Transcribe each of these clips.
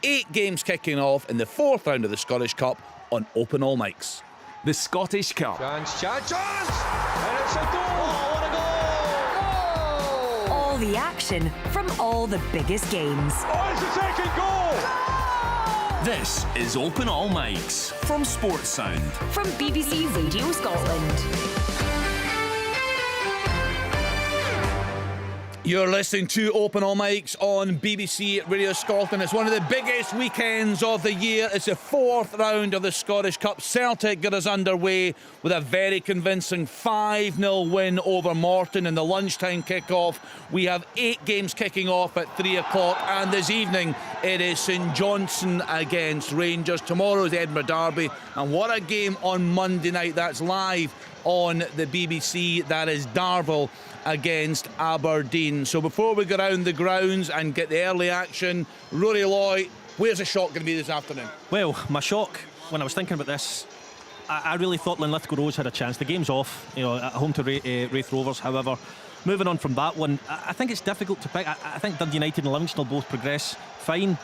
8 games kicking off in the 4th round of the Scottish Cup on Open All Mics. The Scottish Cup. Chance! And it's a goal! Oh, what a goal! All the action from all the biggest games. Oh, it's the second goal! This is Open All Mics from Sports Sound. From BBC Radio Scotland. You're listening to Open All Mics on BBC Radio Scotland. It's one of the biggest weekends of the year. It's the 4th round of the Scottish Cup. Celtic got us underway with a very convincing 5-0 win over Morton in the lunchtime kick-off. We have 8 games kicking off at 3 o'clock, and this evening it is St Johnstone against Rangers. Tomorrow is Edinburgh Derby, and what a game on Monday night. That's live on the BBC. That is Darvel against Aberdeen. So before we go round the grounds and get the early action, Rory Loy, where's the shot going to be this afternoon? Well, my shock when I was thinking about this, I really thought Linlithgow Rose had a chance. The game's off, at home to Raith Rovers. However, moving on from that one, I think it's difficult to pick. I think Dundee United and Livingston will both progress fine.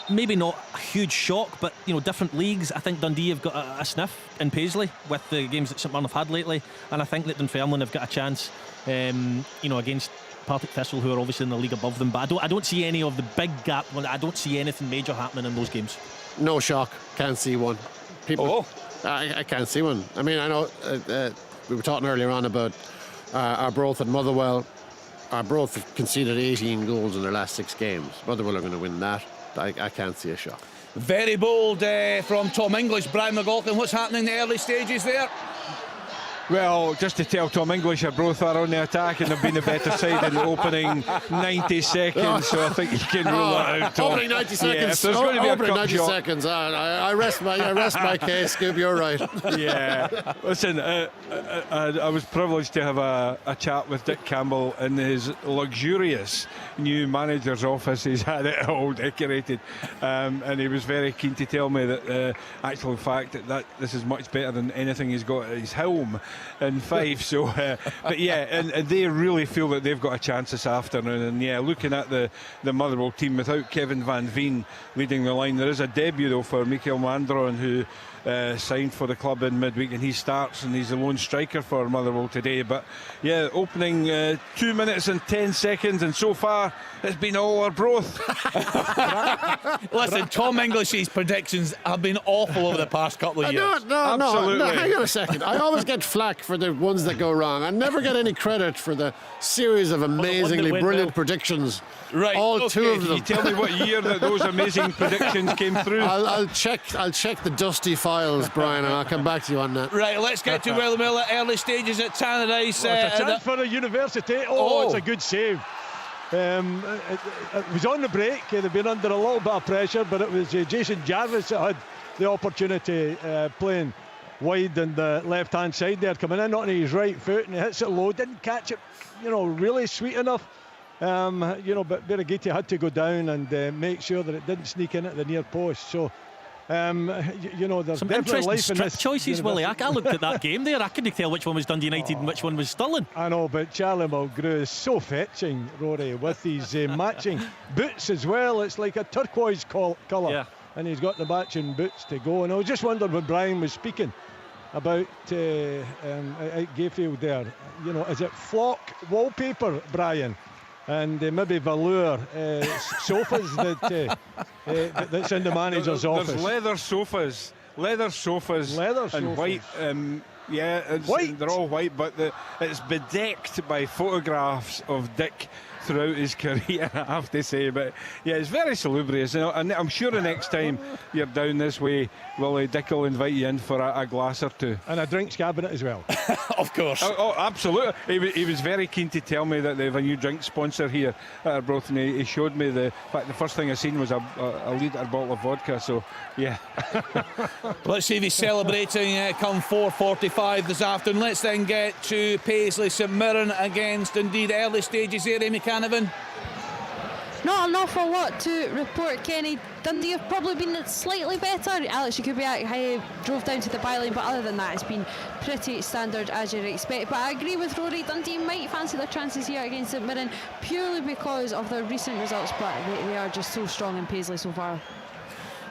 Maybe not a huge shock, but different leagues. I think Dundee have got a sniff in Paisley with the games that St Mirren have had lately, and I think that Dunfermline have got a chance, against Partick Thistle, who are obviously in the league above them. But I don't see any of the big gap. I don't see anything major happening in those games. No shock. Can't see one. I can't see one. I mean, I know we were talking earlier on about Arbroath and Motherwell. Arbroath have conceded 18 goals in their last 6 games. Motherwell are going to win that. I can't see a shot. Very bold from Tom English. Brian McLaughlin, what's happening in the early stages there? Well, just to tell Tom English, Arbroath are on the attack and they've been the better side in the opening 90 seconds, so I think you can rule that out, Tom. Opening 90 seconds. Yeah, if there's going to be a opening cup 90 shot. seconds. I rest my case, Scoob, you're right. Yeah. Listen, I was privileged to have a chat with Dick Campbell in his luxurious new manager's office. He's had it all decorated, and he was very keen to tell me that actual fact that this is much better than anything he's got at his helm in Fife. So but yeah, and they really feel that they've got a chance this afternoon. And yeah, looking at the Motherwell team without Kevin Van Veen leading the line, there is a debut though for Mikael Mandron, who signed for the club in midweek, and he starts and he's the lone striker for Motherwell today. But yeah, opening 2 minutes and 10 seconds, and so far it's been all Arbroath. Listen, Tom English's predictions have been awful over the past couple of years. No, hang on a second. I always get flack for the ones that go wrong. I never get any credit for the series of amazingly brilliant predictions. Right, all 2 of them. Can you tell me what year that those amazing predictions came through? I'll check the dusty files, Brian, and I'll come back to you on that. Right, let's get to Willamilla early stages at Tannadice. It's a chance for a University. It's a good save. It was on the break. They've been under a little bit of pressure, but it was Jason Jarvis that had the opportunity, playing wide on the left-hand side there, coming in on his right foot, and he hits it low. Didn't catch it, really sweet enough. But Birighitti had to go down and make sure that it didn't sneak in at the near post. So, there's some definitely interesting life in strip this choices, Willie. university. I looked at that game there. I couldn't tell which one was Dundee United and which one was Stirling. I know, but Charlie Mulgrew is so fetching, Rory, with these matching boots as well. It's like a turquoise colour, and he's got the matching boots to go. And I was just wondering when Brian was speaking about at Gayfield there, is it flock wallpaper, Brian? And maybe velour sofas that's in the manager's office. There's leather sofas and white. White? They're all white, but it's bedecked by photographs of Dick throughout his career, I have to say. But yeah, it's very salubrious, and I'm sure the next time you're down this way, Willie, Dick will invite you in for a glass or two. And a drinks cabinet as well. Of course. Oh, absolutely. He was very keen to tell me that they have a new drink sponsor here at Arbroath, and he showed me the first thing I seen was a litre bottle of vodka. So yeah. Let's see if he's celebrating come 4:45 this afternoon. Let's then get to Paisley St Mirren against indeed early stages here, Amy Canavan. Not an awful lot to report, Kenny. Dundee have probably been slightly better. Alex Jakubiak drove down to the byline, but other than that, it's been pretty standard as you'd expect. But I agree with Rory, Dundee might fancy their chances here against St Mirren purely because of their recent results, but they are just so strong in Paisley so far.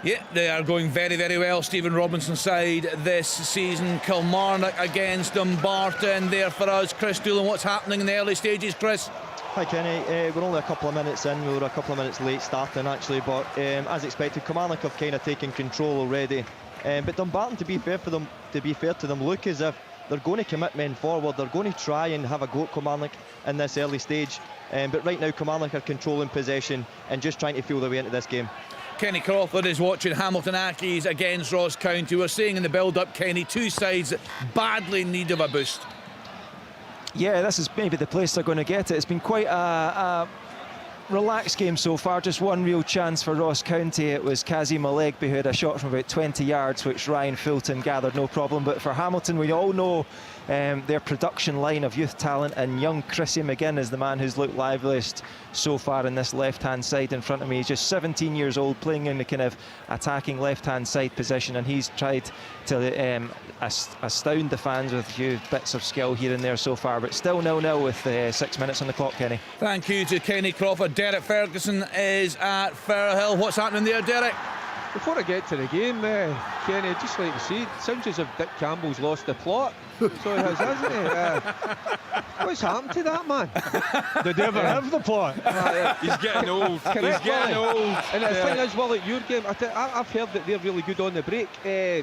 Yeah, they are going very, very well. Stephen Robinson's side this season. Kilmarnock against Dumbarton. There for us, Chris Doolan. What's happening in the early stages, Chris? Hi Kenny, we're only a couple of minutes in. We were a couple of minutes late starting actually, but as expected, Kilmarnock have kind of taken control already. But Dumbarton, to be fair to them, look as if they're going to commit men forward. They're going to try and have a go at Kilmarnock in this early stage. But right now, Kilmarnock are controlling possession and just trying to feel their way into this game. Kenny Crawford is watching Hamilton Accies against Ross County. We're seeing in the build-up, Kenny, two sides badly in need of a boost. Yeah, this is maybe the place they're going to get it. It's been quite a relaxed game so far. Just one real chance for Ross County. It was Kazim Alegbe who had a shot from about 20 yards, which Ryan Fulton gathered no problem. But for Hamilton, we all know their production line of youth talent, and young Chrissy McGinn is the man who's looked liveliest so far in this left-hand side in front of me. He's just 17 years old, playing in the kind of attacking left-hand side position, and he's tried to astound the fans with a few bits of skill here and there so far, but still 0-0 with 6 minutes on the clock, Kenny. Thank you to Kenny Crawford. Derek Ferguson is at Firhill. What's happening there, Derek? Before I get to the game, Kenny, I'd just like to say, it sounds as if Dick Campbell's lost the plot. So he has, hasn't he? What's happened to that man? Did they ever have the plot? He's getting old. Correct, He's getting old. And the thing is, well, at your game, I've heard that they're really good on the break.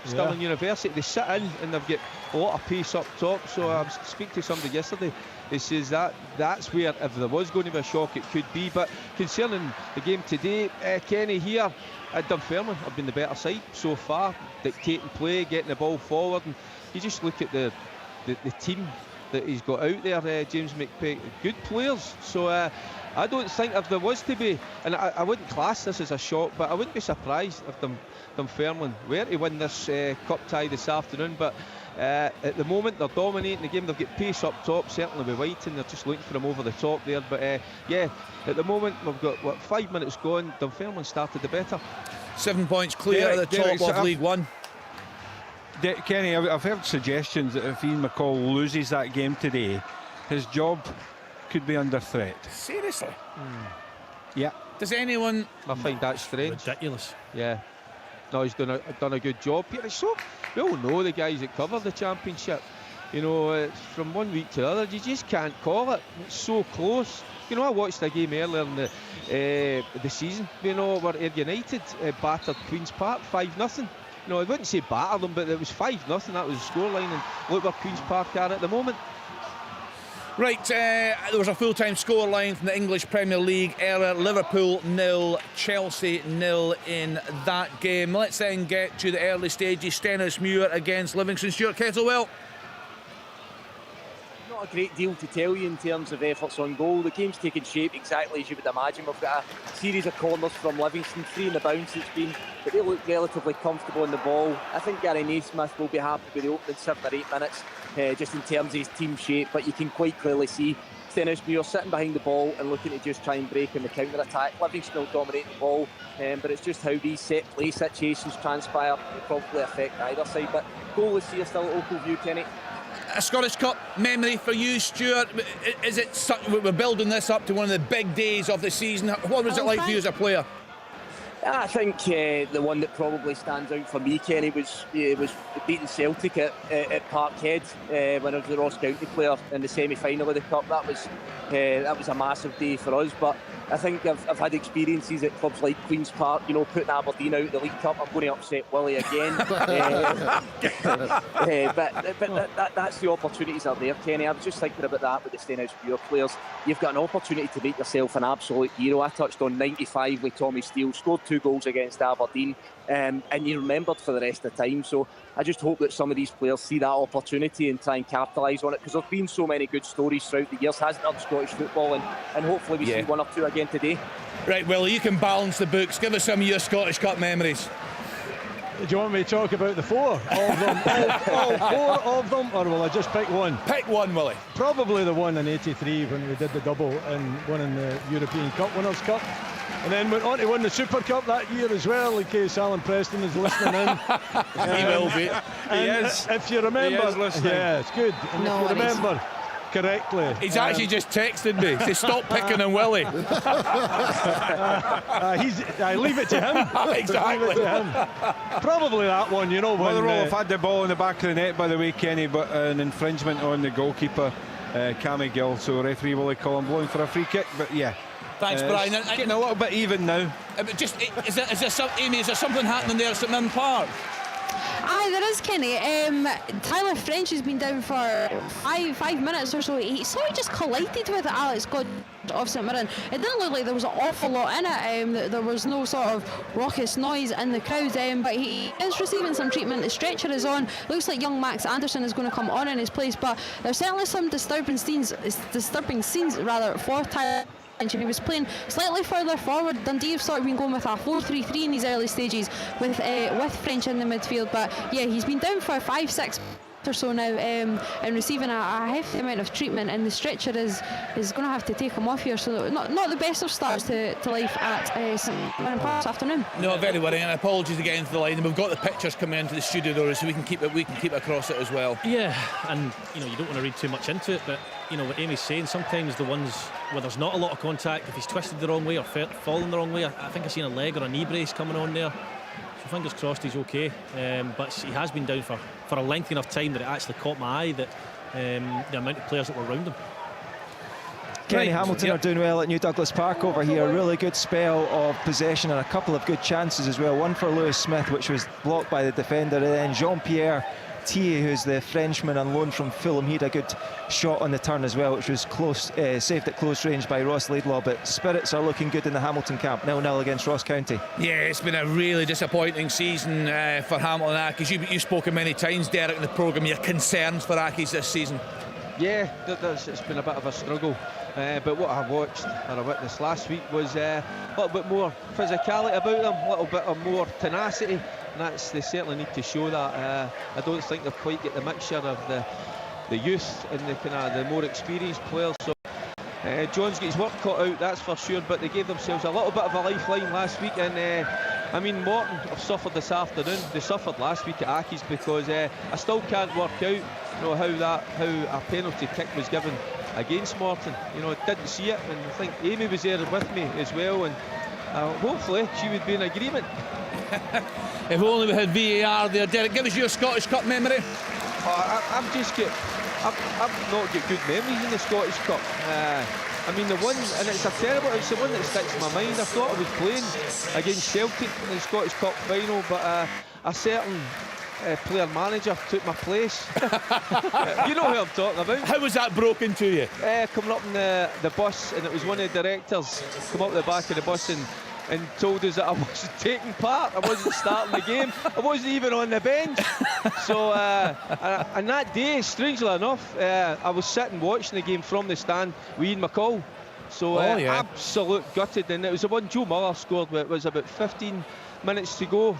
Stirling University, they sit in and they've got a lot of pace up top. So I was speaking to somebody yesterday. He says that's where, if there was going to be a shock, it could be. But concerning the game today, Kenny, here at Dunfermline have been the better side so far, dictating play, getting the ball forward, and you just look at the team that he's got out there, James McPake, good players. So I don't think if there was to be, and I wouldn't class this as a shock, but I wouldn't be surprised if Dunfermline were to win this cup tie this afternoon. But at the moment they're dominating the game. They've got pace up top, certainly with White, and they're just looking for him over the top there. But yeah, at the moment we've got 5 minutes gone. Dunfermline started the better. 7 points clear at the top of League One. Kenny, I've heard suggestions that if Ian McCall loses that game today, his job could be under threat. Seriously? Yeah. Does anyone... I find that strange. Ridiculous. Yeah. No, he's done a good job here. So we all know the guys that cover the championship. You know, it's from 1 week to the other. You just can't call it. It's so close. You know, I watched a game earlier in the season. You know, where Ayr United battered Queen's Park 5-0. No, I wouldn't say batter them, but it was 5-0. That was the scoreline, and look where Queen's Park are at the moment. Right, there was a full-time scoreline from the English Premier League earlier. Liverpool 0, Chelsea 0 in that game. Let's then get to the early stages. Stenhousemuir against Livingston. Stuart Kettlewell. Not a great deal to tell you in terms of efforts on goal. The game's taken shape exactly as you would imagine. We've got a series of corners from Livingston, 3 in the bounce it's been, but they look relatively comfortable in the ball. I think Gary Naismith will be happy with the opening 7 or 8 minutes, just in terms of his team shape, but you can quite clearly see Stenhousemuir sitting behind the ball and looking to just try and break in the counter-attack. Livingston will dominate the ball, but it's just how these set play situations transpire will probably affect either side. But goalless here, still at Opal View, Kenny. A Scottish Cup memory for you, Stuart. Is it we're building this up to one of the big days of the season? What was it like for you as a player? I think the one that probably stands out for me, Kenny, was beating Celtic at Parkhead when I was the Ross County player in the semi-final of the Cup. That was a massive day for us. But I think I've had experiences at clubs like Queen's Park, you know, putting Aberdeen out of the League Cup. I'm going to upset Willie again. But that's the opportunities are there, Kenny. I was just thinking about that with the Stenhousemuir players. You've got an opportunity to make yourself an absolute hero. I touched on 95 with Tommy Steele, scored 2 goals against Aberdeen, and you're remembered for the rest of the time. So I just hope that some of these players see that opportunity and try and capitalise on it, because there's been so many good stories throughout the years, hasn't there, in Scottish football, and hopefully we see 1 or 2 again today. Right, Willie, you can balance the books. Give us some of your Scottish Cup memories. Do you want me to talk about the 4 of them? all 4 of them, or will I just pick one? Pick one, Willie. Probably the one in '83 when we did the double and won in the European Cup, Winners' Cup. and then went on to win the Super Cup that year as well, in case Alan Preston is listening in. He will be. He is. If you remember, He is listening. yeah, it's good. And No if you worries. remember correctly, He's actually just texted me to stop picking on Willie. I leave it to him. Exactly. Leave it to him. Probably that one, you know. When, Motherwell have had the ball in the back of the net, by the way, Kenny, but an infringement on the goalkeeper, Cammy Gill. So referee Willie Cullen blowing for a free kick. But yeah, Thanks, Brian. it's getting a little bit even now. Just is there something happening there at St Mirren Park? Aye, there is, Kenny. Tyler French has been down for five minutes or so. He sort of just collided with Alex God of St Mirren. It didn't look like there was an awful lot in it. There was no sort of raucous noise in the crowd, but he is receiving some treatment. The stretcher is on. Looks like young Max Anderson is going to come on in his place, but there's certainly some disturbing scenes for Tyler. And he was playing slightly further forward. Dundee have sort of been going with a 4-3-3 in these early stages with French in the midfield. But yeah, he's been down for 5-6 or so now and receiving a hefty amount of treatment, and the stretcher is going to have to take him off here. So not the best of starts to life at St Mirren Park this afternoon. No, very worrying, and apologies again for the line. And we've got the pictures coming into the studio though, so we can keep across it as well. Yeah, and you don't want to read too much into it, but what Amy's saying, sometimes the ones where there's not a lot of contact, if he's twisted the wrong way or fallen the wrong way, I think I've seen a leg or a knee brace coming on there. So fingers crossed he's okay, but he has been down for a lengthy enough time that it actually caught my eye that the amount of players that were around him. Kenny Hamilton are doing well at New Douglas Park over here. A really good spell of possession and a couple of good chances as well. One for Lewis Smith, which was blocked by the defender, and then Jean-Pierre Thier, who's the Frenchman on loan from Fulham. He had a good shot on the turn as well, which was close, saved at close range by Ross Laidlaw. But spirits are looking good in the Hamilton camp. 0-0 against Ross County. Yeah, it's been a really disappointing season for Hamilton Accies. You've spoken many times, Derek, in the programme, your concerns for Accies this season. Yeah, it's been a bit of a struggle. But what I watched or I witnessed last week was a little bit more physicality about them, a little bit of more tenacity, and they certainly need to show that. I don't think they've quite got the mixture of the youth and the more experienced players. So John's got his work cut out, that's for sure. But they gave themselves a little bit of a lifeline last week, and Morton have suffered this afternoon. They suffered last week at Accies because I still can't work out how a penalty kick was given against Morton. Didn't see it, and I think Amy was there with me as well, and hopefully she would be in agreement. If only we had VAR there. Derek, give us your Scottish Cup memory. I've not got good memories in the Scottish Cup. The one, and it's the one that sticks in my mind. I thought I was playing against Celtic in the Scottish Cup final, but a certain player manager took my place. You know who I'm talking about. How was that broken to you? Coming up in the bus, and it was one of the directors come up the back of the bus and told us that I wasn't taking part, I wasn't starting the game, I wasn't even on the bench. So and that day, strangely enough, I was sitting watching the game from the stand with Ian McCall. So absolute gutted, and it was the one Joe Muller scored with. It was about 15 minutes to go.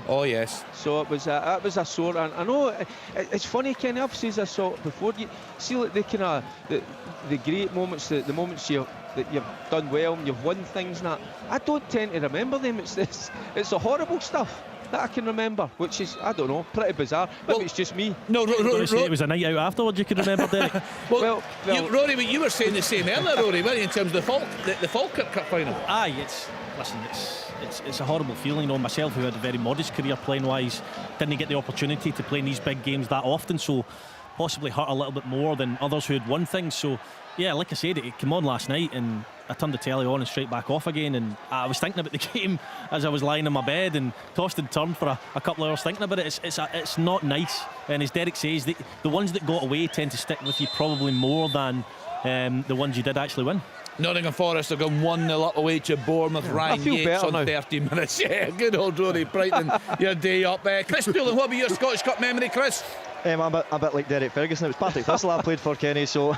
Oh yes. So it was a sore. And I know it's funny, Kenny. I've said this before. You see, like the great moments, the moments that you've done well and you've won things. And that I don't tend to remember them. It's the horrible stuff that I can remember, which is, I don't know, pretty bizarre. Maybe it's just me. No, it was a night out afterwards you could remember, Derek. well, Rory, you were saying the same earlier, Rory, weren't you, in terms of the Falkirk Cup final? Aye, it's a horrible feeling. Myself, who had a very modest career playing wise, didn't get the opportunity to play in these big games that often, so possibly hurt a little bit more than others who had won things. So yeah, like I said, it came on last night and I turned the telly on and straight back off again, and I was thinking about the game as I was lying in my bed and tossed and turned for a couple of hours thinking about it. It's not nice, and as Derek says, the ones that got away tend to stick with you probably more than the ones you did actually win. Nottingham Forest have gone 1-0 up away to Bournemouth. Ryan Yates on 30 minutes. Yeah, good old Rory, brightening your day up. Chris Doolan, what about your Scottish Cup memory, Chris? I'm a bit like Derek Ferguson. It was Partick Thistle I played for, Kenny, so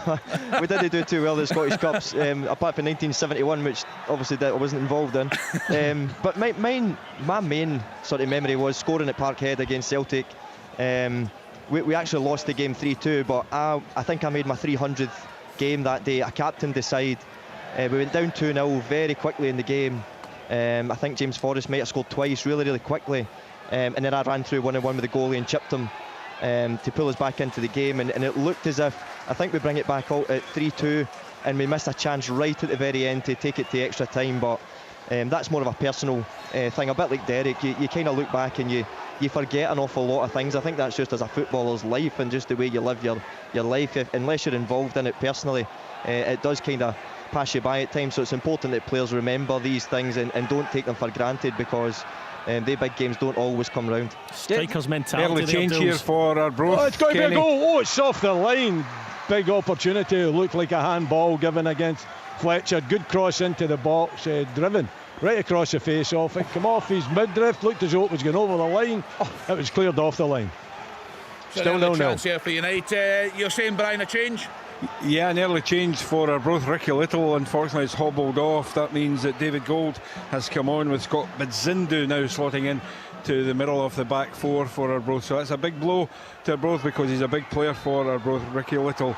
we didn't do too well in the Scottish Cups, apart from 1971, which obviously I wasn't involved in. But my main sort of memory was scoring at Parkhead against Celtic. We actually lost the game 3-2, but I think I made my 300th game that day. I captained the side, We went down 2-0 very quickly in the game. I think James Forrest might have scored twice really quickly. And then I ran through 1-on-1 with the goalie and chipped him to pull us back into the game. And it looked as if, I think we bring it back out at 3-2, and we missed a chance right at the very end to take it to extra time. But that's more of a personal thing, a bit like Derek. You kind of look back and you forget an awful lot of things. I think that's just as a footballer's life and just the way you live your life. Unless you're involved in it personally, it does kind of pass you by at times. So it's important that players remember these things and don't take them for granted, because the big games don't always come round. Strikers mentality. Early change here for Arbroath. Oh, it's going to be a Kenny. goal. Oh, it's off the line. Big opportunity. It looked like a handball given against Fletcher. Good cross into the box, driven right across the face off. It come off his midriff. Looked as though it was going over the line. It was cleared off the line. Still 0-0. Chance here for United. You're saying, Brian, a change? Yeah, an early change for Arbroath. Ricky Little, unfortunately, is hobbled off. That means that David Gold has come on, with Scott Badzindu now slotting in to the middle of the back four for Arbroath. So that's a big blow to Arbroath, because he's a big player for Arbroath. Ricky Little,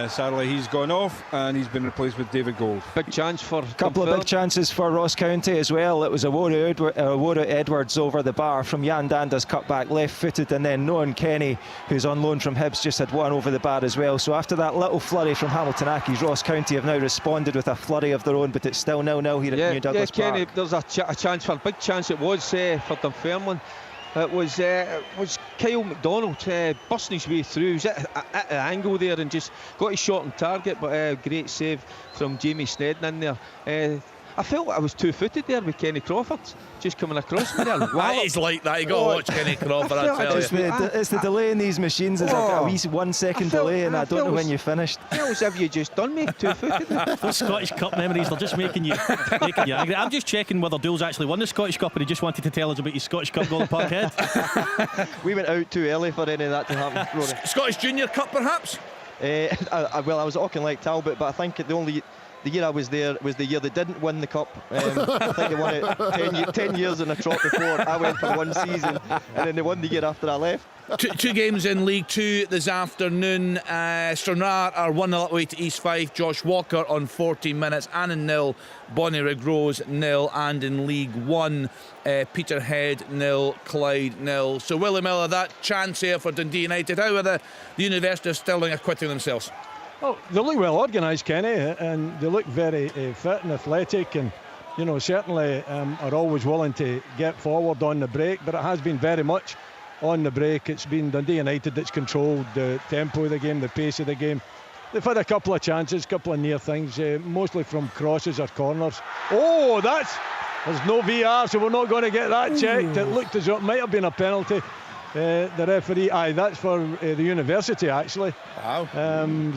sadly, he's gone off and he's been replaced with David Gold. Big chance for a couple of big chances for Ross County as well. It was a Wara Edwards over the bar from Jan Danda's cut back left-footed, and then Nolan Kenny, who's on loan from Hibs, just had one over the bar as well. So after that little flurry from Hamilton Accies, Ross County have now responded with a flurry of their own, but it's still 0-0 here at New Douglas Park. Kenny, there's a chance for a big chance. It was for Dunfermline. It was Kyle McDonald busting his way through. He was at the angle there and just got his shot on target, but great save from Jamie Snedden in there. I felt I was two-footed there with Kenny Crawford just coming across me there. That is like that. You got to watch Kenny Crawford, I tell you. It's the delay in these machines. It's a wee 1 second delay, and I don't know when you finished. I felt as if you just done me two-footed. Those Scottish Cup memories, they're just making you angry. I'm just checking whether Dools actually won the Scottish Cup, and he just wanted to tell us about his Scottish Cup goal at Parkhead. We went out too early for any of that to happen, Rory. Scottish Junior Cup, perhaps? I was at Auchinleck Talbot, but I think the year I was there was the year they didn't win the cup. I think they won it 10 years in a trot before. I went for one season, and then they won the year after I left. Two games in League Two this afternoon. Stranraer are 1-0 away to East Fife. Josh Walker on 14 minutes. Annan 0, Bonnyrigg Rose 0, and in League One, Peterhead 0, Clyde 0. So Willie Miller, that chance here for Dundee United. How are the University of Stirling acquitting themselves? Oh, they look well organised, Kenny, and they look very fit and athletic, and certainly are always willing to get forward on the break, but it has been very much on the break. It's been Dundee United that's controlled the tempo of the game, the pace of the game. They've had a couple of chances, a couple of near things, mostly from crosses or corners. Oh, there's no VR, so we're not going to get that checked. It looked as though it might have been a penalty. The referee, that's for the University actually. Wow.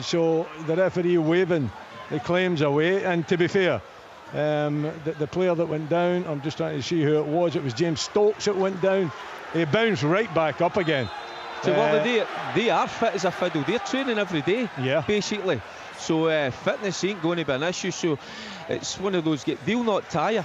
So the referee waving the claims away, and to be fair, the player that went down, I'm just trying to see who it was James Stokes that went down. He bounced right back up again. So they are fit as a fiddle. They're training every day, basically. So fitness ain't going to be an issue. So it's one of those, they'll not tire.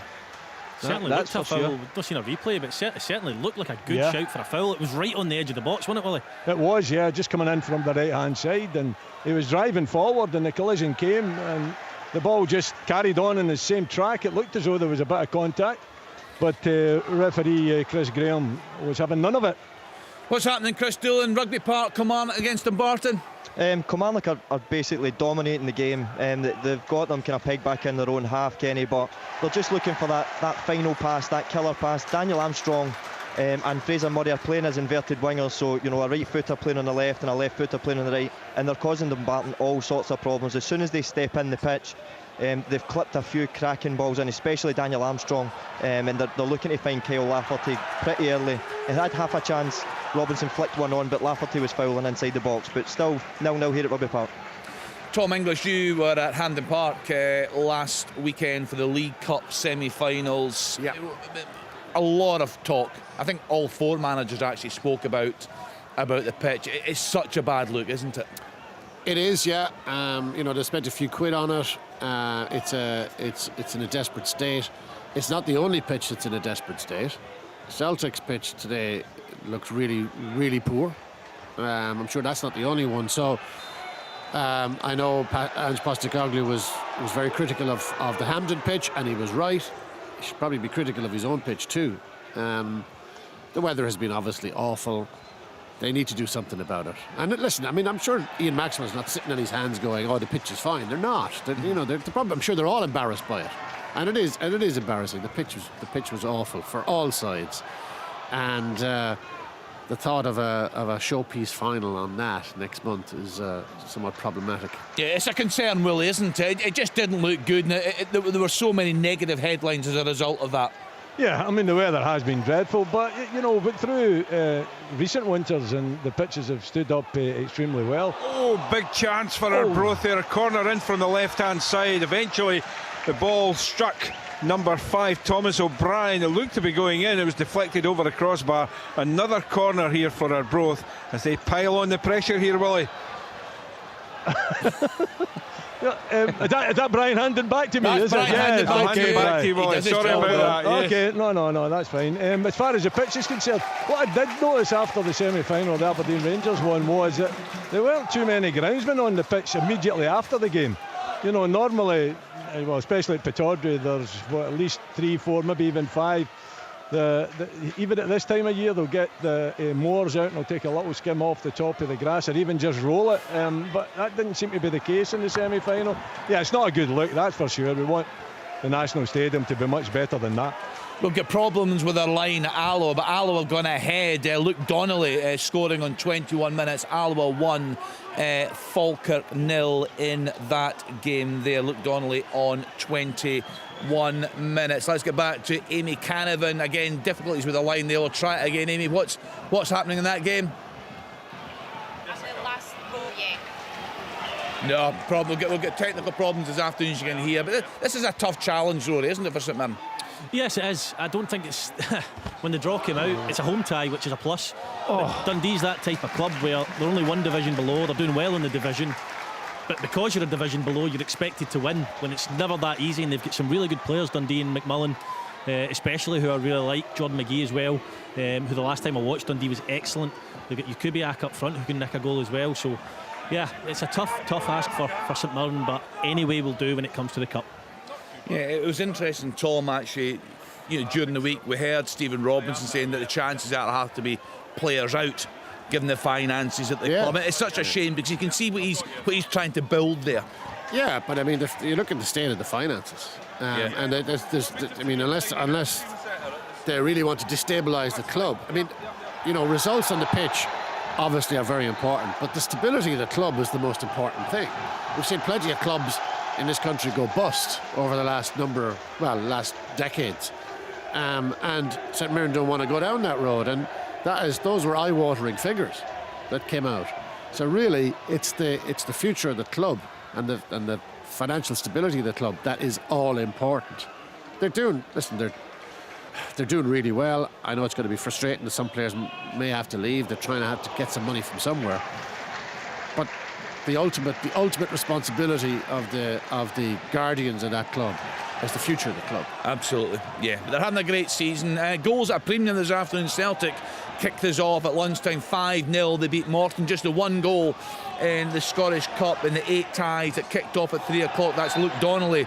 Certainly looked a foul. We've not seen a replay, but it certainly looked like a good shout for a foul. It was right on the edge of the box, wasn't it, Willie? It was, just coming in from the right-hand side, and he was driving forward, and the collision came, and the ball just carried on in the same track. It looked as though there was a bit of contact, but referee Chris Graham was having none of it. What's happening, Chris Doolan? Rugby Park, Kilmarnock against Dumbarton? Kilmarnock are basically dominating the game. They've got them kind of pegged back in their own half, Kenny, but they're just looking for that final pass, that killer pass. Daniel Armstrong and Fraser Murray are playing as inverted wingers, so a right footer playing on the left and a left footer playing on the right, and they're causing Dumbarton all sorts of problems. As soon as they step in the pitch, they've clipped a few cracking balls in, especially Daniel Armstrong, and they're looking to find Kyle Lafferty pretty early. He had half a chance. Robinson flicked one on, but Lafferty was fouling inside the box. But still 0-0 here at Rugby Park. Tom English, you were at Hampden Park last weekend for the League Cup semi-finals. Yeah. A lot of talk. I think all four managers actually spoke about the pitch. It's such a bad look, isn't it? It is, yeah. They spent a few quid on it. It's in a desperate state. It's not the only pitch that's in a desperate state. Celtic's pitch today looks really, really poor. I'm sure that's not the only one. So I know Ange Postecoglou was very critical of the Hampden pitch, and he was right. He should probably be critical of his own pitch too. The weather has been obviously awful. They need to do something about it. And listen, I mean, I'm sure Ian Maxwell's not sitting on his hands going, "Oh, the pitch is fine." They're not. I'm sure they're all embarrassed by it, and it is embarrassing. The pitch was awful for all sides, and the thought of a showpiece final on that next month is somewhat problematic. Yeah, it's a concern, Willie, isn't it? It just didn't look good, and there were so many negative headlines as a result of that. Yeah, I mean, the weather has been dreadful, but through recent winters, and the pitches have stood up extremely well. Oh, big chance for Arbroath there. A corner in from the left-hand side. Eventually, the ball struck number 5, Thomas O'Brien. It looked to be going in. It was deflected over the crossbar. Another corner here for Arbroath as they pile on the pressure here, Willie. Is that Brian handing back to me? That's is Brian it? handing Yes, back to you. Back to you, Willie. Sorry about that. Okay, Yes. no, that's fine. As far as the pitch is concerned, what I did notice after the semi-final, the Aberdeen Rangers one, was that there weren't too many groundsmen on the pitch immediately after the game. Normally, well, especially at Pittodrie, there's at least 3, 4, maybe even 5. Even at this time of year, they'll get the mowers out and they'll take a little skim off the top of the grass, or even just roll it. But that didn't seem to be the case in the semi-final. Yeah, it's not a good look, that's for sure. We want the National Stadium to be much better than that. We've got problems with our line at Alloa, but Alloa have gone ahead. Luke Donnelly scoring on 21 minutes. Alloa 1, Falkirk 0 in that game there. Luke Donnelly on 21 minutes. Let's get back to Amy Canavan. Again, difficulties with the line there. We'll try it again, Amy. What's happening in that game? Last goal, yeah. No problem. We'll get technical problems this afternoon, as you can hear. But this is a tough challenge, Rory, isn't it, for St Mirren? Yes, it is. I don't think it's when the draw came out, it's a home tie, which is a plus. Dundee's that type of club where they're only one division below. They're doing well in the division, but because you're a division below, you're expected to win when it's never that easy. And they've got some really good players, Dundee and McMullen, especially, who I really like. Jordan McGee as well, who the last time I watched Dundee was excellent. They've got Jakubiak up front who can nick a goal as well. So yeah, it's a tough ask for St Mirren, but anyway will do when it comes to the cup. Yeah, it was interesting, Tom, actually, during the week we heard Stephen Robinson saying that the chances are have to be players out given the finances at the club. It's such a shame because you can see what he's trying to build there. Yeah, but I mean, you look at the state of the finances, and I mean, unless they really want to destabilise the club, I mean, results on the pitch obviously are very important, but the stability of the club is the most important thing. We've seen plenty of clubs in this country go bust over the last decades, and St Mirren don't want to go down that road, and those were eye-watering figures that came out. So really, it's the future of the club and the financial stability of the club that is all important. They're doing really well. I know it's going to be frustrating that some players may have to leave. They're trying to have to get some money from somewhere, but the ultimate responsibility of the guardians of that club is the future of the club. Absolutely, yeah. But they're having a great season. Goals at a premium this afternoon. Celtic kicked us off at lunchtime 5-0. They beat Morton, just the one goal in the Scottish Cup in the 8 ties that kicked off at 3 o'clock. That's Luke Donnelly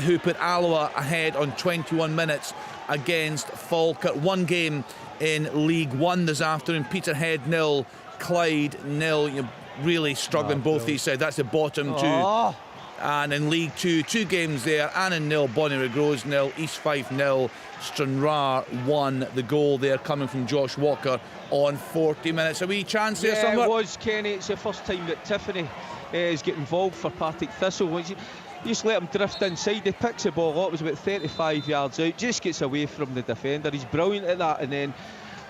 who put Alloa ahead on 21 minutes against Falkirk. One game in League One this afternoon. Peterhead 0, Clyde 0. Really struggling both these sides. That's the bottom two. And in League Two, 2 games there. Annan 0, Bonnyrigg Rose 0, East Fife 0, Stranraer 1. The goal there coming from Josh Walker on 40 minutes. A wee chance there somewhere? It was, Kenny. It's the first time that Tiffany is getting involved for Partick Thistle. You just let him drift inside. He picks the ball up. It was about 35 yards out. Just gets away from the defender. He's brilliant at that. And then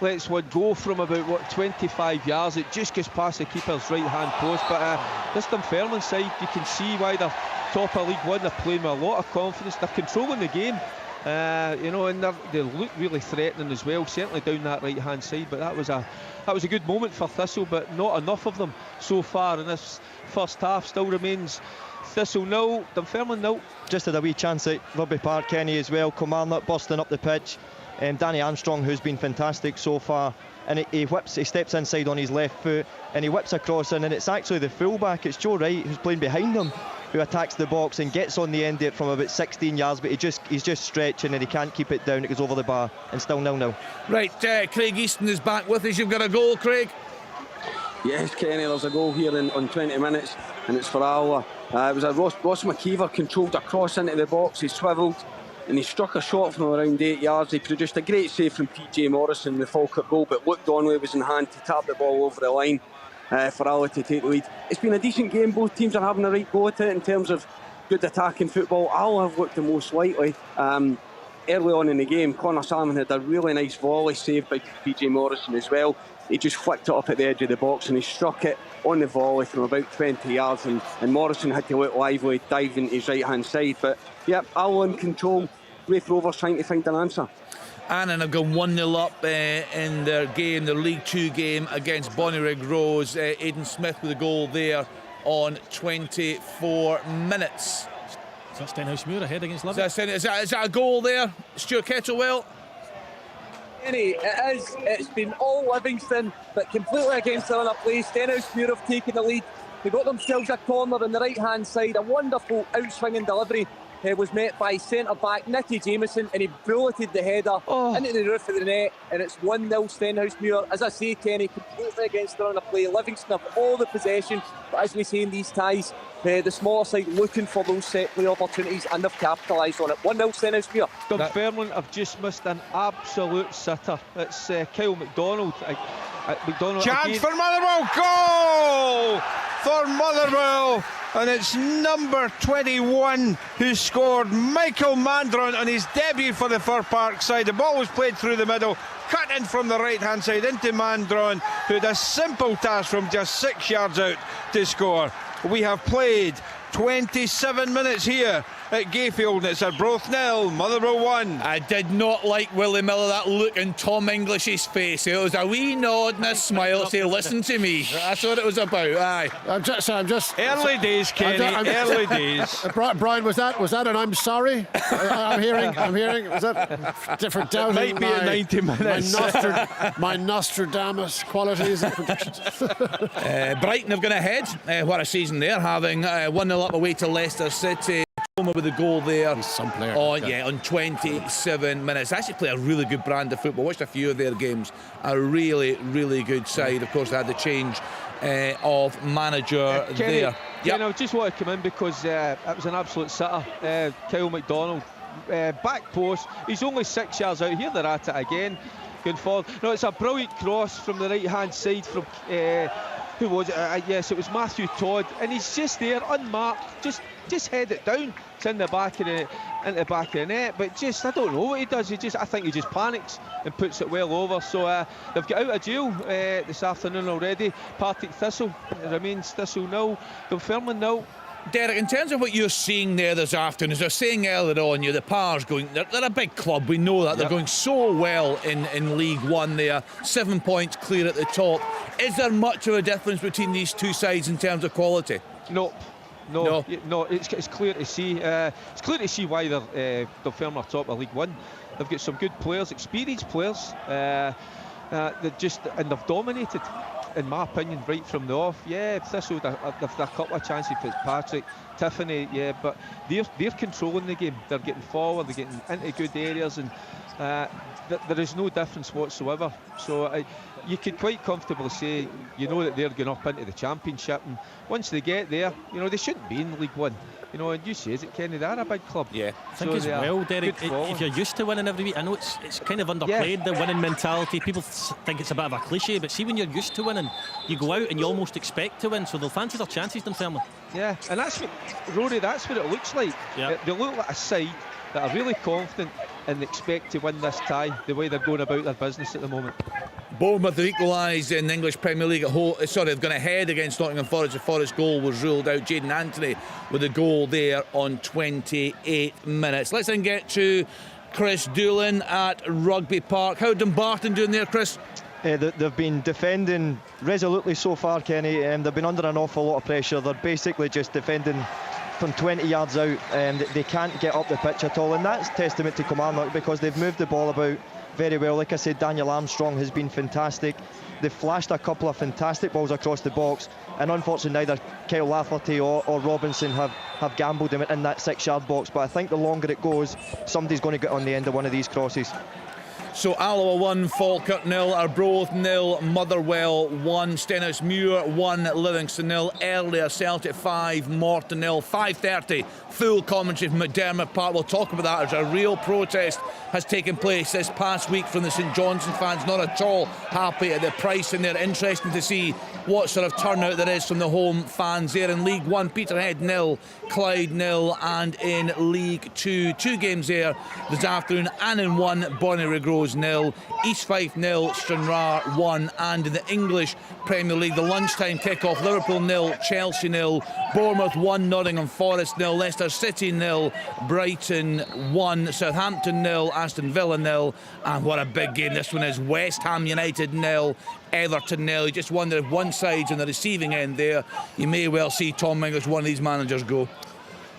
lets one go from about 25 yards. It just gets past the keeper's right hand post. But this Dunfermline side, you can see why they're top of League One. They're playing with a lot of confidence. They're controlling the game, and they look really threatening as well, certainly down that right hand side. But that was a good moment for Thistle, but not enough of them so far in this first half. Still remains Thistle 0, Dunfermline 0. Just had a wee chance at Rugby Park, Kenny, as well. Kilmarnock busting up the pitch. Danny Armstrong, who's been fantastic so far, and he steps inside on his left foot and he whips across in, and it's actually the fullback, it's Joe Wright, who's playing behind him, who attacks the box and gets on the end of it from about 16 yards, but he's just stretching and he can't keep it down. It goes over the bar and still 0-0. Right, Craig Easton is back with us. You've got a goal, Craig? Yes, Kenny, there's a goal here on 20 minutes, and it's for Alloa. It was a Ross McKeever controlled a cross into the box. He swivelled and he struck a shot from around 8 yards. He produced a great save from PJ Morrison, the Falkirk goal, but Luke Donnelly was in hand to tap the ball over the line for Alloa to take the lead. It's been a decent game. Both teams are having a right go at it in terms of good attacking football. Alloa have looked the most likely. Early on in the game, Connor Salmon had a really nice volley saved by PJ Morrison as well. He just flicked it up at the edge of the box and he struck it on the volley from about 20 yards, and Morrison had to look lively, dive into his right hand side. But yeah, Alloa in control. Raith Rovers trying to find an answer. Annan have gone 1-0 up in their game, their League 2 game against Bonnyrigg Rose. Aidan Smith with a goal there on 24 minutes. Is that Stenhousemuir ahead against Livingston? Is that a goal there, Stuart Kettlewell? It's been all Livingston, but completely against their other play. Stenhousemuir have taken the lead. They got themselves a corner on the right hand side. A wonderful outswinging delivery was met by centre-back Nicky Jameson, and he bulleted the header into the roof of the net, and it's 1-0 Stenhousemuir. As I say, Kenny, completely against their own play. Livingston have all the possession, but as we say in these ties, the smaller side looking for those set play opportunities, and they've capitalised on it. 1-0 Stenhousemuir. Dunfermline have just missed an absolute sitter. It's Kyle McDonald. Chance again. for Motherwell. Goal for Motherwell. And it's number 21 who scored, Michael Mandron, on his debut for the Fir Park side. The ball was played through the middle, cut in from the right hand side into Mandron, who had a simple task from just 6 yards out to score. We have played 27 minutes here at Gayfield, and it's Arbroath 0, Motherwell 1. I did not like Willie Miller, that look in Tom English's face. It was a wee nod and a smile, say, listen to me. That's what it was about, aye. I'm just early days, Kenny, early days. Brian, was that an I'm sorry? I'm hearing, was that different down? It might be at 90 minutes. My Nostradamus qualities and predictions. Brighton have gone ahead. What a season they're having. 1-0 up away to Leicester City. With a goal there on 27 minutes. They actually play a really good brand of football. Watched a few of their games. A really, really good side. Of course, they had the change of manager Kenny, there. Kenny, I just want to come in because it was an absolute sitter. Kyle McDonald, back post. He's only 6 yards out. Here they're at it again. Going forward. No, it's a brilliant cross from the right-hand side from... who was it? Yes, it was Matthew Todd, and he's just there, unmarked, just head it down. It's in the back of the net, but just I don't know what he does. I think he just panics and puts it well over. So they've got out of jail this afternoon already. Partick Thistle remains Thistle 0, Dunfermline 0. Derek, in terms of what you're seeing there this afternoon, as I was saying earlier on, the Pars they're a big club, we know that. They're going so well in League One there, 7 points clear at the top. Is there much of a difference between these two sides in terms of quality? No, it's clear to see. It's clear to see why Dunfermline are top of League One. They've got some good players, experienced players. They've dominated, in my opinion, right from the off. Yeah, Thistle, they've a couple of chances. Fitzpatrick, Tiffany, yeah, but they're controlling the game. They're getting forward, they're getting into good areas, and there is no difference whatsoever. So you could quite comfortably say, that they're going up into the Championship, and once they get there, they shouldn't be in League One. And you say it, Kenny, they're a big club. Yeah, I think as well, Derek, if you're used to winning every week, I know it's kind of underplayed, the winning mentality. People think it's a bit of a cliche, but see, when you're used to winning, you go out and you almost expect to win, so they'll fancy their chances, Dunfermline. Yeah, and that's what it looks like. They look like a side that are really confident and expect to win this tie the way they're going about their business at the moment. Bournemouth have equalised in the English Premier League at home. They've gone ahead against Nottingham Forest. The Forest goal was ruled out. Jayden Anthony with a goal there on 28 minutes. Let's then get to Chris Doolan at Rugby Park. How Dumbarton doing there, Chris? They've been defending resolutely so far, Kenny. They've been under an awful lot of pressure. They're basically just defending from 20 yards out, and they can't get up the pitch at all, and that's testament to Kilmarnock because they've moved the ball about very well. Like I said, Daniel Armstrong has been fantastic. They've flashed a couple of fantastic balls across the box, and unfortunately neither Kyle Lafferty or Robinson have gambled him in that 6-yard box. But I think the longer it goes, somebody's going to get on the end of one of these crosses. So Alloa 1, Falkirk 0, Arbroath 0, Motherwell 1, Stenhousemuir 1, Livingston 0. Earlier Celtic 5, Morton 0. 5:30, full commentary from McDermott Park. We'll talk about that as a real protest has taken place this past week from the St Johnstone fans. Not at all happy at the price, and they're interesting to see what sort of turnout there is from the home fans there. In League 1, Peterhead 0, Clyde 0, and in League 2, 2 games there this afternoon, and in 1, Bonnyrigg Rose 0, East Fife 0, Stranraer 1, and in the English Premier League, the lunchtime kick-off, Liverpool 0, Chelsea 0, Bournemouth 1, Nottingham Forest 0, Leicester City 0, Brighton 1, Southampton 0, Aston Villa 0, and what a big game this one is, West Ham United 0, Everton 0. You just wonder if one side's on the receiving end there, you may well see Tom Mingles, one of these managers, go.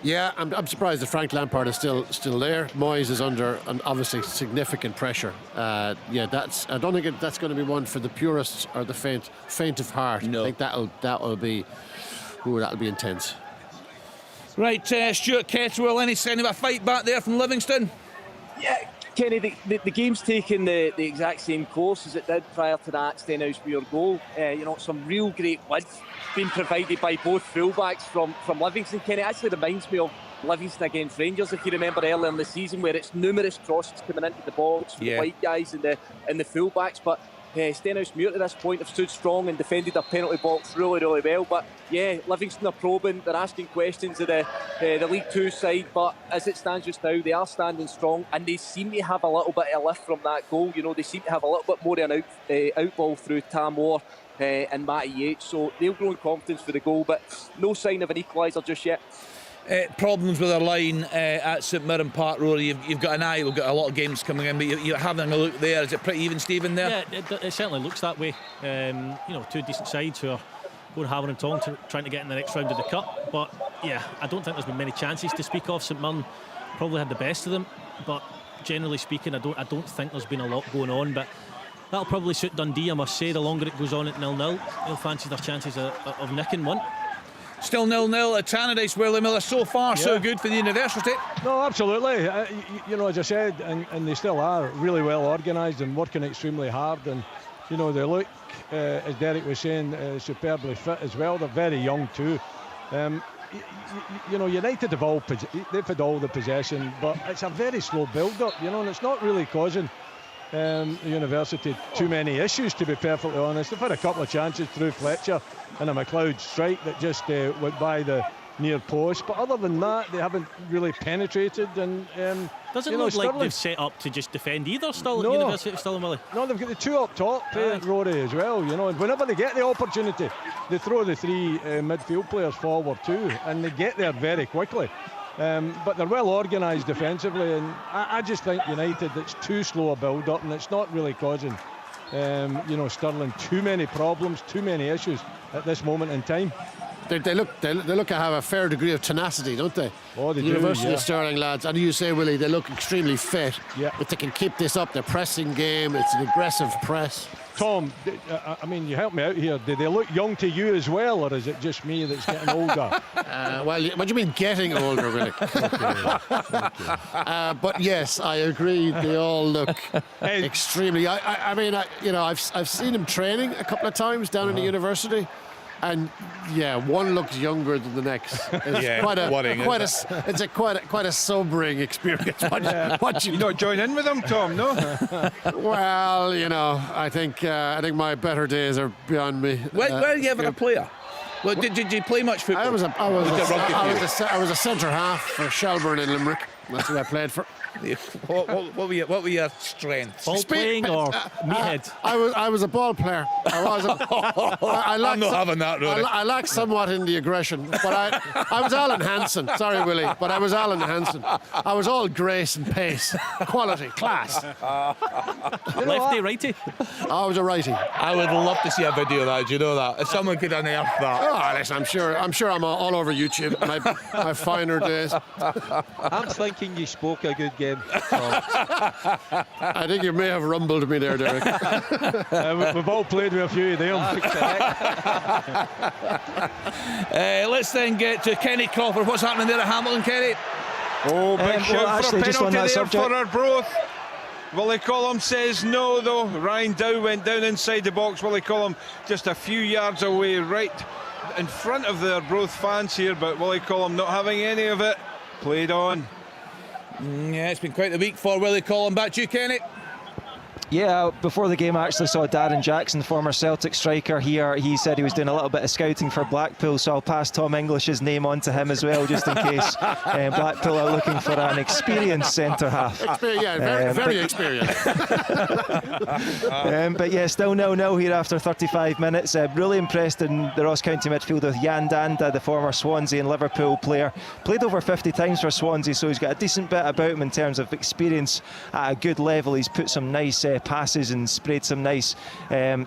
Yeah, I'm surprised that Frank Lampard is still there. Moyes is under obviously significant pressure. I don't think that's going to be one for the purists or the faint of heart. No. I think that'll be intense. Right, Stuart Kettlewell, any sign of a fight back there from Livingston? Yeah, Kenny, the game's taken the exact same course as it did prior to that Stenhousemuir goal. Some real great width being provided by both fullbacks from Livingston. Kenny, actually reminds me of Livingston against Rangers, if you remember earlier in the season, where it's numerous crosses coming into the box from the white guys and the fullbacks. But Stenhousemuir at this point have stood strong and defended their penalty box really, really well. But yeah, Livingston are probing, they're asking questions of the League 2 side, but as it stands just now, they are standing strong, and they seem to have a little bit of lift from that goal. They seem to have a little bit more of an out ball through Tam Moore and Matty Yates, so they'll grow in confidence for the goal, but no sign of an equaliser just yet. Problems with our line at St Mirren Park, Rory. You've got an eye. We've got a lot of games coming in, but you're having a look there. Is it pretty even, Stephen, there? Yeah, it certainly looks that way. Two decent sides who are going having and talking, trying to get in the next round of the cup. But yeah, I don't think there's been many chances to speak of. St Mirren probably had the best of them, but generally speaking, I don't think there's been a lot going on. But that'll probably suit Dundee, I must say. The longer it goes on at 0-0, they'll fancy their chances of nicking one. Still 0-0 at Tannadice, Willie Miller. So far, so good for the University. No, absolutely. As I said, and they still are really well organised and working extremely hard. And they look, as Derek was saying, superbly fit as well. They're very young too. United they've had all the possession, but it's a very slow build-up. And it's not really causing the University too many issues, to be perfectly honest. They've had a couple of chances through Fletcher and a McLeod strike that just went by the near post, but other than that, they haven't really penetrated. And doesn't look like they've set up to just defend either. Still, no. University of Stirling, Willie. No, they've got the two up top, Rory, as well. And whenever they get the opportunity, they throw the three midfield players forward too, and they get there very quickly. But they're well organised defensively, and I just think United, it's too slow a build-up, and it's not really causing Stirling too many problems, too many issues at this moment in time. They look to have a fair degree of tenacity, don't they? Oh, they University do, of Stirling lads. And you say, Willie, they look extremely fit. Yeah. But they can keep this up. The pressing game, it's an aggressive press. Tom, you help me out here. Do they look young to you as well, or is it just me that's getting older? Well, what do you mean getting older, Willie? But yes, I agree. They all look extremely. I've seen them training a couple of times down in the university. And yeah, one looks younger than the next. It's quite a sobering experience. You not join in with them, Tom? No. Well, I think my better days are beyond me. Where are you ever a player? Well, did you play much football? I was a centre half for Shelbourne in Limerick. That's who I played for. What were your strengths? Ball playing or meathead? I was a ball player. I'm not having that, really. I lacked somewhat in the aggression, but I was Alan Hansen. Sorry, Willie, but I was Alan Hansen. I was all grace and pace, quality, class. Lefty, righty? I was a righty. I would love to see a video of that. Do you know that? If someone could unearth that. Oh, listen, I'm sure I'm all over YouTube. My finer days. I'm thinking you spoke a good game. So. I think you may have rumbled me there, Derek. We've all played with a few of them. Let's then get to Kenny Crawford. What's happening there at Hamilton, Kenny? Oh, big shout for a penalty there subject. for Arbroath. Willie Collum says no, though. Ryan Dow went down inside the box. Willie Collum just a few yards away, right in front of the Arbroath fans here, but Willie Collum not having any of it. Played on. Yeah, it's been quite the week for Willie Collum. Back to you, Kenny. Yeah, before the game I actually saw Darren Jackson, the former Celtic striker here. He said he was doing a little bit of scouting for Blackpool, so I'll pass Tom English's name on to him as well, just in case Blackpool are looking for an experienced centre-half. Very experienced. But yeah, still 0-0 here after 35 minutes. Really impressed in the Ross County midfield with Jan Danda, the former Swansea and Liverpool player. Played over 50 times for Swansea, so he's got a decent bit about him in terms of experience at a good level. He's put some nice passes and sprayed some nice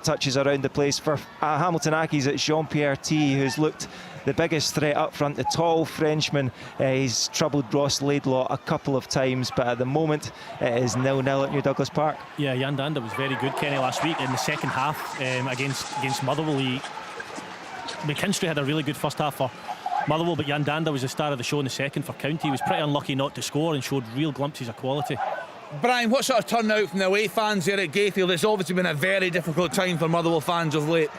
touches around the place. For Hamilton Accies, it's Jean-Pierre T, who's looked the biggest threat up front, the tall Frenchman. He's troubled Ross Laidlaw a couple of times, but at the moment it is 0-0 at New Douglas Park. Yeah, Jan Danda was very good, Kenny, last week in the second half against Motherwell. McKinstry had a really good first half for Motherwell, but Jan Danda was the star of the show in the second for County. He was pretty unlucky not to score and showed real glimpses of quality. Brian, what sort of turnout from the away fans here at Gayfield? It's obviously been a very difficult time for Motherwell fans of late.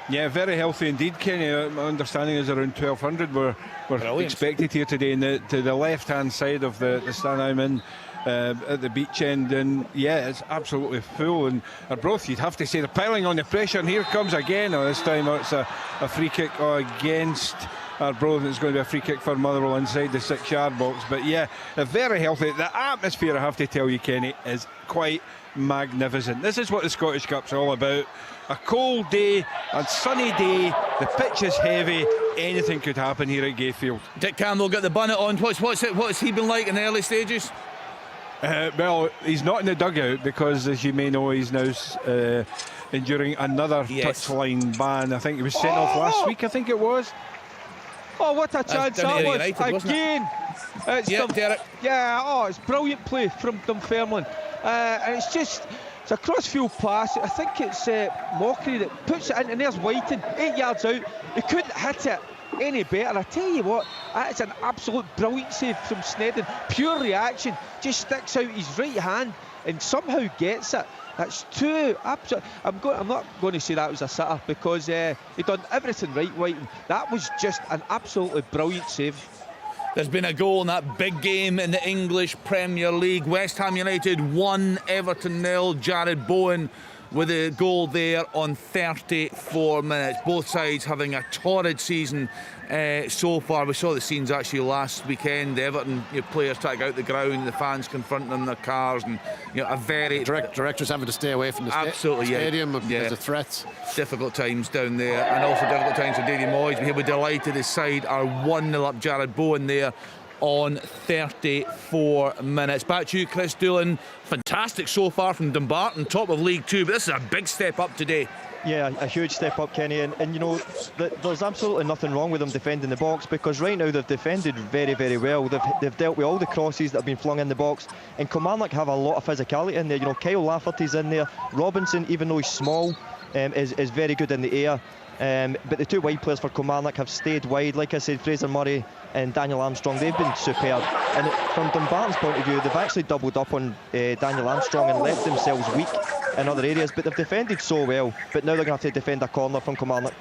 Yeah, very healthy indeed, Kenny. My understanding is around 1,200 were expected here today to the left-hand side of the stand I'm in at the beach end, and yeah, it's absolutely full. And Arbroath, you'd have to say, they're piling on the pressure, and here comes again. This time it's a free kick against Arbroath. It's going to be a free kick for Motherwell inside the 6-yard box. But yeah, they're very healthy. The atmosphere, I have to tell you, Kenny, is quite magnificent. This is what the Scottish Cup's all about. A cold day, a sunny day, the pitch is heavy, anything could happen here at Gayfield. Dick Campbell got the bonnet on. What's he been like in the early stages? Well, he's not in the dugout because, as you may know, he's now enduring another touchline ban. I think he was sent off last week, I think it was. Oh, what a chance that was. United, again. Derek. Yeah, it's brilliant play from Dunfermline. And it's a cross-field pass. I think it's Mockery that puts it in, and there's Whiting, 8 yards out. He couldn't hit it any better. I tell you what, it's an absolute brilliant save from Snedden. Pure reaction, just sticks out his right hand and somehow gets it. That's two absolute. I'm not going to say that was a sitter because he done everything right, Whiting. That was just an absolutely brilliant save. There's been a goal in that big game in the English Premier League. West Ham United 1, Everton 0. Jared Bowen with a goal there on 34 minutes. Both sides having a torrid season so far. We saw the scenes actually last weekend. The Everton players trying to get out the ground, the fans confronting them in their cars, and a very directors having to stay away from the stadium because of threats. Difficult times down there, and also difficult times for Davy Moyes. But he'll be delighted his side are 1-0 up. Jared Bowen there on 34 minutes. Back to you, Chris Doolan. Fantastic so far from Dumbarton, top of League 2, but this is a big step up today. Yeah, a huge step up, Kenny, and there's absolutely nothing wrong with them defending the box, because right now they've defended very, very well. They've dealt with all the crosses that have been flung in the box, and Kilmarnock have a lot of physicality in there. Kyle Lafferty's in there. Robinson, even though he's small, is very good in the air. But the two wide players for Kilmarnock have stayed wide. Like I said, Fraser Murray and Daniel Armstrong, they've been superb. And from Dumbarton's point of view, they've actually doubled up on Daniel Armstrong and left themselves weak in other areas. But they've defended so well. But now they're going to have to defend a corner from Kilmarnock.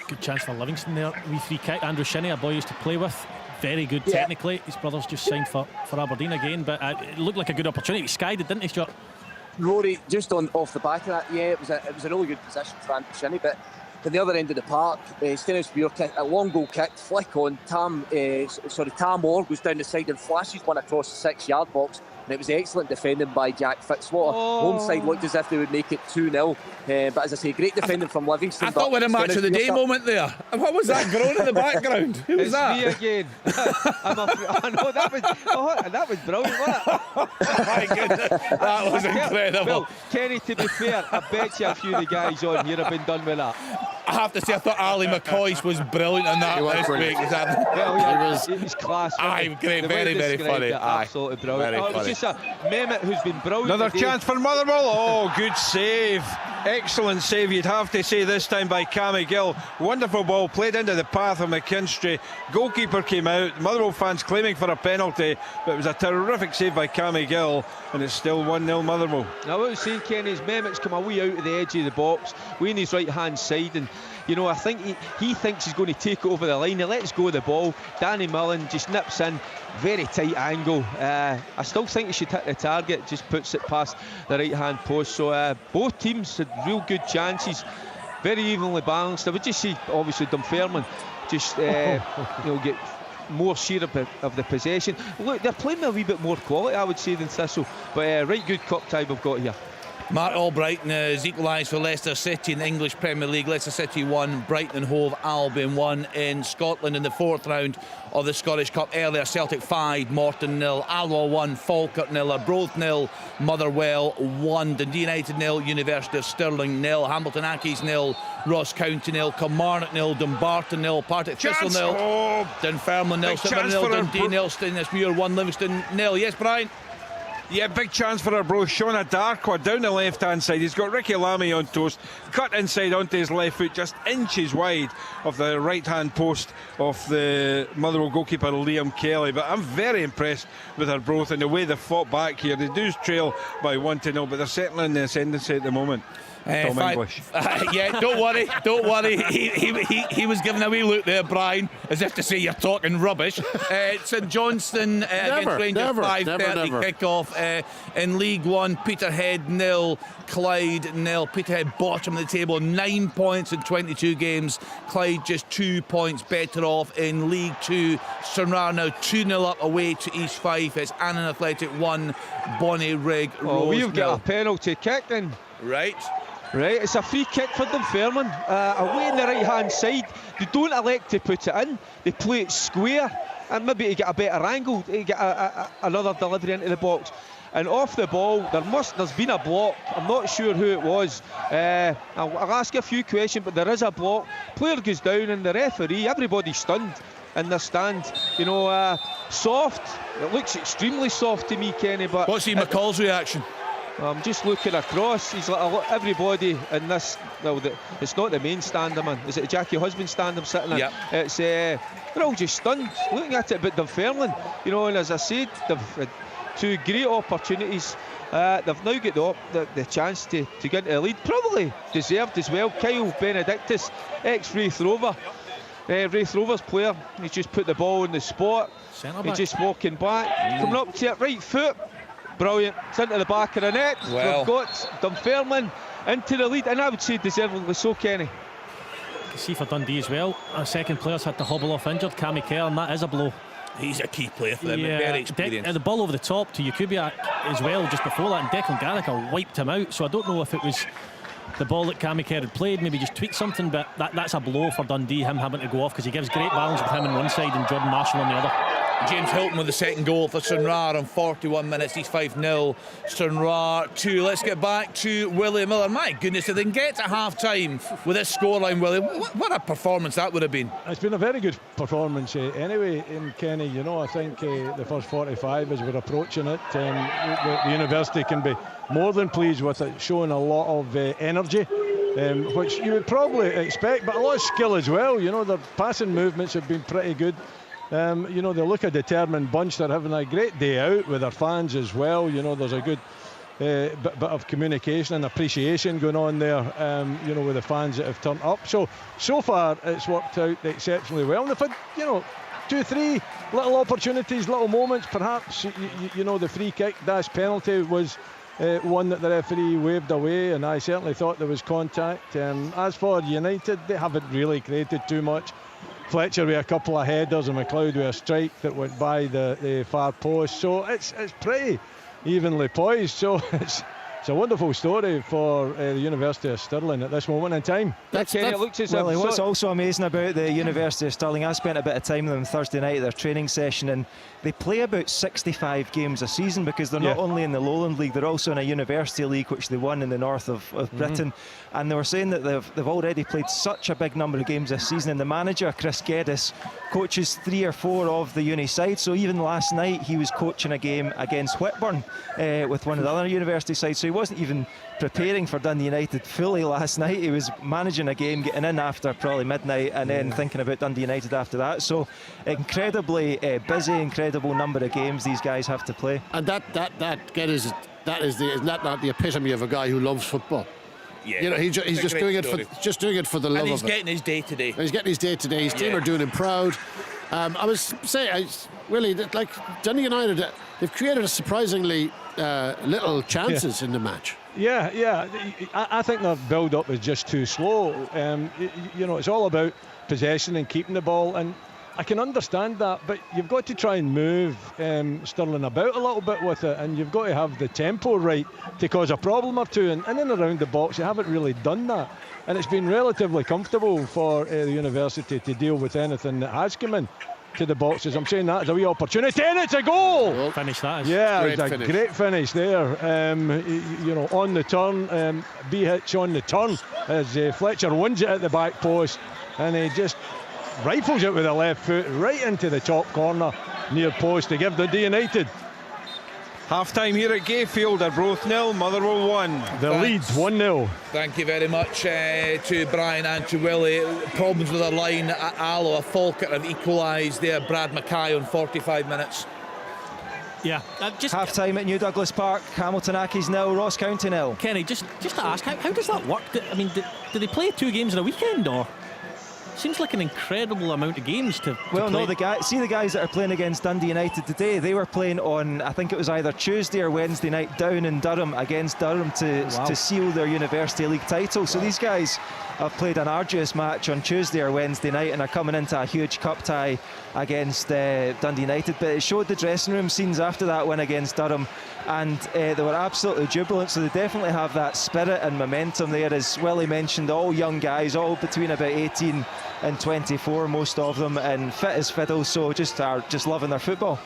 Good chance for Livingston there. Wee free kick. Andrew Shinney, a boy used to play with. Very good technically. His brother's just signed for Aberdeen again. But it looked like a good opportunity. He skied it, didn't he, Stuart? Rory, just off the back of that, it was a really good position for Andrew Shinney, but to the other end of the park, Stenhouse Muir kick, a long goal kick, flick on, Tam Orr goes down the side and flashes one across the 6-yard box, and it was excellent defending by Jack Fitzwater. Home side looked as if they would make it 2-0, but as I say, great defending from Livingston. I thought we had a match of the day moment there. What was that groan in the background? Who was that? It's me again. I know, that was brilliant, wasn't it? My goodness, that was incredible. Well, Kenny, to be fair, I bet you a few of the guys on here have been done with that. I have to say, I thought Ali McCoy was brilliant in that this week. He was class. Aye, great, very, very funny. Absolutely brilliant. Very It was funny. just a Mehmet who's been brilliant. Another today. chance for Motherwell. Oh, good save. Excellent save, you'd have to say, this time by Cammy Gill. Wonderful ball played into the path of McKinstry. Goalkeeper came out. Motherwell fans claiming for a penalty, but it was a terrific save by Cammy Gill, and it's still 1-0 Motherwell. Now, what I was saying, Kenny, is Mehmet's come a wee out of the edge of the box, way on his right hand side, and you know, I think he thinks he's going to take it over the line. He lets go of the ball. Danny Mullen just nips in, very tight angle. I still think he should hit the target, just puts it past the right hand post. So both teams had real good chances, very evenly balanced. I would just see, obviously, Dunfermline just get more share of the possession. Look, they're playing with a wee bit more quality, I would say, than Thistle. But right good cup tie we've got here. Mark Albrighton has equalised for Leicester City in the English Premier League. Leicester City won, Brighton and Hove Albion won. In Scotland in the 4th round of the Scottish Cup earlier, Celtic 5, Morton 0, Alloa 1, Falkirk 0, Arbroath 0, Motherwell 1, Dundee United 0, University of Stirling 0, Hamilton Accies 0, Ross County 0, Kilmarnock 0, Dumbarton 0, Partick Thistle 0, Dunfermline 0, St 0, Dundee 0, Stennismuir 1, Livingston 0. Yes, Brian? Yeah, big chance for our bro Shona Darkwa down the left hand side. He's got Ricky Lamy on toast, cut inside onto his left foot, just inches wide of the right hand post of the Motherwell goalkeeper Liam Kelly. But I'm very impressed with Arbroath and the way they fought back here. They do trail by 1-0, but they're settling in the ascendancy at the moment. Tom English. Yeah, don't worry. He was giving a wee look there, Brian, as if to say you're talking rubbish. St Johnstone against Rangers, 5:30 kick-off. In League One, Peterhead 0, Clyde 0. Peterhead bottom of the table, 9 points in 22 games. Clyde just 2 points better off. In League 2, Stranraer now 2-0 up away to East Fife. It's Annan Athletic 1, Bonnie Rig Rose we've got 0. a penalty kick in. Right, it's a free kick for Dunfermline, away on the right hand side. They don't elect to put it in, they play it square, and maybe to get a better angle, to get another delivery into the box. And off the ball, there's been a block. I'm not sure who it was. I'll ask a few questions, but there is a block. Player goes down, and the referee, everybody's stunned in the stand. You know, soft. It looks extremely soft to me, Kenny. But what's McCall's reaction? I'm just looking across. He's like everybody in this. Well, it's not the main stand I'm in. Is it the Jackie Husband stand I'm sitting in? Yep. It's they're all just stunned looking at it. But Dunfermline, you know, and as I said, they've had 2 great opportunities. They've now got the chance to get into the lead. Probably deserved as well. Kyle Benedictus, ex-Wraith Rover. Wraith Rovers player. He's just put the ball in the spot. He's just walking back, coming up to it, right foot. Brilliant. It's into the back of the net. Well. We've got Dunfermline into the lead, and I would say deservedly so, Kenny. See for Dundee as well. Our second player's had to hobble off injured, Cammy Kerr, and that is a blow. He's a key player for them, very experienced. The ball over the top to Jakubiak as well, just before that, and Declan Gallagher wiped him out. So I don't know if it was the ball that Cammy Kerr had played, maybe just tweaked something, but that's a blow for Dundee, him having to go off, because he gives great balance with him on one side and Jordan Marshall on the other. James Hilton with the second goal for Stranraer on 41 minutes. He's 5-0. Stranraer 2. Let's get back to Willie Miller. My goodness, if they can get to half-time with this scoreline, Willie, what a performance that would have been. It's been a very good performance anyway in Kenny. You know, I think the first 45 as we're approaching it, the University can be more than pleased with it, showing a lot of energy, which you would probably expect, but a lot of skill as well. You know, their passing movements have been pretty good. You know, they look a determined bunch. They're having a great day out with their fans as well. You know, there's a good bit of communication and appreciation going on there, you know, with the fans that have turned up. So far it's worked out exceptionally well. And they've had, you know, 2-3 little opportunities, little moments. Perhaps, you know, the free kick dash penalty was one that the referee waved away, and I certainly thought there was contact. As for United, they haven't really created too much. Fletcher with a couple of headers and McLeod with a strike that went by the far post. So it's pretty evenly poised. So it's It's a wonderful story for the University of Stirling at this moment in time. It looks as Well, what's also amazing about the University of Stirling, I spent a bit of time with them Thursday night at their training session, and they play about 65 games a season because they're not only in the Lowland League, they're also in a university league which they won in the north of Britain. And they were saying that they've already played such a big number of games this season, and the manager, Chris Geddes, coaches 3 or 4 of the uni side. So even last night he was coaching a game against Whitburn with one of the other university sides. So he wasn't even preparing for Dundee United fully last night. He was managing a game, getting in after probably midnight, and then thinking about Dundee United after that. So incredibly busy, incredible number of games these guys have to play. And that Geddes, isn't that not the epitome of a guy who loves football? Yeah, you know, he's just doing it for the love of it. And he's getting his day today. He's getting his day today. His team are doing him proud. I was saying, Willie, that like Dundee United, they've created a surprisingly little chances in the match. Yeah. I think their build-up is just too slow. You know, it's all about possession and keeping the ball, and I can understand that, but you've got to try and move Stirling about a little bit with it, and you've got to have the tempo right to cause a problem or two. And in and around the box, you haven't really done that. And it's been relatively comfortable for the University to deal with anything that has come in to the boxes. I'm saying that as a wee opportunity, and it's a goal! Finish that. Yeah, it's a great finish there. You know, on the turn, B-Hitch on the turn, as Fletcher wins it at the back post, and he just rifles it with the left foot right into the top corner near post to give Dundee United. Half-time here at Gayfield, Arbroath 0, Motherwell 1. The lead 1-0. Thank you very much to Brian and to Willie. Problems with our line at Alloa. Falkirk have equalised there. Brad Mackay on 45 minutes. Yeah, just half-time at New Douglas Park. Hamilton Accies 0, Ross County 0. Kenny, just to ask, how does that work? I mean, do they play 2 games in a weekend, or? Seems like an incredible amount of games to well, play. No, the guys that are playing against Dundee United today, they were playing on, I think it was either Tuesday or Wednesday night down in Durham against Durham to seal their University League title. So these guys have played an arduous match on Tuesday or Wednesday night and are coming into a huge cup tie against Dundee United. But it showed the dressing room scenes after that win against Durham, and they were absolutely jubilant. So they definitely have that spirit and momentum there. As Willie mentioned, all young guys, all between about 18 and 24, most of them, and fit as fiddles. So just loving their football.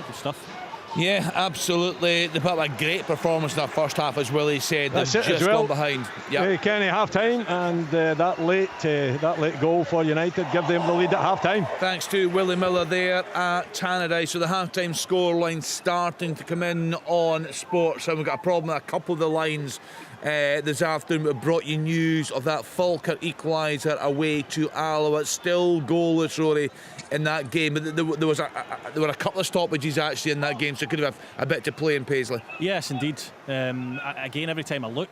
Good stuff. Yeah, absolutely. They put up a great performance in that first half, as Willie said. They've just gone behind. Yep. Kenny, half-time, and that late goal for United give them the lead at half-time. Thanks to Willie Miller there at Tannadice. So the half-time scoreline starting to come in on Sports. And we've got a problem with a couple of the lines this afternoon. We brought you news of that Falkirk equaliser away to Alloa. Still goalless, Rory, in that game. But there were a couple of stoppages actually in that game, so it could have a bit to play in Paisley. Yes, indeed. Again, every time I look,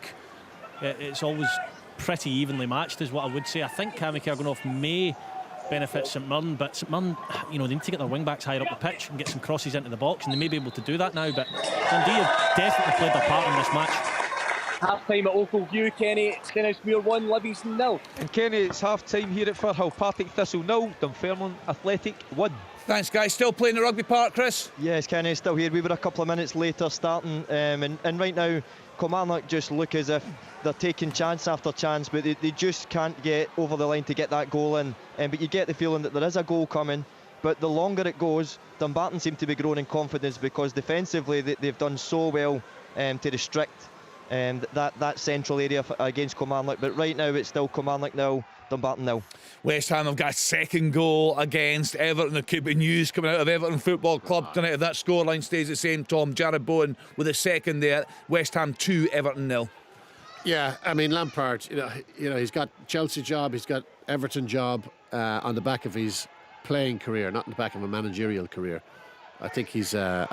it's always pretty evenly matched, is what I would say. I think Cammy Kerganoff may benefit St Mirren, but St Mirren, you know, they need to get their wing backs higher up the pitch and get some crosses into the box, and they may be able to do that now. But Dundee have definitely played their part in this match. Half-time at Oakville, Kenny. Stenhousemuir 1, Livingston 0. And Kenny, it's half-time here at Firhill. Partick Thistle 0, Dunfermline Athletic 1. Thanks, guys. Still playing at Rugby Park, Chris? Yes, Kenny, still here. We were a couple of minutes later starting, and right now Kilmarnock just look as if they're taking chance after chance, but they just can't get over the line to get that goal in. But you get the feeling that there is a goal coming. But the longer it goes, Dumbarton seem to be growing in confidence, because defensively they've done so well to restrict that central area against Kilmarnock. But right now it's still Kilmarnock 0, Dumbarton 0. West Ham have got a second goal against Everton. There could be news coming out of Everton Football Club tonight if that scoreline stays the same. Tom, Jared Bowen with a second there. West Ham 2, Everton 0. Yeah, I mean, Lampard, you know, he's got Chelsea job, he's got Everton job on the back of his playing career, not on the back of a managerial career. I think he's a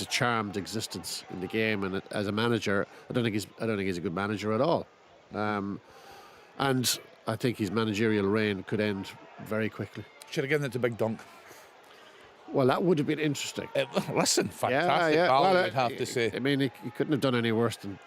charmed existence in the game, and as a manager, I don't think he's a good manager at all. And I think his managerial reign could end very quickly. Should have given it to Big Dunk. Well, that would have been interesting. Listen, fantastic. Yeah. Well, Well, I'd have to say. I mean, he couldn't have done any worse than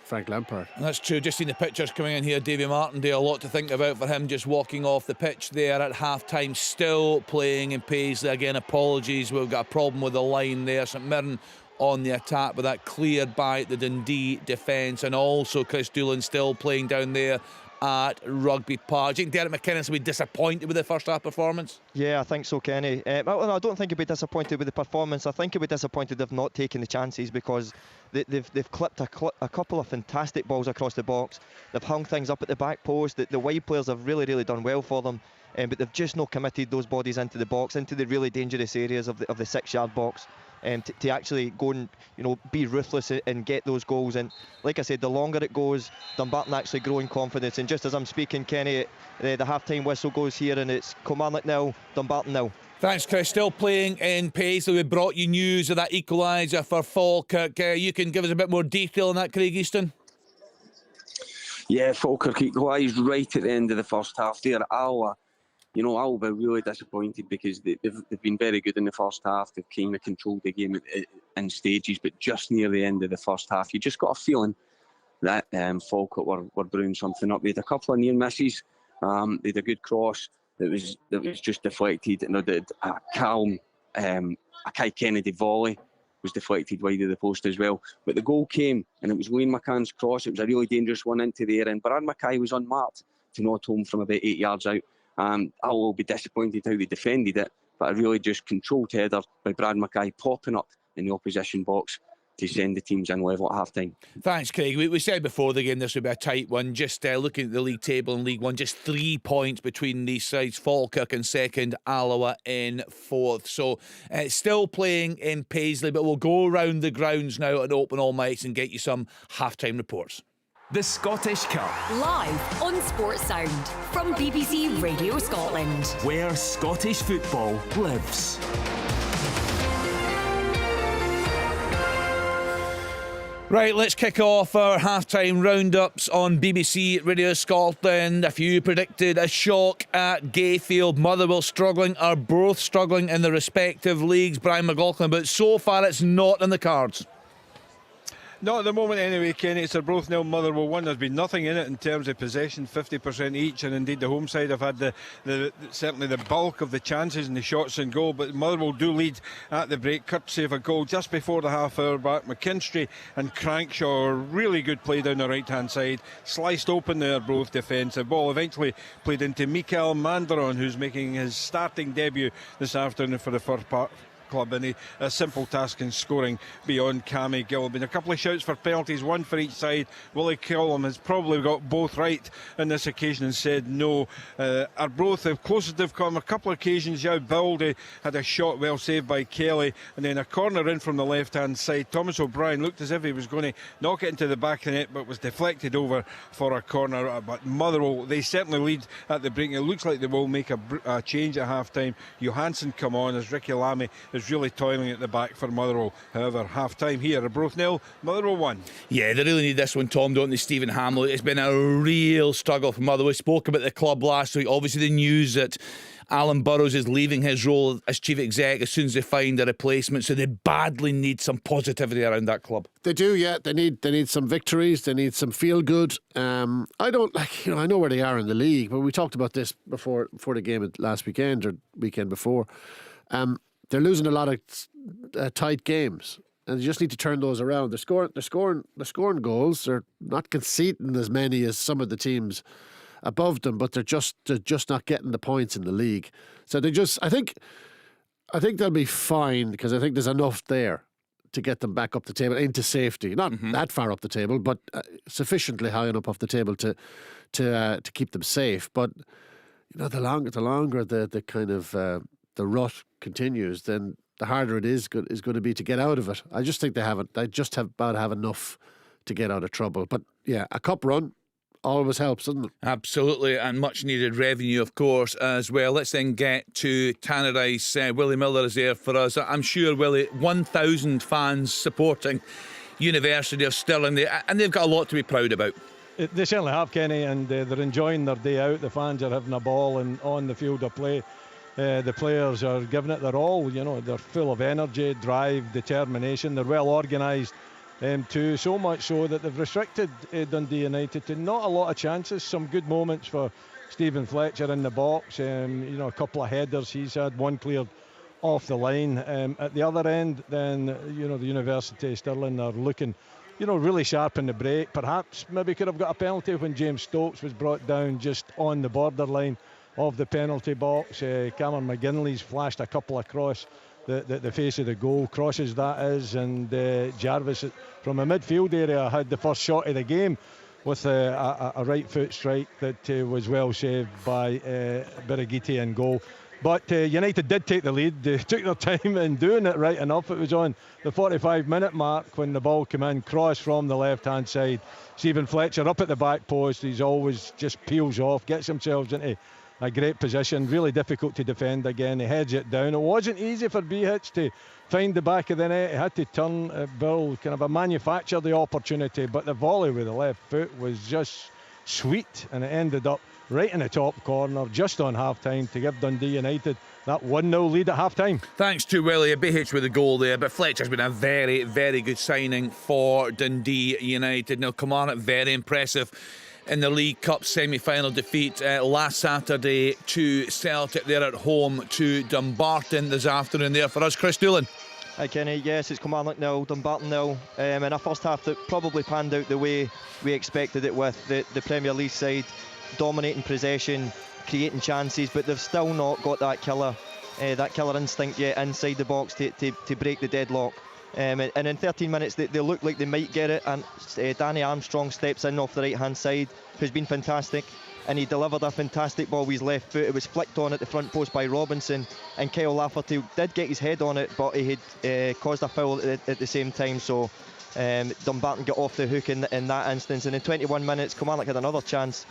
Frank Lampard. That's true. Just seen the pictures coming in here. Davy Martindale, a lot to think about for him just walking off the pitch there at half-time, still playing in Paisley. Again, apologies. We've got a problem with the line there. St Mirren on the attack, but that cleared by the Dundee defence, and also Chris Doolan still playing down there at Rugby Park. Do you think Derek McInnes will be disappointed with the first half performance? Yeah, I think so, Kenny. Well, I don't think he'll be disappointed with the performance. I think he'll be disappointed they've not taken the chances, because they've clipped a couple of fantastic balls across the box. They've hung things up at the back post. The wide players have really done well for them, but they've just not committed those bodies into the box, into the really dangerous areas of the 6-yard box. To actually go and be ruthless and get those goals. And like I said, the longer it goes, Dumbarton actually grow in confidence. And just as I'm speaking, Kenny, the half-time whistle goes here, and it's Kilmarnock 0, Dumbarton 0. Thanks, Chris. Still playing in Paisley. We brought you news of that equaliser for Falkirk. You can give us a bit more detail on that, Craig Easton? Yeah, Falkirk equalised right at the end of the first half there. I'll be really disappointed, because they've been very good in the first half. They've kind of controlled the game in stages, but just near the end of the first half, you just got a feeling that Falkirk were brewing something up. They had a couple of near misses. They had a good cross that was just deflected, and they did a calm, a Kai Kennedy volley was deflected wide of the post as well. But the goal came, and it was Wayne McCann's cross. It was a really dangerous one into the air, and Brad Mackay was unmarked to not home from about 8 yards out. I will be disappointed how they defended it, but a really just controlled header by Brad Mackay popping up in the opposition box to send the teams in level at half-time. Thanks, Craig. We said before the game this would be a tight one. Just looking at the league table in League One, just 3 points between these sides. Falkirk in second, Alloa in fourth. So still playing in Paisley, but we'll go around the grounds now at Open All Mics and get you some half-time reports. The Scottish Cup. Live on Sports Sound from BBC Radio Scotland. Where Scottish football lives. Right, let's kick off our half-time roundups on BBC Radio Scotland. A few predicted a shock at Gayfield. Motherwell struggling, are both struggling in the respective leagues, Brian McLaughlin, but so far it's not in the cards. Not at the moment anyway, Kenny. It's Arbroath 0, Motherwell 1. There's been nothing in it in terms of possession, 50% each, and indeed the home side have had certainly the bulk of the chances and the shots in goal, but Motherwell do lead at the break, courtesy of a goal just before the half-hour back. McKinstry and Crankshaw, really good play down the right-hand side, sliced open the Arbroath defence. The ball eventually played into Mikael Mandaron, who's making his starting debut this afternoon for the first part club, and a simple task in scoring beyond Cammy Gilbin. A couple of shouts for penalties, one for each side. Willie Cullum has probably got both right on this occasion and said no. Arbroath, the closest they've come a couple of occasions. Yao Baldy had a shot well saved by Kelly, and then a corner in from the left hand side. Thomas O'Brien looked as if he was going to knock it into the back of the net, but was deflected over for a corner. But Motherwell, they certainly lead at the break. It looks like they will make a change at half time. Johansson come on as Ricky Lamy is really toiling at the back for Motherwell. However, half time here, Arbroath 0, Motherwell 1. Yeah, they really need this one, Tom, don't they? Stephen Hamlett. It's been a real struggle for Motherwell. We spoke about the club last week. Obviously, the news that Alan Burrows is leaving his role as chief exec as soon as they find a replacement, so they badly need some positivity around that club. They do, yeah. They need some victories. They need some feel good. I know where they are in the league, but we talked about this before the game last weekend or weekend before. They're losing a lot of tight games, and they just need to turn those around. They're scoring goals. They're not conceding as many as some of the teams above them, but they're just not getting the points in the league. So I think they'll be fine, because I think there's enough there to get them back up the table into safety. Not that far up the table, but sufficiently high enough off the table to keep them safe. But the longer the kind of the rut continues, then the harder it is going to be to get out of it. I just think they just have enough to get out of trouble. But yeah, a cup run always helps, doesn't it? Absolutely, and much needed revenue, of course, as well. Let's then get to Tannadice. Willie Miller is there for us. I'm sure, Willie, 1,000 fans supporting University of Stirling, and they've got a lot to be proud about. They certainly have, Kenny, and they're enjoying their day out. The fans are having a ball and on the field of play. The players are giving it their all. They're full of energy, drive, determination. They're well organised too, so much so that they've restricted Dundee United to not a lot of chances. Some good moments for Stephen Fletcher in the box. A couple of headers he's had, one cleared off the line. At the other end, then, the University of Stirling are looking, really sharp in the break. Perhaps maybe could have got a penalty when James Stokes was brought down just on the borderline of the penalty box. Cameron McGinley's flashed a couple across the face of the goal, crosses that is, and Jarvis from a midfield area had the first shot of the game with a right foot strike that was well saved by Birighitti in goal. But United did take the lead. They took their time in doing it right enough. It was on the 45-minute mark when the ball came in, cross from the left-hand side. Stephen Fletcher up at the back post. He's always just peels off, gets himself into a great position. Really difficult to defend again. He heads it down. It wasn't easy for Behic to find the back of the net. He had to turn. Bill kind of manufactured the opportunity, but the volley with the left foot was just sweet, and it ended up right in the top corner just on half-time to give Dundee United that 1-0 lead at half-time. Thanks to Willie Behic with the goal there, but Fletcher's been a very, very good signing for Dundee United. Now, Kilmarnock, very impressive in the League Cup semi-final defeat last Saturday to Celtic. They're at home to Dumbarton this afternoon. There for us, Chris Doolan. Hi Kenny, yes, it's Kilmarnock 0, Dumbarton 0, and a first half that probably panned out the way we expected it, with the Premier League side dominating possession, creating chances, but they've still not got that killer instinct yet inside the box to break the deadlock. And in 13 minutes they look like they might get it, and Danny Armstrong steps in off the right hand side, who's been fantastic, and he delivered a fantastic ball with his left foot. It was flicked on at the front post by Robinson, and Kyle Lafferty did get his head on it, but he had caused a foul at the same time, so Dumbarton got off the hook in that instance. And in 21 minutes Kilmarnock had another chance.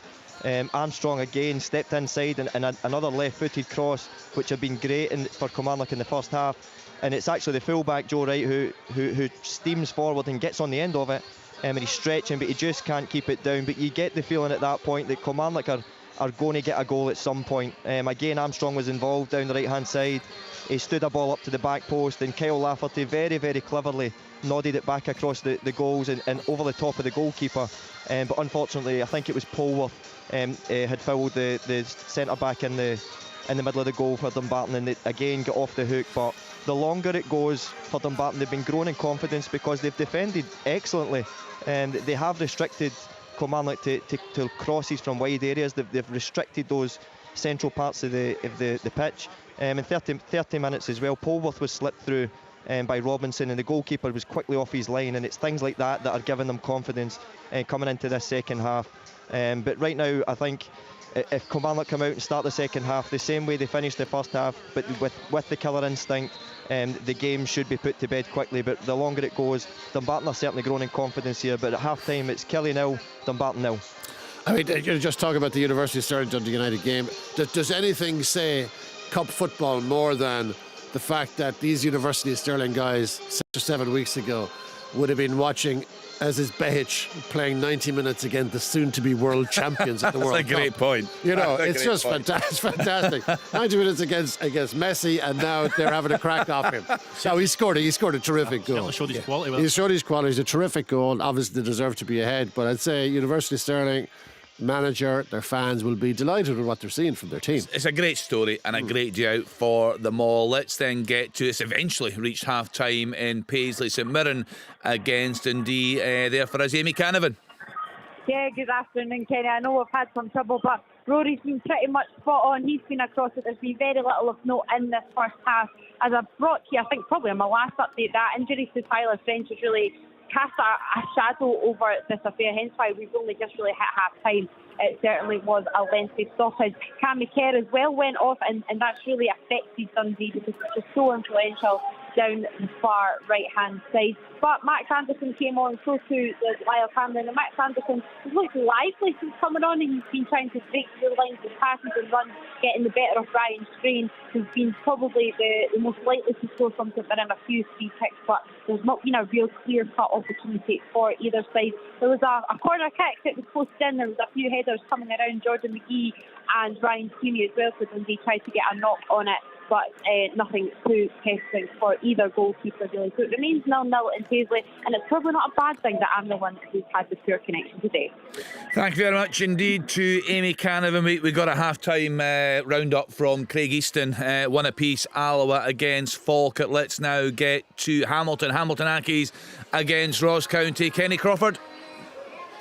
Armstrong again stepped inside, and another left-footed cross, which had been great for Kilmarnock in the first half. And it's actually the fullback Joe Wright who steams forward and gets on the end of it, and he's stretching, but he just can't keep it down. But you get the feeling at that point that Kilmarnock are going to get a goal at some point. Again, Armstrong was involved down the right-hand side. He stood a ball up to the back post, and Kyle Lafferty very, very cleverly nodded it back across the goals and over the top of the goalkeeper. But unfortunately, I think it was Polworth had fouled the centre-back in the middle of the goal for Dumbarton, and they again got off the hook. But the longer it goes for Dumbarton, they've been growing in confidence because they've defended excellently, and they have restricted Kilmarnock to crosses from wide areas. They've restricted those central parts of the pitch. In 30 minutes as well, Polworth was slipped through by Robinson, and the goalkeeper was quickly off his line, and it's things like that are giving them confidence coming into this second half. But right now, I think if Kilmarnock come out and start the second half the same way they finished the first half, but with the killer instinct, the game should be put to bed quickly. But the longer it goes, Dumbarton are certainly growing in confidence here. But at half-time, it's Kelly 0, Dumbarton 0. I mean, you're just talking about the University of Stirling Dundee United game. Does anything say cup football more than the fact that these University of Stirling guys 6 or 7 weeks ago would have been watching as is Behic playing 90 minutes against the soon-to-be world champions at the World Cup? That's a great point. It's just fantastic. 90 minutes against Messi, and now they're having a crack off him. So he scored a terrific goal. Showed his quality. He showed his quality. It's a terrific goal. Obviously, they deserve to be ahead, but I'd say University of Stirling manager, their fans will be delighted with what they're seeing from their team. It's a great story and a great day out for them all. Let's then get to, it's eventually reached half time in Paisley. St Mirren against Dundee. There for us, Amy Canavan. Yeah, good afternoon, Kenny. I know we've had some trouble, but Rory's been pretty much spot on. He's been across it. There's been very little of note in this first half. As I brought to you, I think probably in my last update, that injury to Tyler French has really cast a shadow over this affair, hence why we've only just really hit half-time. It certainly was a lengthy stoppage. Cammy Kerr as well went off, and that's really affected Dundee because it's just so influential down the far right-hand side. But Max Anderson came on, so too did Lyle Cameron, and Max Anderson has looked lively since coming on, and he's been trying to break through the lines with passes and runs, getting the better of Ryan Strain, who's been probably the most likely to score from St Mirren, a few free kicks, but there's not been a real clear-cut opportunity for either side. There was a corner kick that was close in, there was a few headers coming around Jordan McGee and Ryan Sweeney as well, so Dundee tried to get a knock on it but nothing too testing for either goalkeeper really. So it remains 0-0 in Paisley, and it's probably not a bad thing that I'm the one who's had the poor connection today. Thank you very much indeed to Amy Canavan. We got a half-time round-up from Craig Easton. One apiece, Alloa against Falkirk. Let's now get to Hamilton. Hamilton Accies against Ross County. Kenny Crawford.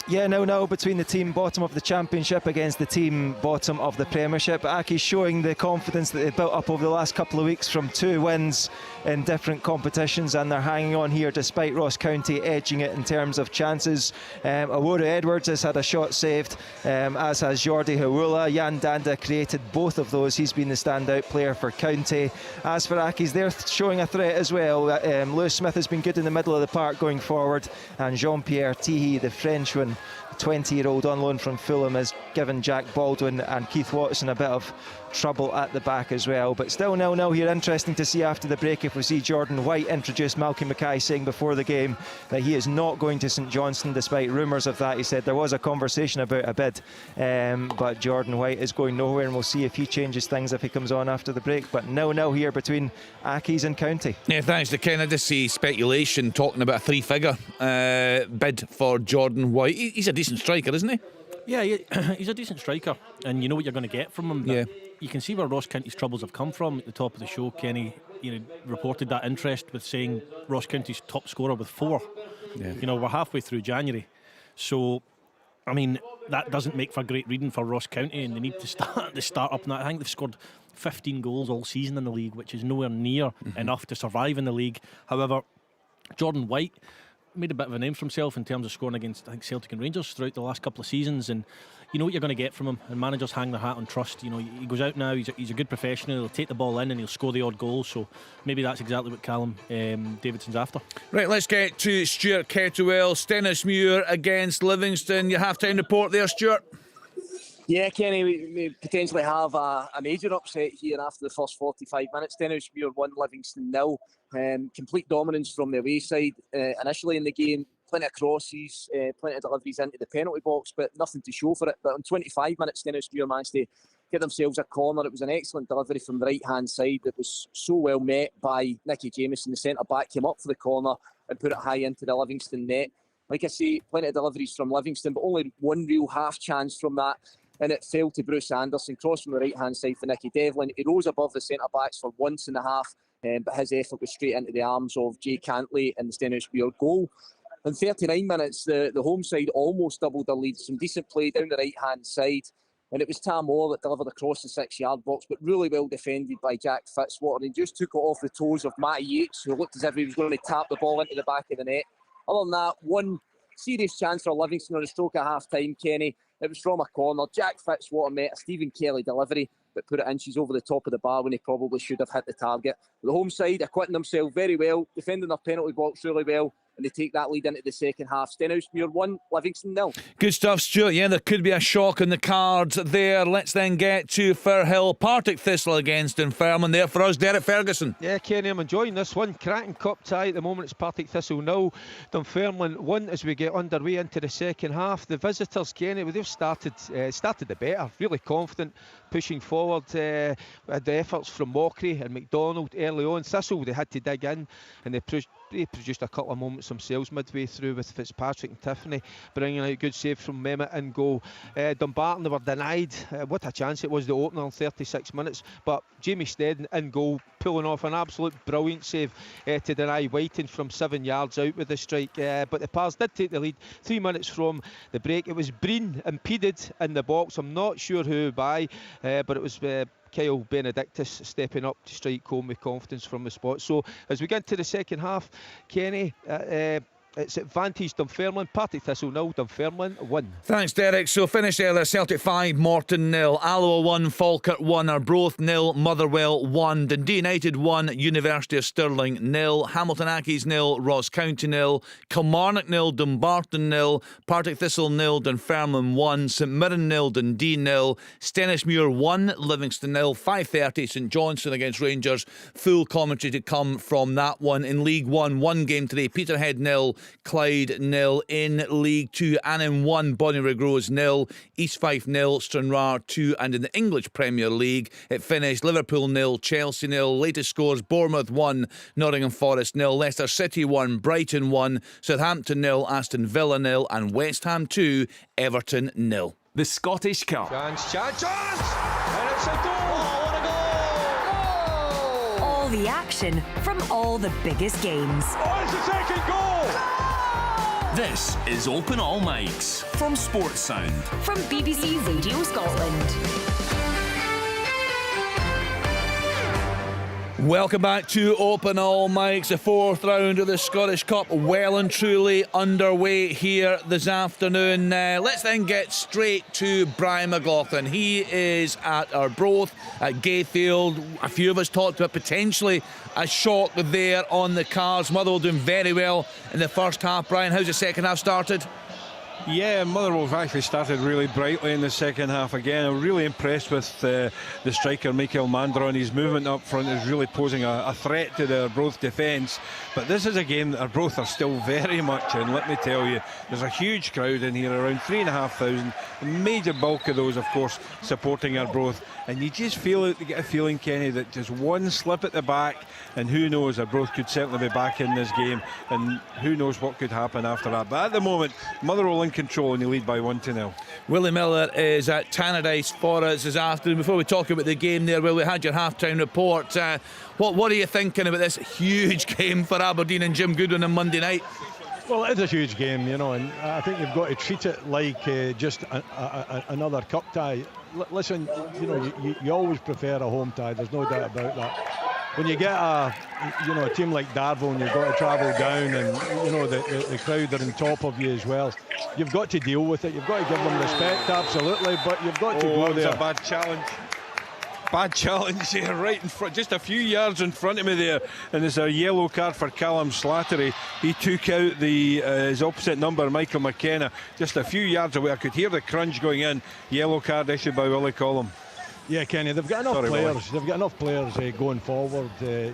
Yeah, 0-0 between the team bottom of the Championship against the team bottom of the Premiership. Aki showing the confidence that they've built up over the last couple of weeks from 2 wins in different competitions, and they're hanging on here despite Ross County edging it in terms of chances. Aurora Edwards has had a shot saved, as has Jordi Hawula. Jan Danda created both of those. He's been the standout player for County. As for Accies, they're showing a threat as well. Lewis Smith has been good in the middle of the park going forward, and Jean-Pierre Tihi, the Frenchman, 20-year-old on loan from Fulham, has given Jack Baldwin and Keith Watson a bit of trouble at the back as well. But still 0-0 here. Interesting to see after the break if we see Jordan White introduce. Malky Mackay saying before the game that he is not going to St Johnstone, despite rumours of that. He said there was a conversation about a bid, but Jordan White is going nowhere, and we'll see if he changes things if he comes on after the break. But 0-0 here between Accies and County. Yeah, thanks to Ken. I just see speculation talking about a 3-figure bid for Jordan White. He's a decent striker, isn't he? Yeah, he's a decent striker, and you know what you're going to get from him. Yeah. You can see where Ross County's troubles have come from. At the top of the show, Kenny, reported that interest with saying Ross County's top scorer with 4. Yeah. We're halfway through January, so I mean that doesn't make for great reading for Ross County, and they need to start up now. I think they've scored 15 goals all season in the league, which is nowhere near enough to survive in the league. However, Jordan White made a bit of a name for himself in terms of scoring against, I think, Celtic and Rangers throughout the last couple of seasons, and you know what you're going to get from him, and managers hang their hat on trust. He goes out now, he's a good professional, he'll take the ball in and he'll score the odd goal, so maybe that's exactly what Callum Davidson's after. Right, let's get to Stuart Kettlewell. Stenhousemuir against Livingston. Your half-time report there, Stuart? Yeah, Kenny, we potentially have a major upset here after the first 45 minutes. Stenhousemuir 1, Livingston 0. Complete dominance from the away side initially in the game. Plenty of crosses, plenty of deliveries into the penalty box, but nothing to show for it. But on 25 minutes, Stenhousemuir managed to get themselves a corner. It was an excellent delivery from the right-hand side that was so well met by Nicky Jamieson. The centre-back came up for the corner and put it high into the Livingston net. Like I say, plenty of deliveries from Livingston, but only one real half chance from that. And it fell to Bruce Anderson. Cross from the right-hand side for Nicky Devlin. He rose above the centre-backs for once and a half, but his effort was straight into the arms of Jay Cantley and the Stenhousemuir goal. In 39 minutes, the home side almost doubled their lead. Some decent play down the right-hand side. And it was Tam Moore that delivered across the 6-yard box, but really well defended by Jack Fitzwater. He just took it off the toes of Matty Yates, who looked as if he was going to tap the ball into the back of the net. Other than that, one serious chance for Livingston on a stroke at half-time, Kenny. It was from a corner. Jack Fitzwater met a Stephen Kelly delivery, but put it inches over the top of the bar when he probably should have hit the target. The home side acquitting themselves very well, defending their penalty box really well, and they take that lead into the second half. Stenhousemuir 1, Livingston 0. Good stuff, Stuart. Yeah, there could be a shock in the cards there. Let's then get to Firhill. Partick Thistle against Dunfermline. There for us, Derek Ferguson. Yeah, Kenny, I'm enjoying this one. Cracking cup tie at the moment. It's Partick Thistle 0, Dunfermline 1 as we get underway into the second half. The visitors, Kenny, they've started the better. Really confident, pushing forward. The efforts from Mockery and McDonald early on. Thistle, they had to dig in, and they produced a couple of moments themselves midway through with Fitzpatrick and Tiffany bringing out a good save from Mehmet in goal. Dumbarton, they were denied. What a chance it was, the opener in 36 minutes, but Jamie Steddon in goal, pulling off an absolute brilliant save to deny Whiting from 7 yards out with the strike. But the Pars did take the lead 3 minutes from the break. It was Breen impeded in the box. I'm not sure who by, but it was Kyle Benedictus stepping up to strike home with confidence from the spot. So as we get into the second half, Kenny, it's advantage Dunfermline. Partick Thistle 0, Dunfermline 1. Thanks, Derek. So finish earlier. Celtic 5, Morton 0, Alloa 1, Falkirk 1, Arbroath 0, Motherwell 1, Dundee United 1, University of Stirling 0, Hamilton Accies 0, Ross County 0, Kilmarnock 0, Dumbarton 0, Partick Thistle 0, Dunfermline 1, St Mirren 0, Dundee 0, Stenhousemuir 1, Livingston 0, 5:30 St Johnstone against Rangers. Full commentary to come from that one. In League 1, one game today, Peterhead 0, Clyde 0 in League 2, and in 1, Bonnyrigg Rose 0, East Fife 0, Stranraer 2, and in the English Premier League it finished Liverpool 0, Chelsea 0. Latest scores: Bournemouth 1, Nottingham Forest 0, Leicester City 1, Brighton 1, Southampton 0, Aston Villa 0, and West Ham 2, Everton 0. The Scottish Cup. Chance! And it's a goal! What a goal! All the action from all the biggest games. Oh, it's the second goal! This is Open All Mics from Sports Sound. From BBC Radio Scotland. Welcome back to Open All Mics. The 4th round of the Scottish Cup well and truly underway here this afternoon. Let's then get straight to Brian McLaughlin. He is at Arbroath at Gayfield. A few of us talked about potentially a shock there on the cards. Motherwell doing very well in the first half. Brian, how's the second half started? Yeah, Motherwell have actually started really brightly in the second half again. I'm really impressed with the striker Michael Mandron. His movement up front is really posing a threat to the Arbroath defence. But this is a game that Arbroath are still very much in. Let me tell you, there's a huge crowd in here, around 3,500. The major bulk of those, of course, supporting Arbroath. And you just get a feeling, Kenny, that just one slip at the back, and who knows, Arbroath could certainly be back in this game, and who knows what could happen after that. But at the moment, Motherwell in control, and they lead by 1-0. Willie Miller is at Tannadice for us this afternoon. Before we talk about the game there, Will, we had your half-time report. What are you thinking about this huge game for Aberdeen and Jim Goodwin on Monday night? Well, it's a huge game, you know, and I think you've got to treat it like just another cup tie. Listen, you know, you always prefer a home tie. There's no doubt about that. When you get a team like Darvel and you've got to travel down, and you know the crowd are on top of you as well, you've got to deal with it. You've got to give them respect, absolutely, but you've got to go there. That was a bad challenge. Bad challenge here, right in front, just a few yards in front of me there, and there's a yellow card for Callum Slattery. He took out his opposite number, Michael McKenna, just a few yards away. I could hear the crunch going in. Yellow card issued by Willie Collum. Yeah, Kenny, they've got enough players. They've got enough players going forward, to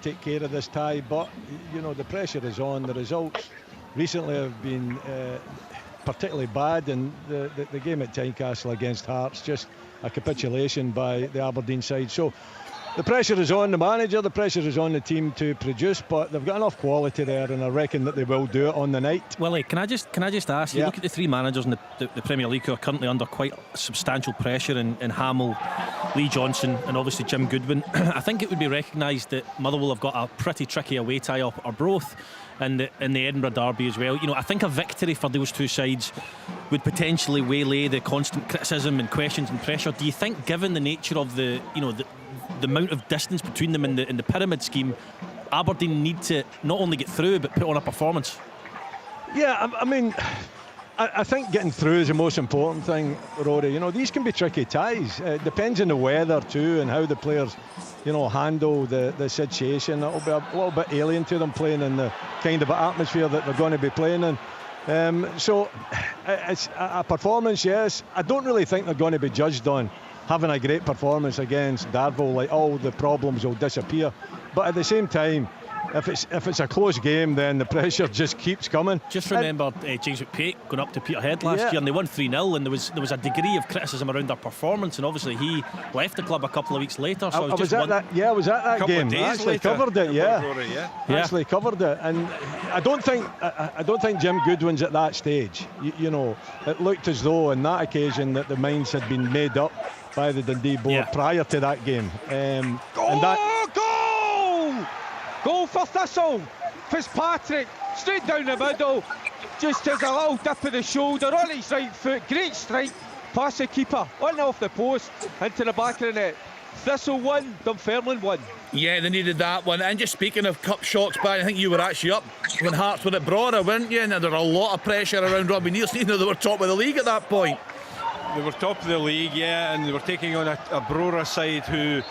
take care of this tie. But you know, the pressure is on. The results recently have been particularly bad, and the game at Tynecastle against Hearts, just a capitulation by the Aberdeen side. So the pressure is on the manager, the pressure is on the team to produce, but they've got enough quality there, and I reckon that they will do it on the night. Willie, can I just ask you, look at the three managers in the Premier League who are currently under quite substantial pressure in Hamill, Lee Johnson, and obviously Jim Goodwin. I think it would be recognised that Motherwell have got a pretty tricky away tie up Arbroath in the Edinburgh derby as well. You know, I think a victory for those two sides would potentially waylay the constant criticism and questions and pressure. Do you think, given the nature of the amount of distance between them in the pyramid scheme, Aberdeen need to not only get through but put on a performance? Yeah, I mean, I think getting through is the most important thing, Rory. You know, these can be tricky ties. It depends on the weather too, and how the players, you know, handle the situation. It'll be a little bit alien to them playing in the kind of atmosphere that they're going to be playing in. So it's a performance, yes. I don't really think they're going to be judged on having a great performance against Darvel, like all the problems will disappear. But at the same time, if it's a close game, then the pressure just keeps coming. Just remember James McPake going up to Peterhead last year, and they won 3-0, and there was a degree of criticism around their performance, and obviously he left the club a couple of weeks later. So I was at that game. I actually covered it. Actually covered it, and I don't think Jim Goodwin's at that stage. You know, it looked as though on that occasion that the minds had been made up by the Dundee board prior to that game. Goal for Thistle. Fitzpatrick straight down the middle, just as a little dip of the shoulder on his right foot. Great strike past the keeper, on off the post into the back of the net. Thistle 1, Dunfermline 1. Yeah, they needed that one. And just speaking of cup shocks, Brian, I think you were actually up when Hearts were at Brora, weren't you? And there was a lot of pressure around Robbie Neilson, even though they were top of the league at that point. They were top of the league, yeah, and they were taking on a Brora side who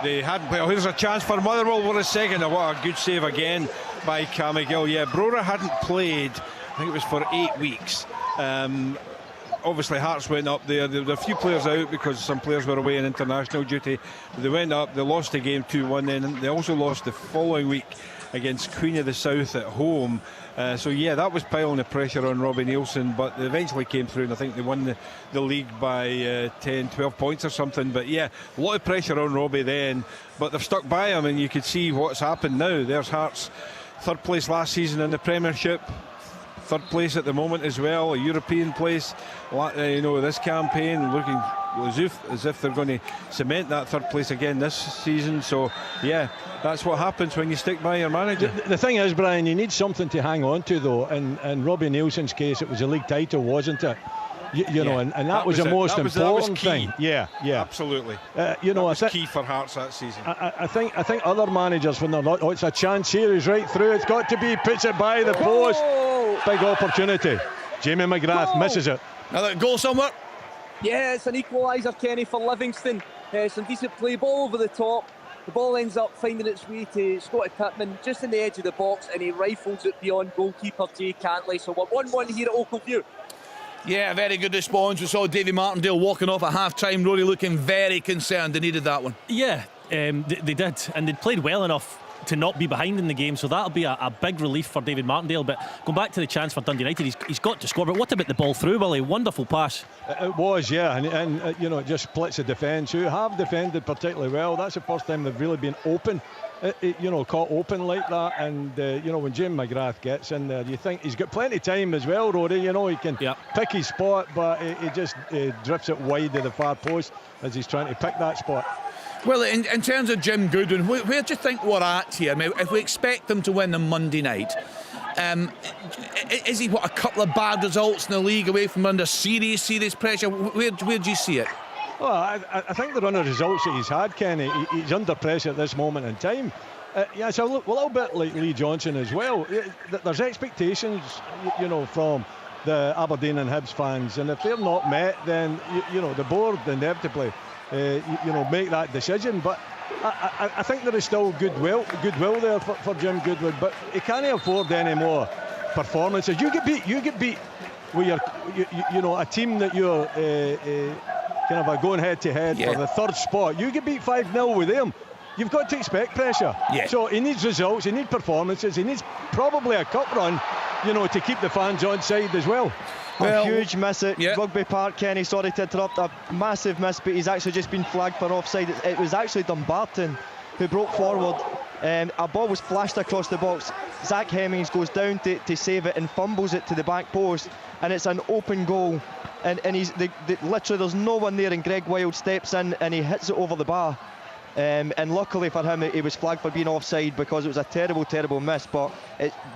they hadn't. Well, here's a chance for Motherwell for a second. What a good save again by Cam McGill. Yeah, Brora hadn't played, I think it was for 8 weeks. Obviously Hearts went up there. There were a few players out because some players were away on international duty. They went up, they lost the game 2-1 then, and they also lost the following week against Queen of the South at home. So yeah, that was piling the pressure on Robbie Neilson, but they eventually came through, and I think they won the league by 10, 12 points or something. But yeah, a lot of pressure on Robbie then, but they've stuck by him, and you could see what's happened now. There's Hearts, third place last season in the Premiership, third place at the moment as well, a European place. This campaign looking as if they're going to cement that third place again this season. So yeah, that's what happens when you stick by your manager. The thing is, Brian, you need something to hang on to, though, and Robbie Neilson's case, it was a league title, wasn't it? You know, and that was the most important thing. Yeah, absolutely. I think key for Hearts that season. I think other managers, when they're not, it's a chance here, he's right through, it's got to be, puts it by the post. Big opportunity. Jamie McGrath misses it. Another goal somewhere. Yeah, it's an equaliser, Kenny, for Livingston. Some decent play, ball over the top. The ball ends up finding its way to Scotty Pittman just in the edge of the box, and he rifles it beyond goalkeeper Jay Cantley. So we're 1-1 here at Oakville. Yeah, very good response. We saw Davy Martindale walking off at half-time. Rory looking very concerned. They needed that one. Yeah, they did, and they'd played well enough to not be behind in the game, so that'll be a big relief for David Martindale. But going back to the chance for Dundee United, he's got to score. But what about the ball through, Willie? Wonderful pass. It was, yeah, and it just splits the defence, who have defended particularly well. That's the first time they've really been open, caught open like that. And when Jim McGrath gets in there, you think he's got plenty of time as well, Rory. He can pick his spot, but he just drifts it wide to the far post as he's trying to pick that spot. Well, in terms of Jim Goodwin, where do you think we're at here? I mean, if we expect them to win them Monday night, is he a couple of bad results in the league away from under serious pressure? Where do you see it? Well, I think the run of results that he's had, Kenny, he's under pressure at this moment in time. It's a little bit like Lee Johnson as well. There's expectations, from the Aberdeen and Hibs fans, and if they're not met, then the board inevitably make that decision. But I think there is still goodwill there for Jim Goodwin, but he can't afford any more performances. You get beat with a team that you're kind of going head to head for the third spot. You get beat 5-0 with them. You've got to expect pressure. Yeah. So he needs results, he needs performances, he needs probably a cup run, to keep the fans on side as well. A huge miss at Rugby Park, Kenny. Sorry to interrupt. A massive miss, but he's actually just been flagged for offside. It was actually Dumbarton who broke forward. A ball was flashed across the box. Zach Hemmings goes down to save it and fumbles it to the back post, and it's an open goal. And he's literally there's no one there, and Greg Wild steps in and he hits it over the bar. And luckily for him, he was flagged for being offside because it was a terrible miss. But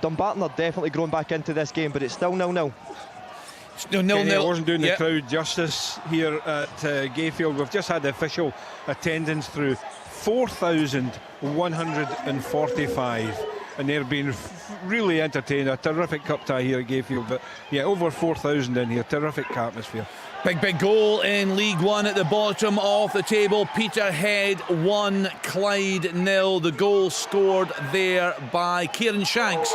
Dumbarton are definitely grown back into this game, but it's still 0-0. I wasn't doing the crowd justice here at Gayfield. We've just had the official attendance through 4,145, and they're being really entertained. A terrific cup tie here at Gayfield, but over 4,000 in here. Terrific atmosphere. Big goal in League One at the bottom of the table. Peterhead 1, Clyde 0. The goal scored there by Kieran Shanks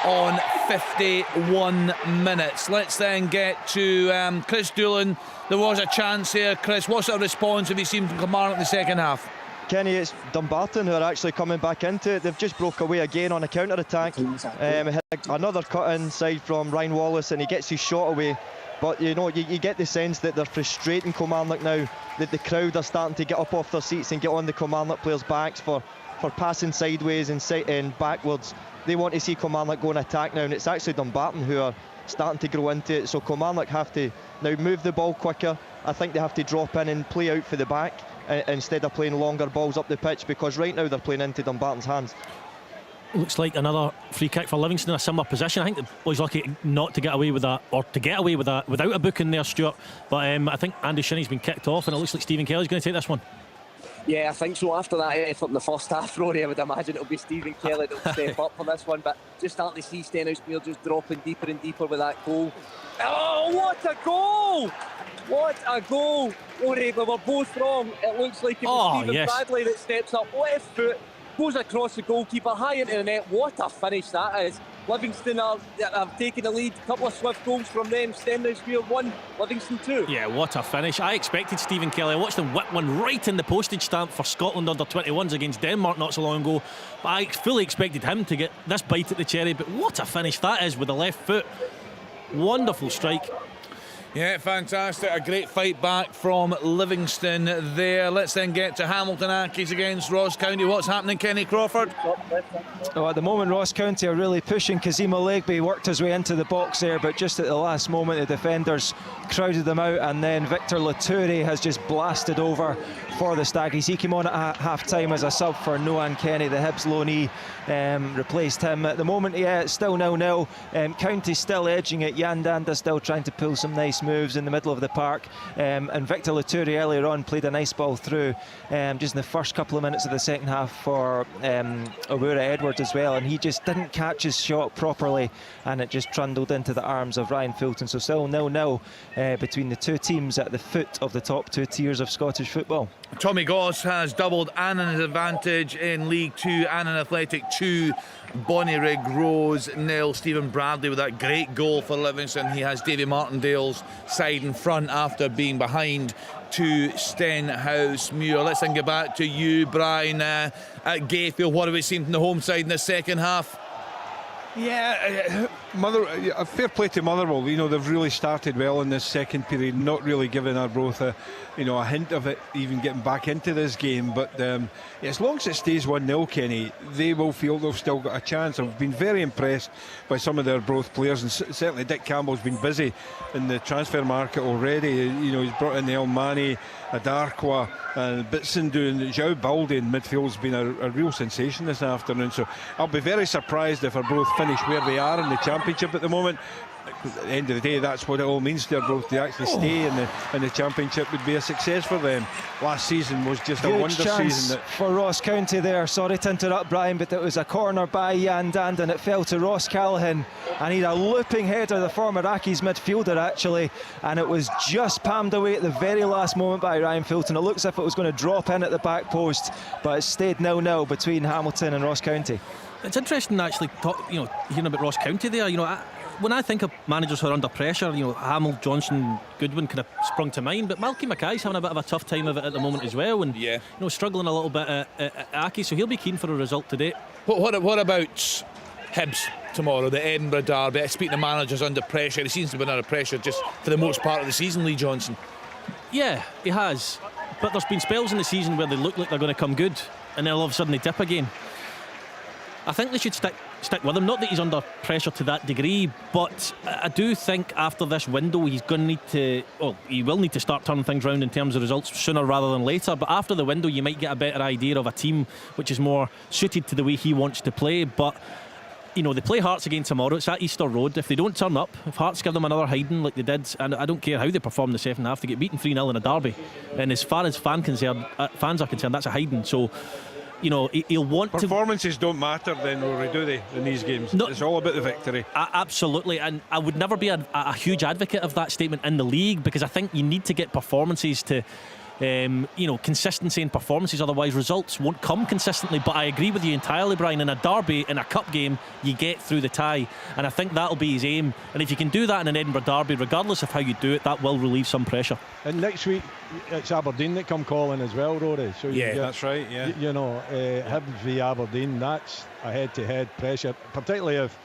on 51 minutes. Let's then get to Chris Doolan. There was a chance here. Chris, what sort of response have you seen from Kilmarnock in the second half? Kenny, it's Dumbarton who are actually coming back into it. They've just broke away again on a counter-attack. Another cut inside from Ryan Wallace, and he gets his shot away. But you get the sense that they're frustrating Kilmarnock now, that the crowd are starting to get up off their seats and get on the Kilmarnock players' backs for passing sideways and backwards. They want to see Kilmarnock go and attack now, and it's actually Dumbarton who are starting to grow into it. So Kilmarnock have to now move the ball quicker. I think they have to drop in and play out for the back instead of playing longer balls up the pitch, because right now they're playing into Dumbarton's hands. Looks like another free kick for Livingston in a similar position. I think the boys lucky not to get away with that, or to get away with that without a booking there, Stuart. But I think Andy Shinney's been kicked off, and it looks like Stephen Kelly's going to take this one. Yeah, I think so. After that effort in the first half, Rory, I would imagine it'll be Stephen Kelly that'll step up for this one. But just starting to see Stenhousemuir just dropping deeper and deeper with that goal. Oh, what a goal! What a goal! Rory, we were both wrong. It looks like it was Stephen Bradley that steps up. Left foot, goes across the goalkeeper, high into the net. What a finish that is. Livingston have taken the lead. A couple of swift goals from them. Stenhousemuir 1, Livingston 2. Yeah, what a finish. I expected Stephen Kelly. I watched him whip one right in the postage stamp for Scotland under-21s against Denmark not so long ago. But I fully expected him to get this bite at the cherry. But what a finish that is with the left foot. Wonderful strike. Yeah, fantastic. A great fight back from Livingston there. Let's then get to Hamilton Accies against Ross County. What's happening, Kenny Crawford? Oh, at the moment, Ross County are really pushing. Kazim Alegbe worked his way into the box there, but just at the last moment, the defenders crowded them out, and then Victor Laturi has just blasted over for the Staggies. He came on at half-time as a sub for Noan Kenny, the Hibs loanee, replaced him. At the moment, yeah, it's still 0-0. County still edging it. Jan Danda still trying to pull some nice moves in the middle of the park, and Victor Laturi earlier on played a nice ball through just in the first couple of minutes of the second half for Owura Edwards as well, and he just didn't catch his shot properly, and it just trundled into the arms of Ryan Fulton. So still 0-0 between the two teams at the foot of the top two tiers of Scottish football. Tommy Goss has doubled Annan's advantage in League 2. Annan Athletic 2, Bonnyrigg Rose 0. Stephen Bradley with that great goal for Livingston. He has Davy Martindale's side in front after being behind to Stenhousemuir. Let's then get back to you, Brian, at Gayfield. What have we seen from the home side in the second half? Yeah, fair play to Motherwell. You know, they've really started well in this second period, not really giving Arbroath a hint of it even getting back into this game. But as long as it stays 1-0, Kenny, they will feel they've still got a chance. I've been very impressed by some of the Arbroath players, and certainly Dick Campbell's been busy in the transfer market already. You know, he's brought in the Elmani, Adarkwa and Bitsendu, and Zhao Baldi in midfield's been a real sensation this afternoon. So I'll be very surprised if Arbroath finish where they are in the Championship at the moment. At the end of the day, that's what it all means to Arbroath. To actually stay in the Championship would be a success for them. Last season was just a wonder season. For Ross County there. Sorry to interrupt, Brian, but it was a corner by Jan Danda, and it fell to Ross Callaghan, and he had a looping header, the former Accies midfielder actually, and it was just palmed away at the very last moment by Ryan Fulton. It looks as if it was going to drop in at the back post, but it stayed 0-0 between Hamilton and Ross County. It's interesting actually, hearing about Ross County there. When I think of managers who are under pressure, Hamill, Johnson, Goodwin kind of sprung to mind, but Malky Mackay's having a bit of a tough time of it at the moment as well, and struggling a little bit at Aki, so he'll be keen for a result today. What about Hibs tomorrow, the Edinburgh derby? Speaking of managers under pressure, he seems to have been under pressure just for the most part of the season, Lee Johnson. Yeah, he has, but there's been spells in the season where they look like they're going to come good, and then all of a sudden they dip again. I think they should stick with him. Not that he's under pressure to that degree, but I do think after this window he's going to need to, he will need to start turning things around in terms of results sooner rather than later. But after the window you might get a better idea of a team which is more suited to the way he wants to play. But they play Hearts again tomorrow. It's at Easter Road. If they don't turn up, if Hearts give them another hiding like they did, and I don't care how they perform in the second half, they get beaten 3-0 in a derby, and as far as fans are concerned, that's a hiding. So he'll want performances don't matter then, Rory, do they, in these games? No, it's all about the victory. Absolutely, and I would never be a huge advocate of that statement in the league, because I think you need to get performances to consistency in performances, otherwise results won't come consistently. But I agree with you entirely, Brian. In a derby, in a cup game, you get through the tie, and I think that'll be his aim. And if you can do that in an Edinburgh derby, regardless of how you do it, that will relieve some pressure. And next week it's Aberdeen that come calling as well, Rory. So that's right. Yeah, Hibs v Aberdeen, that's a head-to-head pressure, particularly if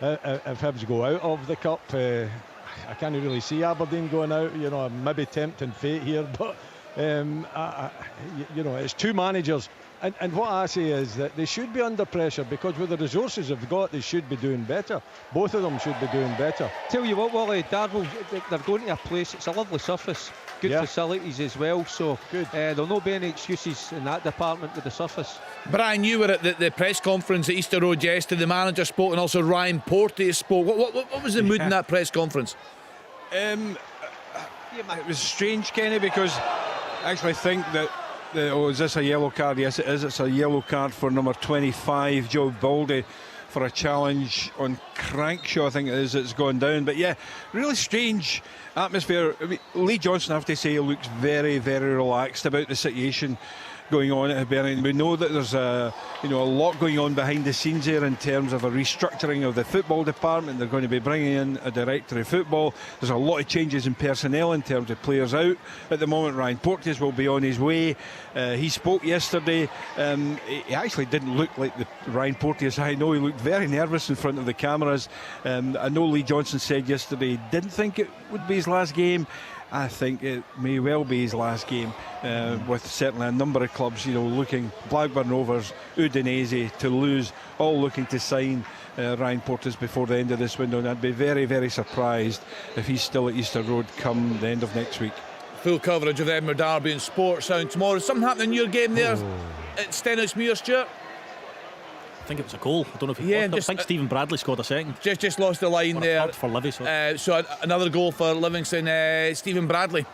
Hibs go out of the cup. I can't really see Aberdeen going out. Maybe tempting fate here, but it's two managers, and what I say is that they should be under pressure, because with the resources they've got, they should be doing better. Both of them should be doing better. Tell you what, Wally, Darvel, they're going to a place, it's a lovely surface, good facilities as well, so there'll not be any excuses in that department with the surface. Brian, you were at the press conference at Easter Road yesterday. The manager spoke, and also Ryan Porteous spoke. What was the mood in that press conference? It was strange, Kenny, because I actually think that is this a yellow card? Yes, it is. It's a yellow card for number 25, Joe Baldi, for a challenge on Crankshaw, I think it is. It's gone down, but really strange atmosphere. Lee Johnson, I have to say, looks very, very relaxed about the situation. going on at Hibernian. We know that there's a lot going on behind the scenes here in terms of a restructuring of the football department. They're going to be bringing in a director of football. There's a lot of changes in personnel in terms of players out at the moment. Ryan Porteous will be on his way. He spoke yesterday. He actually didn't look like the Ryan Porteous I know. He looked very nervous in front of the cameras. I know Lee Johnson said yesterday he didn't think it would be his last game. I think it may well be his last game, with certainly a number of clubs, looking, Blackburn Rovers, Udinese, Toulouse, all looking to sign Ryan Porteous before the end of this window, and I'd be very, very surprised if he's still at Easter Road come the end of next week. Full coverage of the Edinburgh Derby and Sports Sound tomorrow. Something happened in your game there at Stenhousemuir, Stuart? I think it was a goal. I don't know if it was. I think Stephen Bradley scored a second. Just lost the line there. For Livy. So another goal for Livingston. Stephen Bradley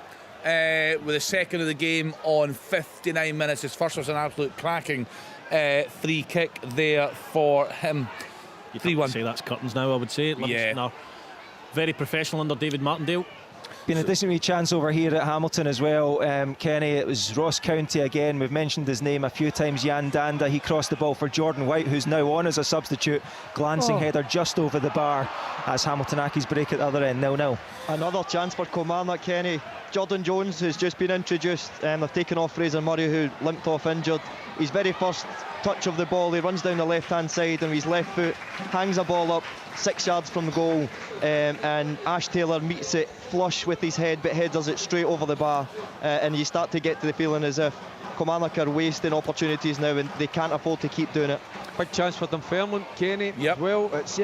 with a second of the game on 59 minutes. His first was an absolute cracking free kick there for him. 3-1. Say that's curtains now, I would say. Livingston are very professional under David Martindale. Been a decent wee chance over here at Hamilton as well, Kenny. It was Ross County again. We've mentioned his name a few times. Jan Danda. He crossed the ball for Jordan White, who's now on as a substitute. Glancing header just over the bar as Hamilton Accies break at the other end. 0-0. Another chance for Kilmarnock, Kenny. Jordan Jones has just been introduced. They've taken off Fraser Murray, who limped off injured. His very first touch of the ball, he runs down the left-hand side and with his left foot hangs a ball up 6 yards from the goal, and Ash Taylor meets it flush with his head but headers it straight over the bar, and you start to get to the feeling as if Kilmarnock are wasting opportunities now and they can't afford to keep doing it. Big chance for Dunfermline, Kenny. Yep. Well, it's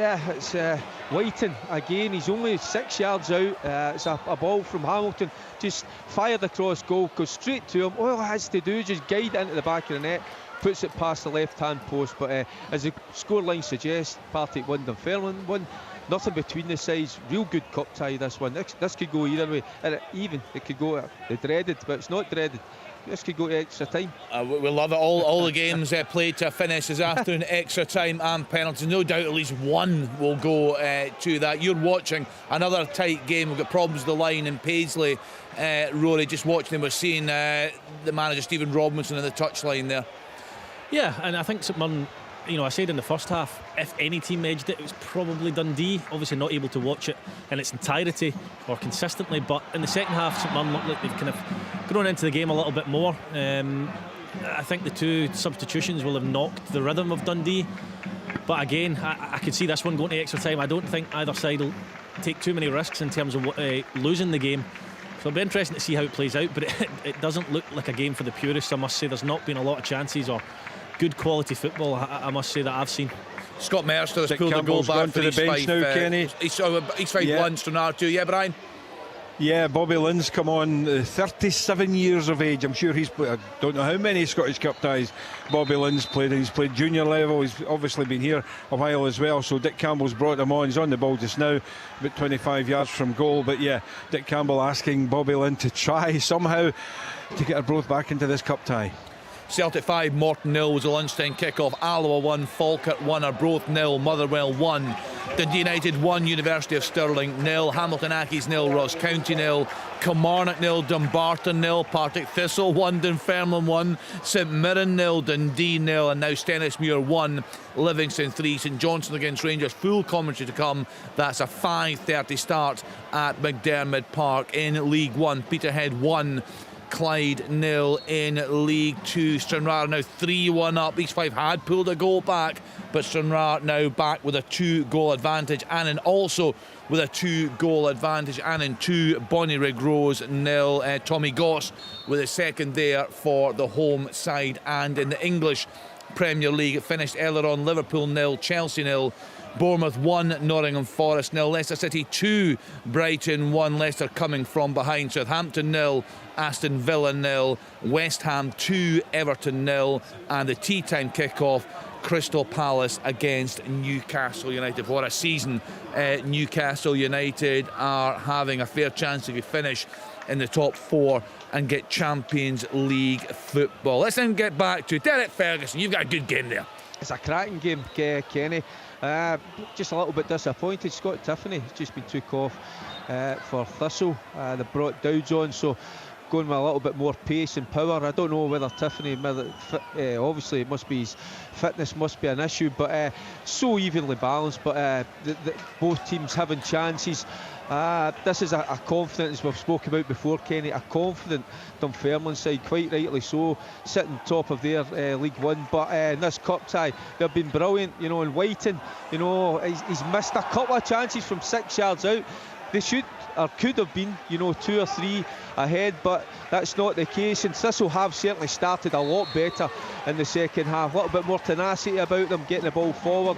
Whiten again. He's only 6 yards out. It's a ball from Hamilton, just fired across goal, goes straight to him. All it has to do is just guide it into the back of the net, puts it past the left-hand post. But as the scoreline suggests, Partick 1, Dunfermline 1. Nothing between the sides. Real good cup tie, this one. This could go either way. And it could go the dreaded, but it's not dreaded. This could go to extra time. We love it. All the games played to a finish this afternoon, extra time and penalties. No doubt at least one will go to that. You're watching another tight game. We've got problems with the line in Paisley. Rory, just watching them, we're seeing the manager Stephen Robinson in the touchline there. Yeah, and I think St Mirren, I said in the first half, if any team edged it, it was probably Dundee. Obviously not able to watch it in its entirety or consistently, but in the second half St Mirren looked like they've kind of grown into the game a little bit more. I think the two substitutions will have knocked the rhythm of Dundee, but again, I could see this one going to extra time. I don't think either side will take too many risks in terms of losing the game. So it'll be interesting to see how it plays out, but it doesn't look like a game for the purists, I must say. There's not been a lot of chances or good quality football, I must say, that I've seen. Scott Mercer has pulled the goal back for the bench now, Kenny. He's found one, Stranraer too. Yeah, Brian? Yeah, Bobby Lynn's come on, 37 years of age. I'm sure he's played, I don't know how many Scottish Cup ties Bobby Lynn's played. He's played junior level. He's obviously been here a while as well. So Dick Campbell's brought him on. He's on the ball just now, about 25 yards from goal. But yeah, Dick Campbell asking Bobby Lynn to try somehow to get Arbroath back into this cup tie. Celtic 5, Morton 0 was a lunchtime kick-off. Alloa 1, Falkirk 1, Arbroath 0, Motherwell 1, Dundee United 1, University of Stirling 0, Hamilton Accies 0, Ross County 0, Kilmarnock 0, Dumbarton 0, Partick Thistle 1, Dunfermline 1, St Mirren 0, Dundee 0, and now Stenhousemuir 1, Livingston 3, St Johnstone against Rangers. Full commentary to come. That's a 5:30 start at McDermott Park in League 1. Peterhead 1, Clyde 0 in League 2. Stranraer now 3-1 up. These five had pulled a goal back, but Stranraer now back with a 2-goal advantage. Annan also with a 2-goal advantage. Annan 2, Bonnyrigg Rose 0. Tommy Goss with a second there for the home side. And in the English Premier League, it finished earlier on. Liverpool 0, Chelsea 0, Bournemouth 1, Nottingham Forest 0, Leicester City 2, Brighton 1, Leicester coming from behind. Southampton 0, Aston Villa 0, West Ham 2, Everton 0, and the tea time kick-off, Crystal Palace against Newcastle United. What a season Newcastle United are having. A fair chance to finish in the top 4 and get Champions League football. Let's then get back to Derek Ferguson. You've got a good game there. It's a cracking game, Kenny. Just a little bit disappointed. Scott Tiffany just been took off for Thistle. They brought Dowds on, so going with a little bit more pace and power. I don't know whether Tiffany, obviously it must be his fitness must be an issue, but so evenly balanced. But both teams having chances. This is a confident, as we've spoken about before, Kenny, a confident Dunfermline side, quite rightly so, sitting top of their League One. But in this cup tie, they've been brilliant. You know, and Whiting, you know, he's missed a couple of chances from 6 yards out. They should or could have been, you know, 2 or 3 ahead, but that's not the case. And Thistle have certainly started a lot better in the second half, a little bit more tenacity about them, getting the ball forward.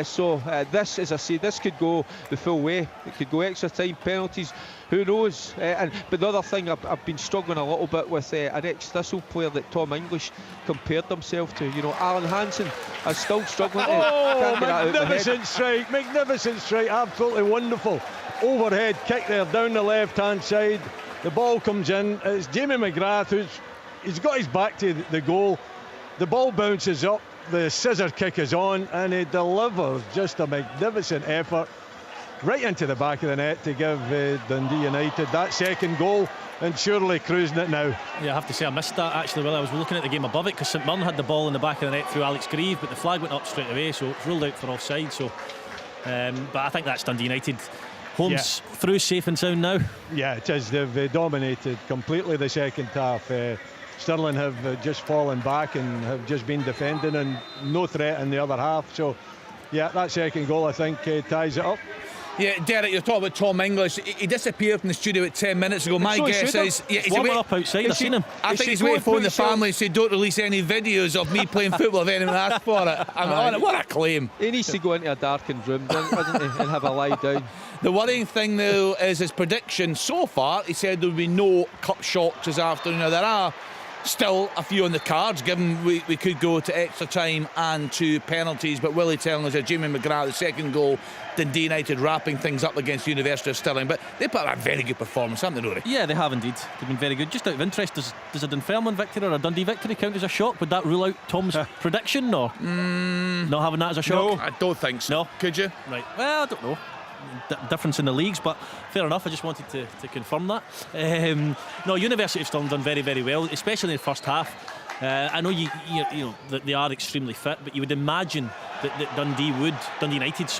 So this, as I say, this could go the full way. It could go extra time, penalties, who knows. But the other thing I've been struggling a little bit with an ex-Thistle player that Tom English compared himself to. You know, Alan Hansen is still struggling to can't get that out of my head. Magnificent strike, absolutely wonderful. Overhead kick there down the left-hand side. The ball comes in. It's Jamie McGrath he's got his back to the goal. The ball bounces up. The scissor kick is on, and he delivers just a magnificent effort right into the back of the net to give Dundee United that second goal, and surely cruising it now. Yeah, I have to say I missed that actually while I was looking at the game above it, because St Mirren had the ball in the back of the net through Alex Grieve, but the flag went up straight away, so it's ruled out for offside. So, but I think that's Dundee United. Home's through safe and sound now. Yeah, it is. They've dominated completely the second half. Stirling have just fallen back and have just been defending and no threat in the other half. So, yeah, that second goal I think ties it up. Yeah, Derek, you're talking about Tom English. He disappeared from the studio about 10 minutes ago. My guess is he's warming up outside. I've seen him. I think he's waiting to phone the family and say, don't release any videos of me playing football if anyone asks for it. What a claim. He needs to go into a darkened room, doesn't he, and have a lie down. The worrying thing, though, is his prediction so far. He said there would be no cup shocks this afternoon. Now, there are still a few on the cards, given we could go to extra time and to penalties. But Willie telling us that Jamie McGrath, the second goal, Dundee United wrapping things up against University of Stirling. But they put up a very good performance, haven't they, Rory? Yeah, they have indeed. They've been very good. Just out of interest, does a Dunfermline victory or a Dundee victory count as a shock? Would that rule out Tom's prediction, or not having that as a shock? No, I don't think so. No? Could you? Right. Well, I don't know. Difference in the leagues, but fair enough. I just wanted to confirm that. No, University of Stirling done very, very well, especially in the first half. I know you know that they are extremely fit, but you would imagine that Dundee United,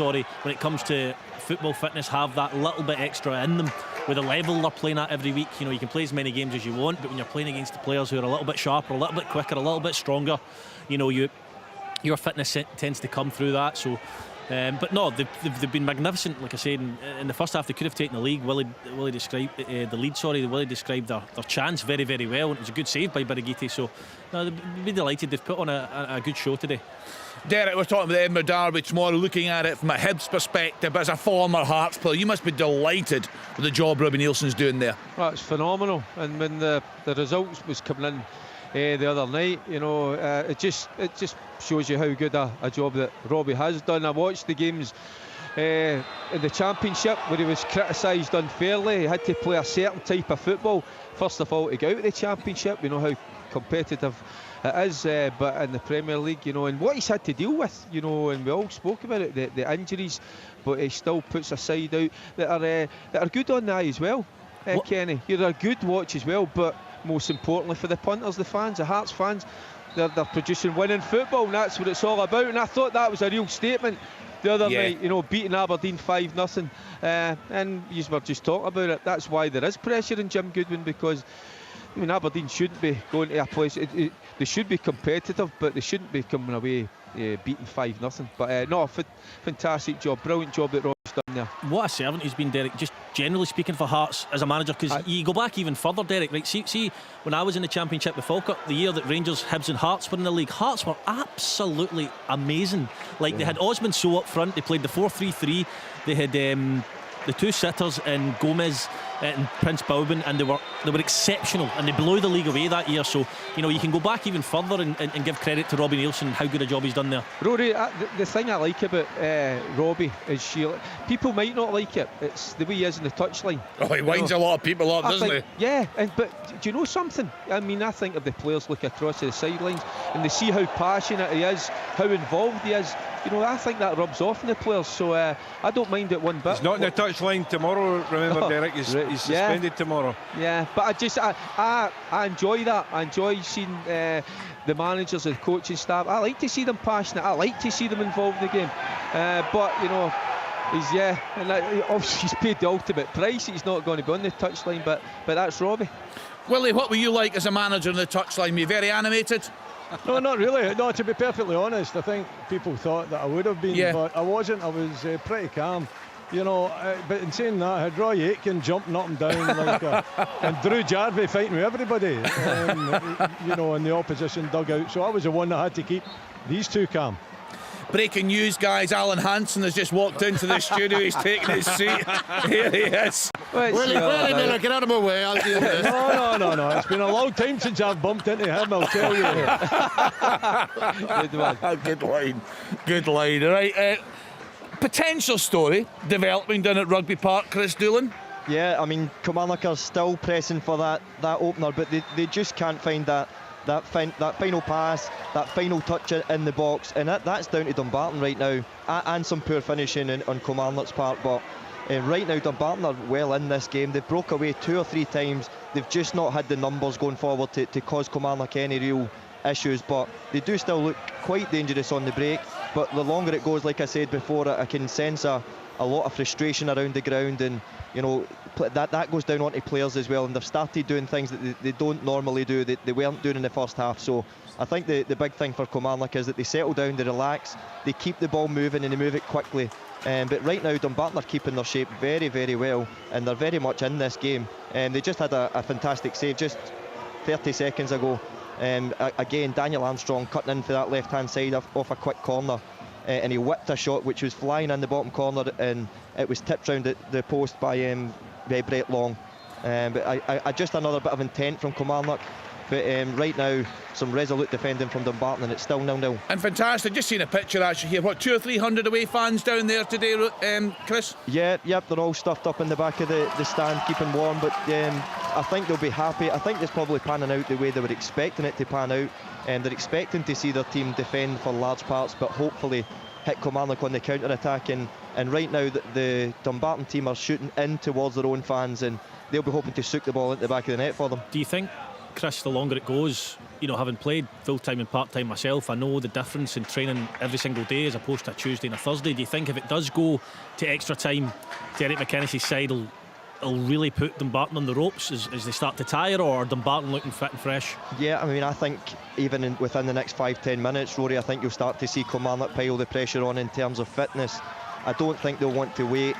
when it comes to football fitness, have that little bit extra in them with the level they're playing at every week. You know, you can play as many games as you want, but when you're playing against the players who are a little bit sharper, a little bit quicker, a little bit stronger, you know, your fitness tends to come through that. So. But no, they've been magnificent. Like I said, in the first half they could have taken the league. Willie described the lead. Willie described their chance very, very well. It was a good save by Birighitti. So no, they'll be delighted. They've put on a good show today. Derek, we're talking about the Edinburgh Derby tomorrow, looking at it from a Hibs perspective. But as a former Hearts player, you must be delighted with the job Robbie Nielsen's doing there. Well, it's phenomenal. And when the results was coming in the other night, you know, it just shows you how good a job that Robbie has done. I watched the games in the Championship where he was criticised unfairly. He had to play a certain type of football first of all to get out of the Championship. You know how competitive it is, but in the Premier League, you know, and what he's had to deal with, you know, and we all spoke about it, the injuries, but he still puts a side out that are good on the eye as well. Kenny, you're a good watch as well, but most importantly for the punters, the fans, the Hearts fans, they're producing winning football, and that's what it's all about. And I thought that was a real statement the other night, you know, beating Aberdeen 5-0, and you were just talking about it. That's why there is pressure in Jim Goodwin, because I mean, Aberdeen shouldn't be going to a place. They should be competitive, but they shouldn't be coming away beating 5-0. But no, fantastic job, brilliant job that Robbie's done there. What a servant he's been, Derek. Just generally speaking for Hearts as a manager, because you go back even further, Derek. Right? See, when I was in the Championship with Falkirk, the year that Rangers, Hibs, and Hearts were in the league, Hearts were absolutely amazing. Like they had Osman Sow up front. They played the 4-3-3. They had the two sitters in Gomez and Prince Bouben, and they were exceptional, and they blew the league away that year. So you know, you can go back even further and give credit to Robbie Nielsen, how good a job he's done there. Rory, the thing I like about Robbie is people might not like it, it's the way he is in the touchline. Oh, he winds a lot of people up, doesn't he? Yeah, but do you know something? I mean, I think of the players look across to the sidelines and they see how passionate he is, how involved he is. You know, I think that rubs off on the players, so I don't mind it one bit. He's not in the touchline touchline tomorrow. Remember, Derek, he's suspended tomorrow. Yeah, but I enjoy that. I enjoy seeing the managers and coaching staff. I like to see them passionate. I like to see them involved in the game. But you know, obviously he's paid the ultimate price. He's not going to be on the touchline, but that's Robbie. Willie, what were you like as a manager on the touchline? Were you very animated? No, not really. No, to be perfectly honest, I think people thought that I would have been, but I wasn't. I was pretty calm. You know, but in saying that, I had Roy Aitken jump, knock him down, and Drew Jarvie fighting with everybody, you know, in the opposition dugout. So I was the one that had to keep these two calm. Breaking news, guys. Alan Hansen has just walked into the studio. He's taking his seat. Here he is. Willie Miller, get out of my way. I'll do this. No. It's been a long time since I've bumped into him, I'll tell you. Good line. All right. Potential story developing down at Rugby Park, Chris Doolan. Yeah, I mean, Kilmarnock are still pressing for that opener, but they just can't find that final pass, that final touch in the box, and that's down to Dumbarton right now, and some poor finishing on Kilmarnock's part. But right now Dumbarton are well in this game. They've broke away 2 or 3 times. They've just not had the numbers going forward to cause Kilmarnock any real issues, but they do still look quite dangerous on the break. But the longer it goes, like I said before, I can sense a lot of frustration around the ground, and you know that goes down onto players as well, and they've started doing things that they don't normally do, they weren't doing in the first half. So I think the big thing for Kilmarnock is that they settle down, they relax, they keep the ball moving, and they move it quickly. But right now Dumbarton are keeping their shape very, very well, and they're very much in this game. They just had a fantastic save just 30 seconds ago. Again, Daniel Armstrong cutting in for that left hand side off a quick corner, and he whipped a shot which was flying in the bottom corner, and it was tipped round the post by Brett Long. But just another bit of intent from Kilmarnock. But right now, some resolute defending from Dumbarton, and it's still 0-0. And fantastic. Just seen a picture actually here. What, 200 or 300 away fans down there today, Chris? Yep. They're all stuffed up in the back of the stand, keeping warm. But I think they'll be happy. I think it's probably panning out the way they were expecting it to pan out. They're expecting to see their team defend for large parts, but hopefully hit Kilmarnock on the counter-attack. And right now, the Dumbarton team are shooting in towards their own fans, and they'll be hoping to soak the ball into the back of the net for them. Do you think, Chris, the longer it goes, you know, having played full-time and part-time myself, I know the difference in training every single day as opposed to a Tuesday and a Thursday. Do you think if it does go to extra time, Derek McInnes's side will really put Dumbarton on the ropes as they start to tire, or are Dumbarton looking fit and fresh? Yeah, I mean, I think even within the next 5-10 minutes, Rory, I think you'll start to see Kilmarnock pile the pressure on in terms of fitness. I don't think they'll want to wait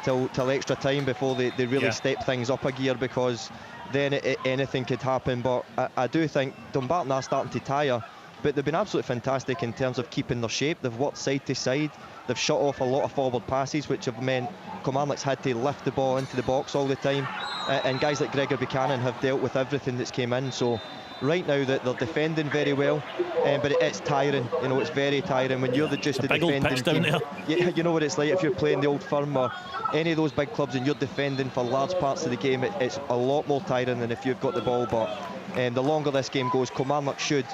till extra time before they really step things up a gear, because then anything could happen. But I do think Dumbarton are starting to tire, but they've been absolutely fantastic in terms of keeping their shape. They've worked side to side, they've shut off a lot of forward passes, which have meant Kilmarnock's had to lift the ball into the box all the time, and guys like Gregor Buchanan have dealt with everything that's came in. So right now that they're defending very well, but it's tiring. You know, it's very tiring when you're the defending team. You know what it's like if you're playing the Old Firm or any of those big clubs and you're defending for large parts of the game. It's a lot more tiring than if you've got the ball. But the longer this game goes, Kilmarnock should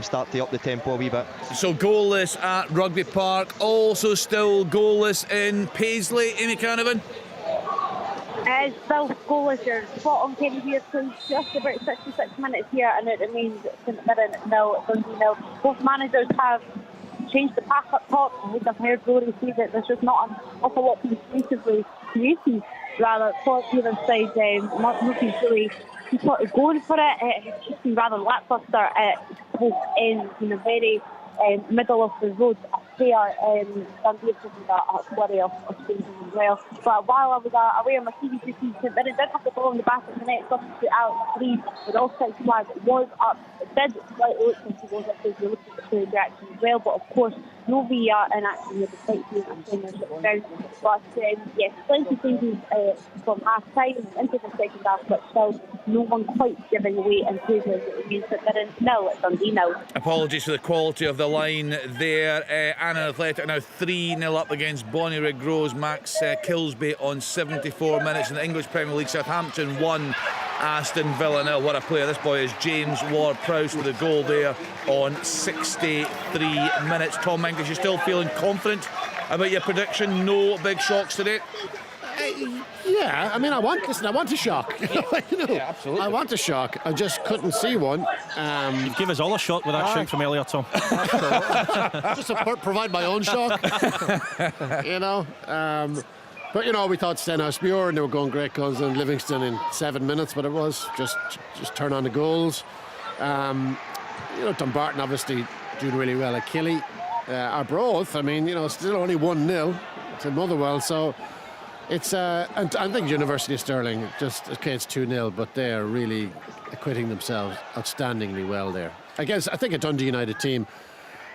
start to up the tempo a wee bit. So goalless at Rugby Park, also still goalless in Paisley. Amy Canavan? Still goalless. You're spot on, Kenny. Here plays just about 66 minutes here, and it remains St Mirren 0, Dundee 0. Both managers have changed the pack up top. I've heard Rory say that there's just not an awful lot defensively created. Rather, for either side, nothing's really sort of going for it. It's just been rather lacklustre at both ends, in a very middle of the road affair. Dundee have taken a flurry of changes as well. But while I was away on my TV to see St Mirren did have the ball in the back of the net, substitute Alex Reid, the offside flag was up. It did slightly look like he was up as you look at the reaction as well, but of course no VAR in action with the fight being a Premiership ground. But yes, plenty of changes from half time into the second half, but still no one quite giving away in favour against St Mirren 0, Dundee 0. Apologies for the quality of the line there. Annan Athletic now 3-0 up against Bonnyrigg Rose. Max Kilsby on 74 minutes. In the English Premier League, Southampton 1, Aston Villa 0. What a player this boy is. James Ward-Prowse with a goal there on 63 minutes. Tom English, you still feeling confident about your prediction? No big shocks today? Yeah, I mean, I want a shock. Yeah, absolutely. I want a shock. I just couldn't see one. You give us all a shock with that shout from earlier, Tom. Just to provide my own shock. But we thought Stenhousemuir, and they were going great guns in Livingston in 7 minutes, but it was just turn on the goals. Dumbarton obviously doing really well at Killy. Arbroath, I mean, still only 1-0 to Motherwell, so it's and I think University of Stirling it's 2-0, but they are really acquitting themselves outstandingly well there against, I think, a Dundee United team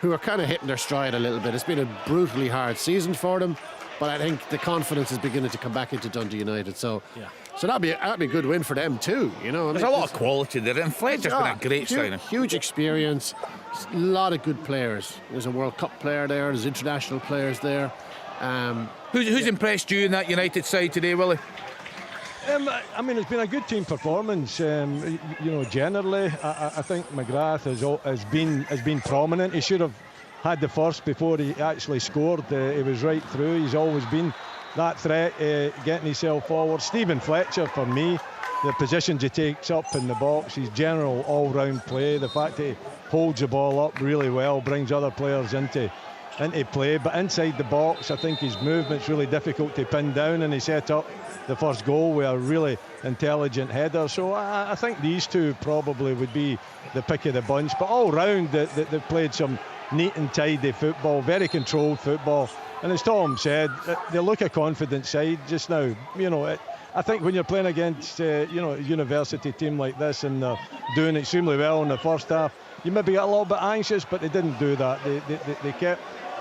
who are kind of hitting their stride a little bit. It's been a brutally hard season for them, but I think the confidence is beginning to come back into Dundee United. So that'd be a good win for them too. There's a lot of quality there, and Fletcher's been a great signing. Huge experience, a lot of good players. There's a World Cup player there. There's international players there. Who's impressed you in that United side today, Willie? I mean, it's been a good team performance. Generally, I think McGrath has been prominent. He should have had the first before he actually scored. He was right through. He's always been that threat, getting himself forward. Stephen Fletcher, for me, the positions he takes up in the box, his general all-round play, the fact that he holds the ball up really well, brings other players into play, but inside the box I think his movement's really difficult to pin down, and he set up the first goal with a really intelligent header. So I think these two probably would be the pick of the bunch, but all round they've played some neat and tidy football, very controlled football, and as Tom said, they look a confident side just now. I think when you're playing against a university team like this and they're doing extremely well in the first half, you maybe get a little bit anxious, but they didn't do that.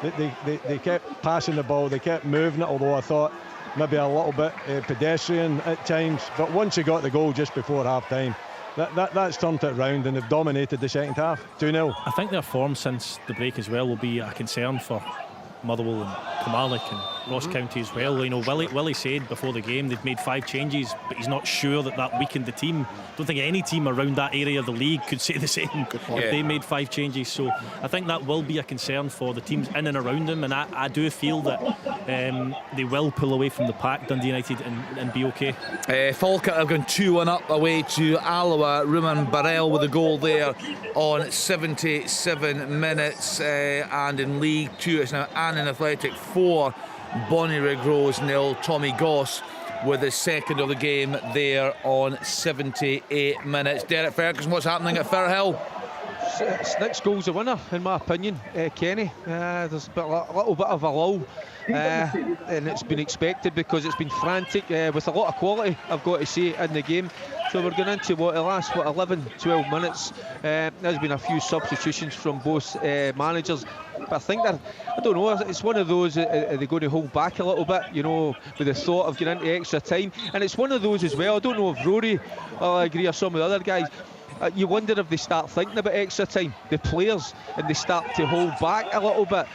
They kept passing the ball, they kept moving it, although I thought maybe a little bit pedestrian at times. But once you got the goal just before half time, that's turned it round, and they've dominated the second half. 2-0. I think their form since the break as well will be a concern for Motherwell and Kilmarnock and Ross County as well. Willie said before the game they'd made 5 changes, but he's not sure that weakened the team. Don't think any team around that area of the league could say the same if they made 5 changes. So I think that will be a concern for the teams in and around them, and I do feel that they will pull away from the pack, Dundee United, and be okay. Falkirk have gone 2-1 up away to Alloa. Ruben Barrell with a goal there on 77 minutes, and in League 2 it's now Annan Athletic 4, Bonnyrigg Rose 0. Tommy Goss with the second of the game there on 78 minutes. Derek Ferguson, what's happening at Firhill? Next goal's a winner, in my opinion, Kenny. There's a little bit of a lull, and it's been expected because it's been frantic with a lot of quality, I've got to say, in the game. So we're going into the last 11, 12 minutes. There's been a few substitutions from both managers, but I think I don't know, it's one of those, are they going to hold back a little bit, with the thought of getting into extra time? And it's one of those as well, I don't know if Rory will agree or some of the other guys, you wonder if they start thinking about extra time, the players, and they start to hold back a little bit.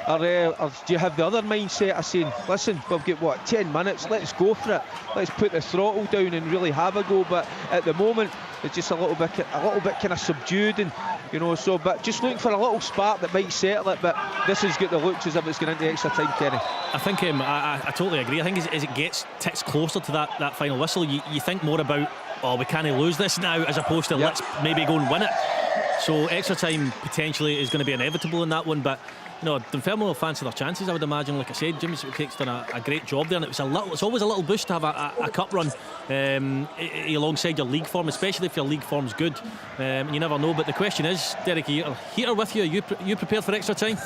Or do you have the other mindset of saying, listen, we've got 10 minutes, let's go for it, let's put the throttle down and really have a go? But at the moment it's just a little bit kind of subdued, and but just looking for a little spark that might settle it. But this has got the looks as if it's going into extra time, Kenny. I think I totally agree. I think as it ticks closer to that final whistle, you think more about, we can't lose this now, as opposed to let's maybe go and win it. So extra time potentially is going to be inevitable in that one, but Dunfermline will fancy their chances, I would imagine. Like I said, Jimmy Craig's done a great job there, and it's always a little boost to have a cup run alongside your league form, especially if your league form's good. You never know, but the question is, Derek, Heater with you, are you prepared for extra time?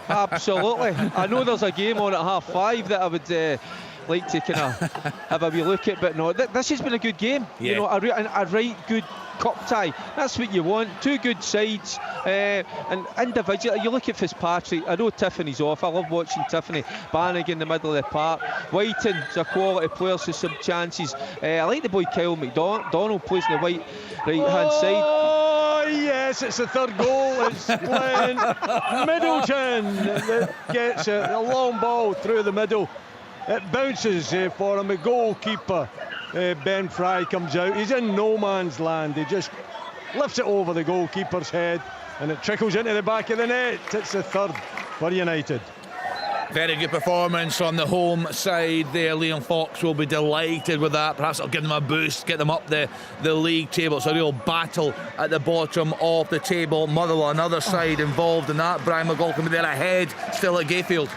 Absolutely. I know there's a game on at 5:30 that I would like to kind of have a wee look at, but no, this has been a good game. A right good cup tie. That's what you want. Two good sides, and individually, you look at Fitzpatrick. I know Tiffany's off. I love watching Tiffany. Bannigan in the middle of the park. Whiting's a quality player, so some chances. I like the boy Kyle McDonald plays on the right-hand side. Oh yes, it's the third goal. It's Glenn Middleton that gets it. A long ball through the middle. It bounces for him. The goalkeeper, Ben Fry, comes out. He's in no man's land. He just lifts it over the goalkeeper's head, and it trickles into the back of the net. It's the third for United. Very good performance on the home side there. Liam Fox will be delighted with that. Perhaps it'll give them a boost, get them up the league table. It's a real battle at the bottom of the table. Motherwell, another side involved in that. Brian McGolkin there ahead, still at Gayfield.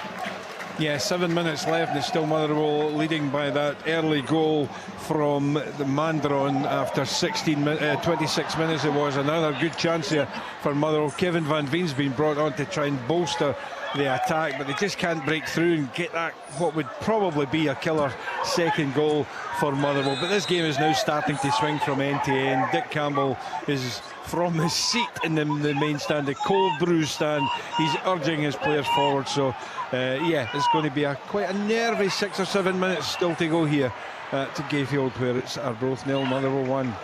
Yeah, 7 minutes left and it's still Motherwell leading by that early goal from the Mandron after 26 minutes it was. Another good chance here for Motherwell. Kevin Van Veen's been brought on to try and bolster the attack, but they just can't break through and get that, what would probably be a killer second goal for Motherwell. But this game is now starting to swing from end to end. Dick Campbell is from his seat in the main stand, the cold brew stand. He's urging his players forward. So yeah, it's going to be quite a nervy 6 or 7 minutes still to go here to Gayfield, where it's Arbroath 0, Motherwell 1.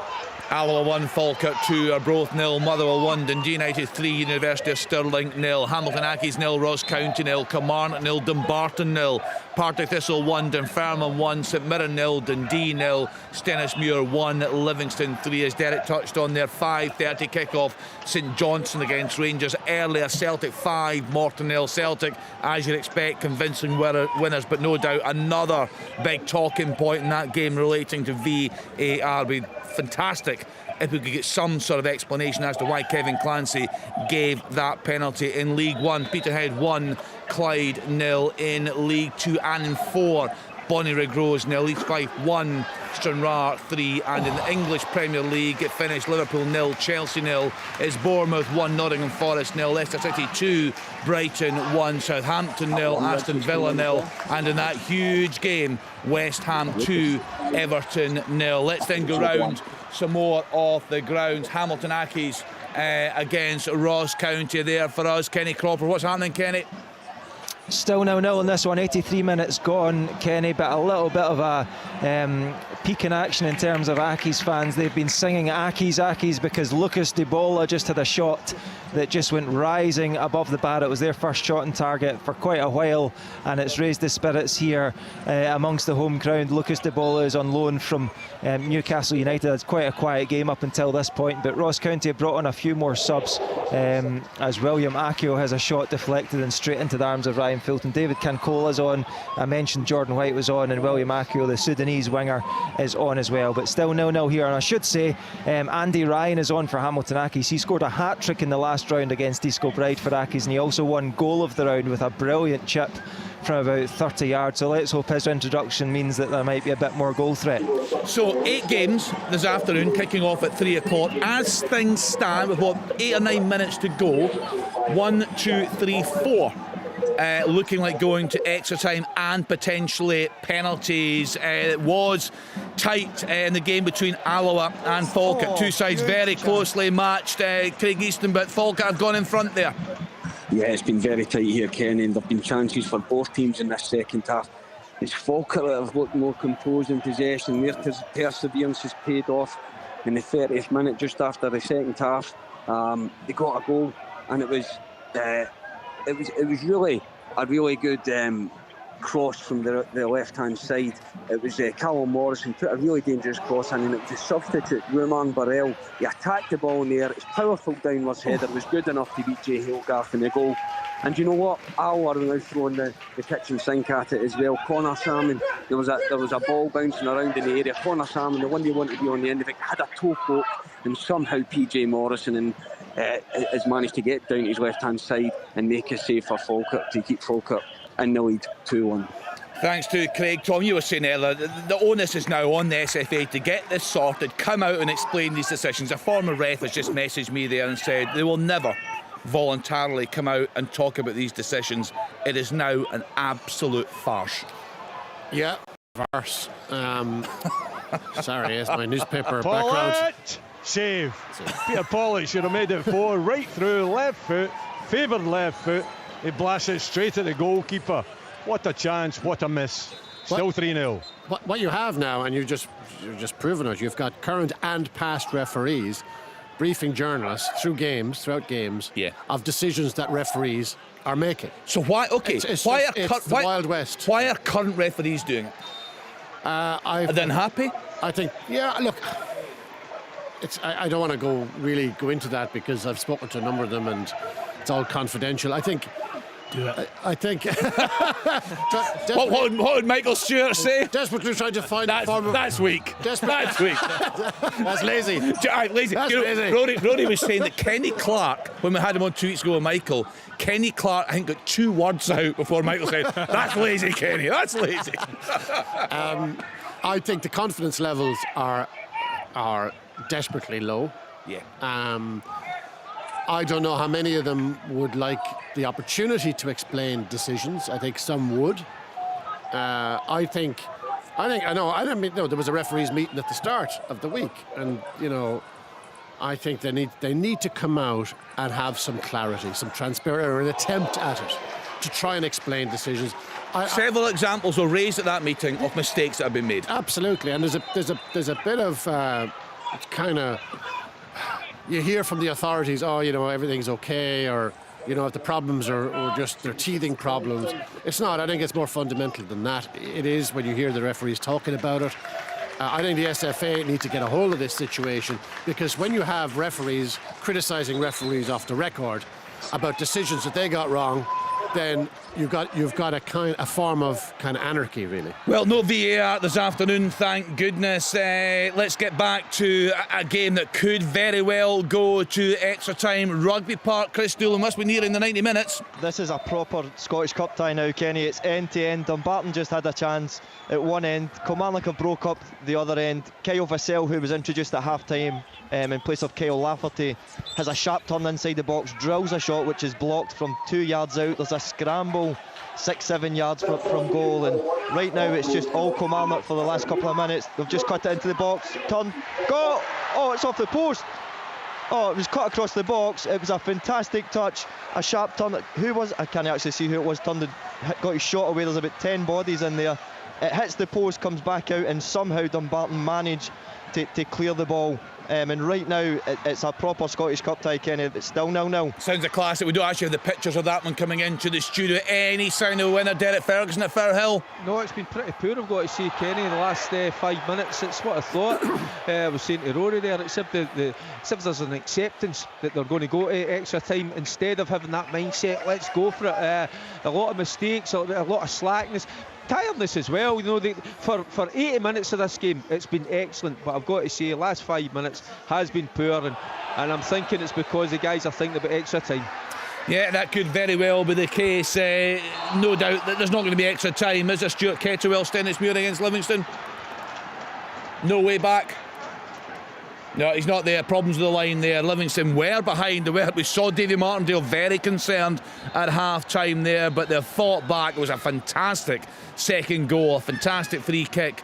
Alloa 1, Falkirk 2, Arbroath 0, Motherwell 1, Dundee United 3, University of Stirling 0, Hamilton Accies 0, Ross County 0, Kilmarnock 0, Dumbarton 0, Partick Thistle 1, Dunfermline 1, St Mirren 0, Dundee 0, Stennismuir 1, Livingston 3. As Derek touched on there, 5:30 kickoff, St Johnstone against Rangers earlier. Celtic 5, Morton 0. Celtic, as you'd expect, convincing winners, but no doubt another big talking point in that game relating to VAR. It'd be fantastic if we could get some sort of explanation as to why Kevin Clancy gave that penalty in League One. Peterhead 1, Clyde 0 in League 2 and in 4. Bonnyrigg Rose 0, Leeds Fife 1, Stranraer 3, and in the English Premier League it finished Liverpool 0, Chelsea 0. It's Bournemouth 1, Nottingham Forest 0, Leicester City 2, Brighton 1, Southampton 0, Aston Villa 0, and in that huge game West Ham 2, Everton 0. Let's then go round some more of the grounds. Hamilton Accies against Ross County there for us. Kenny Cropper, what's happening, Kenny? Still 0-0 in this one, 83 minutes gone, Kenny, but a little bit of a peak in action in terms of Accies fans. They've been singing Accies, Accies, because Lucas Debola just had a shot that just went rising above the bar. It was their first shot on target for quite a while, and it's raised the spirits here amongst the home crowd. Lucas Debola is on loan from Newcastle United. It's quite a quiet game up until this point, but Ross County have brought on a few more subs as William Akio has a shot deflected and straight into the arms of Ryan Fulton. David Cancola's on. I mentioned Jordan White was on, and William Akio, the Sudanese winger, is on as well. But still 0-0 here, and I should say Andy Ryan is on for Hamilton Accies. He scored a hat-trick in the last round against East Kilbride for Accies, and he also won goal of the round with a brilliant chip from about 30 yards. So let's hope his introduction means that there might be a bit more goal threat. So 8 games this afternoon, kicking off at 3 o'clock. As things stand, with what, 8 or 9 minutes to go, 1, 2, 3, 4 looking like going to extra time and potentially penalties. It was tight in the game between Alloa and Falkirk. Two sides very closely matched. Craig Easton, but Falkirk have gone in front there. Yeah, it's been very tight here, Kenny, and there have been chances for both teams in this second half. It's Falkirk that have looked more composed in possession. Their perseverance has paid off. In the 30th minute, just after the second half, they got a goal, and it was really a really good cross from the left-hand side. It was Callum Morrison put a really dangerous cross in, and it was the substitute Ruman Burrell. He attacked the ball in the air. His powerful downwards header was good enough to beat Jay Halegarth in the goal. And you know what? Alloa are now throwing the kitchen sink at it as well. Connor Salmon, there was a ball bouncing around in the area. Connor Salmon, the one they wanted to be on the end of it, had a toe poke, and somehow PJ Morrison has managed to get down to his left-hand side and make a save for Falkirk to keep Falkirk in the lead 2-1. Thanks to Craig. Tom, you were saying earlier, the onus is now on the SFA to get this sorted, come out and explain these decisions. A former ref has just messaged me there and said they will never voluntarily come out and talk about these decisions. It is now an absolute farce. Yeah, farce. Sorry, it's my newspaper background. Save. Peter Pollitt should have made it 4, right through, left foot, favoured left foot. He blasts it straight at the goalkeeper. What a chance, what a miss. Still 3-0. What you have now, and you're just proven it, you've got current and past referees briefing journalists throughout games of decisions that referees are making. So why, okay, it's the Wild West. Why are current referees doing it? Are they unhappy? I think, yeah, look, I don't want to go into that because I've spoken to a number of them and it's all confidential. I think Do it. I think. What would Michael Stewart say? Desperately trying to find that's weak. That's weak. That's lazy. Lazy. That's lazy. Rory was saying that Kenny Clark, when we had him on 2 weeks ago with Michael, Kenny Clark, I think, got 2 words out before Michael said, "That's lazy, Kenny. That's lazy." I think the confidence levels are desperately low. Yeah. I don't know how many of them would like the opportunity to explain decisions. I think some would. I mean, there was a referees meeting at the start of the week, and I think they need to come out and have some clarity, some transparency, or an attempt at it to try and explain decisions. Several examples were raised at that meeting of mistakes that have been made. Absolutely, and there's a bit of kind of. You hear from the authorities, everything's okay, or if the problems are just they're teething problems. It's not. I think it's more fundamental than that. It is when you hear the referees talking about it. I think the SFA need to get a hold of this situation, because when you have referees criticising referees off the record about decisions that they got wrong, then you've got a form of kind of anarchy, really. Well, no VAR this afternoon, thank goodness. Let's get back to a game that could very well go to extra time. Rugby Park, Chris Doolan must be nearing the 90 minutes. This is a proper Scottish Cup tie now, Kenny. It's end to end. Dumbarton just had a chance at one end. Kilmarnock have broke up the other end. Kyle Vassell, who was introduced at half time in place of Kyle Lafferty, has a sharp turn inside the box, drills a shot which is blocked from 2 yards out. There's a scramble 6-7 yards from goal, and right now it's just all Kilmarnock for the last couple of minutes. They've just cut it into the box, turn, go! Oh, it's off the post. Oh, it was cut across the box. It was a fantastic touch, a sharp turn. I can't actually see who it was turned and got his shot away. There's about 10 bodies in there. It hits the post, comes back out, and somehow Dumbarton managed to clear the ball. And right now it's a proper Scottish Cup tie, Kenny. It's still 0-0. Sounds a classic. We don't actually have the pictures of that one coming into the studio. Any sign of a winner? Derek Ferguson at Firhill? No, it's been pretty poor, I've got to say, Kenny, in the last 5 minutes. It's what I thought. I was saying to Rory there, except there's an acceptance that they're going to go to extra time instead of having that mindset, let's go for it. A lot of mistakes, a lot of slackness. Tiredness as well, for 80 minutes of this game it's been excellent, but I've got to say last 5 minutes has been poor, and I'm thinking it's because the guys are thinking about extra time. Yeah, that could very well be the case. No doubt that there's not going to be extra time. Is there, Stuart Kettlewell, Stennismuir against Livingston? No way back. No, he's not there. Problems with the line there. Livingston were behind. We saw Davy Martindale very concerned at half-time there, but they fought back. It was a fantastic second goal, a fantastic free kick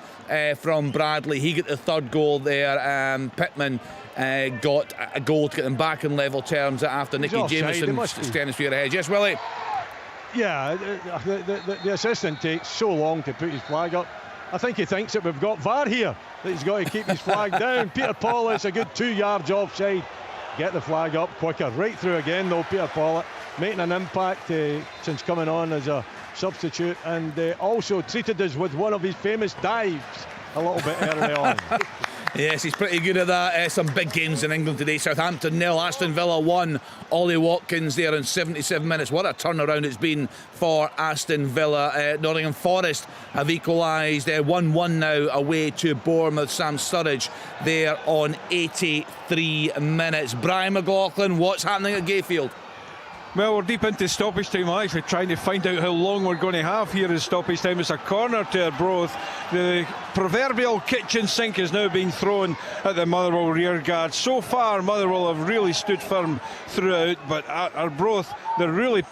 from Bradley. He got the third goal there. Pittman got a goal to get them back in level terms after Nicky Jameson Stennismuir ahead. Yes, Willie? Yeah, the assistant takes so long to put his flag up. I think he thinks that we've got VAR here, that he's got to keep his flag down. Peter Pollitt, a good 2 yards offside. Get the flag up quicker. Right through again, though, Peter Pollitt, making an impact since coming on as a substitute, and also treated us with one of his famous dives a little bit early on. Yes, he's pretty good at that. Some big games in England today. Southampton 0, Aston Villa 1. Ollie Watkins there in 77 minutes. What a turnaround it's been for Aston Villa. Nottingham Forest have equalised 1-1 now away to Bournemouth. Sam Sturridge there on 83 minutes. Brian McLaughlin, what's happening at Gayfield? Well, we're deep into stoppage time. I'm actually trying to find out how long we're going to have here in stoppage time. It's a corner to Arbroath. The proverbial kitchen sink is now being thrown at the Motherwell rear guard. So far, Motherwell have really stood firm throughout, but Arbroath, they're really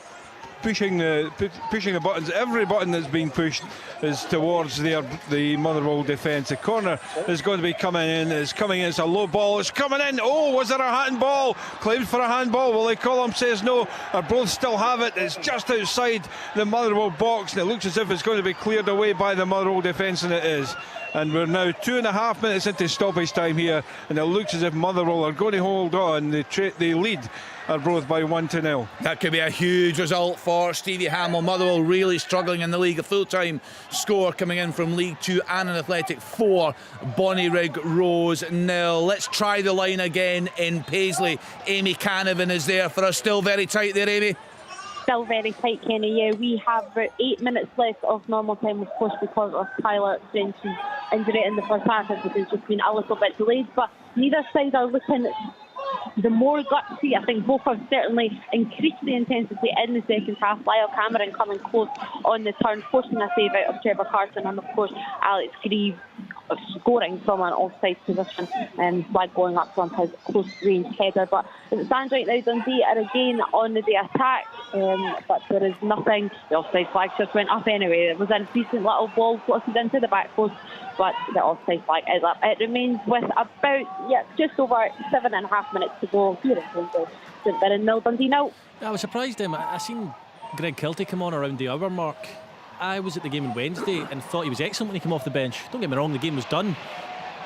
pushing the buttons. Every button that's being pushed is towards the Motherwell defence. The corner is going to be coming in. It's coming in. It's a low ball. It's coming in. Oh, was there a handball? Claimed for a handball. Willie Collum says no. Both still have it. It's just outside the Motherwell box, and it looks as if it's going to be cleared away by the Motherwell defence, and it is. And we're now 2.5 minutes into stoppage time here, and it looks as if Motherwell are going to hold on. They lead Arbroath by 1-0. That could be a huge result for Stevie Hamill. Motherwell really struggling in the league. A full-time score coming in from League 2, Annan Athletic 4, Bonnyrigg Rose 0. Let's try the line again in Paisley. Amy Canavan is there for us. Still very tight there, Amy. still very tight, Kenny. Yeah, we have about 8 minutes left of normal time, of course, because of Tyler French's injury in the first half, which has just been a little bit delayed. But neither side are looking the more gutsy. I think both have certainly increased the intensity in the second half. Lyle Cameron coming close on the turn, forcing a save out of Trevor Carson, and of course Alex Grieve scoring from an offside position and flag going up from his close range header. But as it stands right now, Dundee are again on the attack, but there is nothing. The offside flag just went up anyway. It was a decent little ball slotted into the back post, but the offside flag is up. It remains with about just over 7.5 minutes to go here in Glasgow. St Mirren 0, Dundee 0. I was surprised. I seen Greg Kiltie come on around the hour mark. I was at the game on Wednesday and thought he was excellent when he came off the bench. Don't get me wrong, the game was done,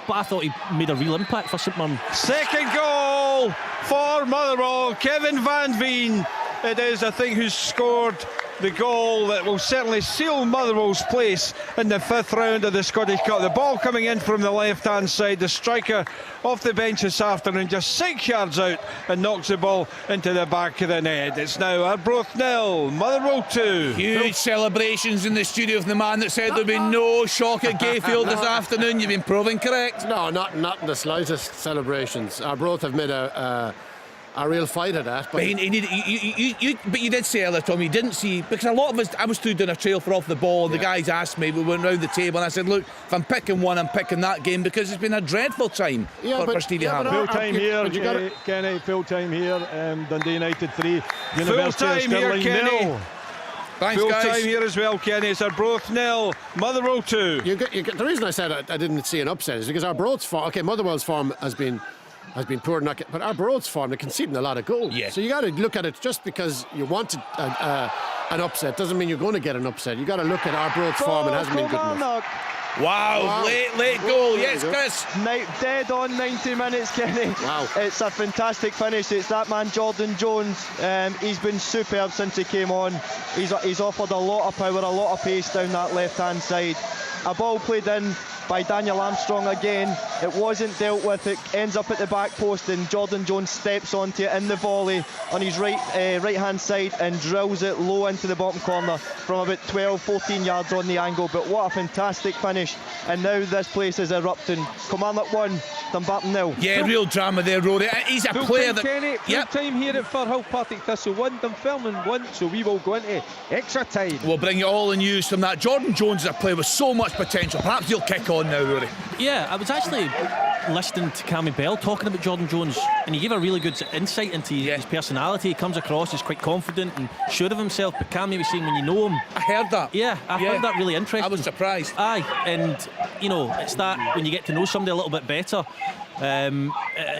but I thought he made a real impact for St Mirren. Second goal for Motherwell. Kevin Van Veen, it is, I think, who's scored the goal that will certainly seal Motherwell's place in the 5th round of the Scottish Cup. The ball coming in from the left-hand side. The striker off the bench this afternoon, just 6 yards out, and knocks the ball into the back of the net. It's now Arbroath 0, Motherwell 2. Huge celebrations in the studio from the man that said there'd be no shock at Gayfield this afternoon. You've been proven correct. No, not in the slightest celebrations. Arbroath have made a real fight of that. But you did say earlier, Tom, you didn't see, because a lot of us, I was stood doing a trail for off the ball, and the guys asked me, we went round the table, and I said, look, if I'm picking one, I'm picking that game, because it's been a dreadful time for Stevie Hammond. Full time here, Kenny, full time here, Dundee United 3, University of Stirling 0. Thanks, full guys. time here as well, Kenny. It's Arbroath 0, Motherwell 2. The reason I said I didn't see an upset is because Arbroath's form, Motherwell's form has been poor, but Arbroath's form, they're conceding a lot of goals. Yeah. So you got to look at it. Just because you want an upset doesn't mean you're going to get an upset. You got to look at Arbroath's form. It hasn't been good enough. Wow, late goal. Yes, Chris. Dead on 90 minutes, Kenny. Wow. It's a fantastic finish. It's that man, Jordan Jones. He's been superb since he came on. He's offered a lot of power, a lot of pace down that left-hand side. A ball played in by Daniel Armstrong again. It wasn't dealt with. It ends up at the back post, and Jordan Jones steps onto it in the volley on his right-hand side and drills it low into the bottom corner from about 12-14 yards on the angle. But what a fantastic finish. And now this place is erupting. Kilmarnock 1, Dumbarton 0. Yeah, real drama there, Rory. He's a player that... Kenny, full time here at Firhill, Partick Thistle 1, Dunfermline 1, so we will go into extra time. We'll bring you all the news from that. Jordan Jones is a player with so much potential. Perhaps he'll kick on now, Rory. Yeah, I was actually listening to Cammy Bell talking about Jordan Jones, and he gave a really good insight into his personality. He comes across as quite confident and sure of himself, but Cammy was saying when you know him... I heard that. Yeah, I found that really interesting. I was surprised. Aye, and, you know, it's that when you get to know somebody a little bit better,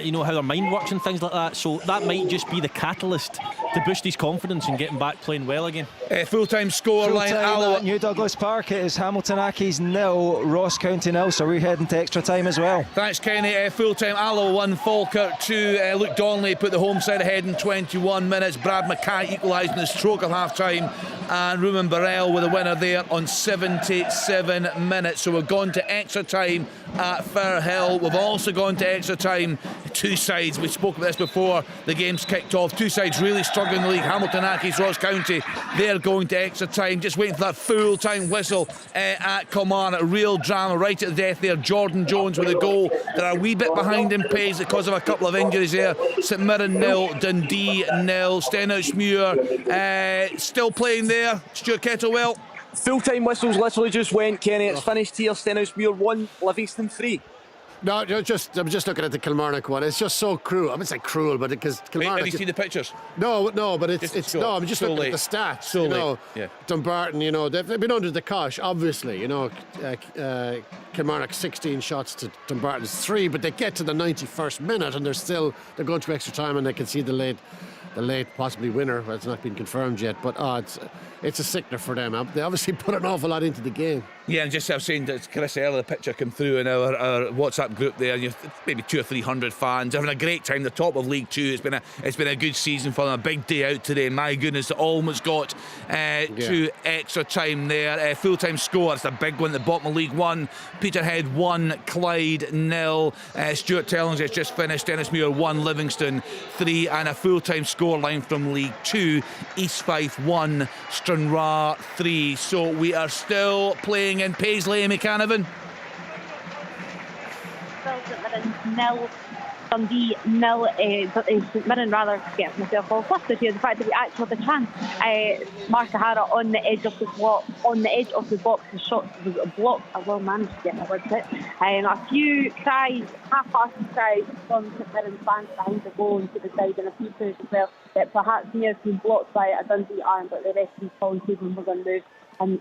you know, how their mind works and things like that, so that might just be the catalyst to boost his confidence and getting back playing well again. Full-time score line, Alloa. New Douglas Park, it is Hamilton Accies 0, Ross County 0, so we're heading to extra time as well. Thanks, Kenny. Full-time, Alloa 1, Falkirk 2. Luke Donnelly put the home side ahead in 21 minutes. Brad Mackay equalised in the stroke of half-time, and Ruben Burrell with a winner there on 77 minutes. So we've gone to extra time at Firhill. We've also gone to extra time. Two sides, we spoke about this before the game's kicked off. Two sides really struggling in the league. Hamilton Accies, Ross County, they're going to extra time. Just waiting for that full-time whistle at Kilmarnock. Real drama right at the death there. Jordan Jones with a goal. They're a wee bit behind in pace because of a couple of injuries there. St Mirren 0, Dundee 0. Stenhousemuir still playing there. Stuart Kettlewell. Full-time whistles literally just went, Kenny. It's finished here. Stenhousemuir 1, Livingston 3. No, I'm just looking at the Kilmarnock one. It's just so cruel. I wouldn't say cruel, but because Kilmarnock... Have you seen the pictures? No, but it's no. I'm just looking at the stats. So you know, yeah. Dumbarton, you know, they've been under the cosh, obviously. You know, Kilmarnock 16 shots to Dumbarton's 3, but they get to the 91st minute and they're going to extra time and they can see the late possibly winner. Well, it's not been confirmed yet, but it's a sickener for them. They obviously put an awful lot into the game. Yeah, and just I was saying to Chris earlier, the picture came through in our WhatsApp group there. And maybe 200 or 300 fans having a great time. The top of League Two. It's been a good season for them. A big day out today. My goodness, they almost got to extra time there. Full time score. It's a big one at the bottom of League One. Peterhead 1, Clyde 0. Stuart Tellings has just finished. Dennismuir 1, Livingston 3, and a full time score line from League Two. East Fife 1, Stranraer 3. So we are still playing in Paisley, Amy Canavan. St Mirren 0, Dundee 0. St Mirren rather get myself all flustered here. The fact that we actually had a chance. Mark O'Hara on the edge of the block, his shot was blocked. I will manage to get my words out. A few cries, half-hearted cries from St Mirren fans behind the goal and to the side, and a few cries as well that perhaps may have been blocked by a Dundee arm, but the referee Colin Cleveland was on move, and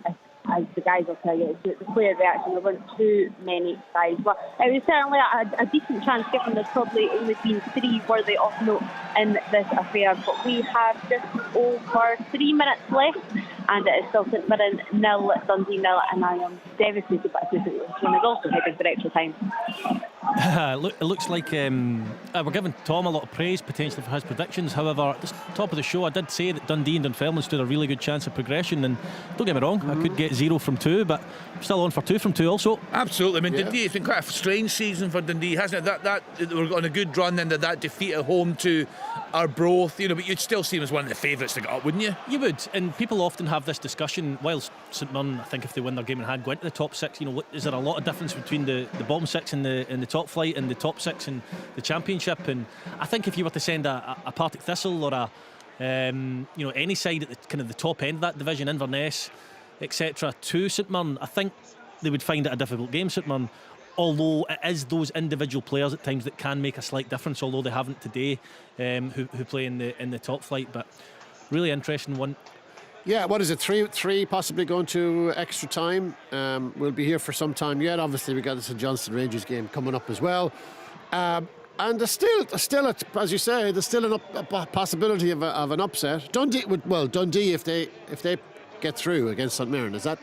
as the guys will tell you, it's the player reaction. There weren't too many tries, but it was certainly a decent chance, given there's probably only been 3 worthy of note in this affair. But we have just over 3 minutes left, and it is still St Mirren 0, Dundee 0, and I am devastated by this one is also heading for extra time. It looks like we're giving Tom a lot of praise potentially for his predictions. However, at the top of the show I did say that Dundee and Dunfermline stood a really good chance of progression, and don't get me wrong, I could get 0 from 2, but I'm still on for 2 from 2 also. Absolutely. I mean, Dundee, it's been quite a strange season for Dundee, hasn't it? That we're on a good run, and that defeat at home to Arbroath, but you'd still see them as one of the favourites to get up, wouldn't you? You would, and people often have this discussion. Whilst St Mirren, I think if they win their game in hand, go into the top 6, is there a lot of difference between the bottom 6 and the top flight and the top 6 and the Championship? And I think if you were to send a Partick Thistle or any side at the kind of the top end of that division, Inverness, etc., to St Mirren, I think they would find it a difficult game, St Mirren. Although it is those individual players at times that can make a slight difference, although they haven't today, who play in the top flight. But really interesting one. Yeah, what is it? 3 possibly going to extra time. We'll be here for some time yet. Obviously, we got the St Johnstone Rangers game coming up as well. And there's still, as you say, there's still a possibility of an upset. Dundee, if they get through against St Mirren, is that?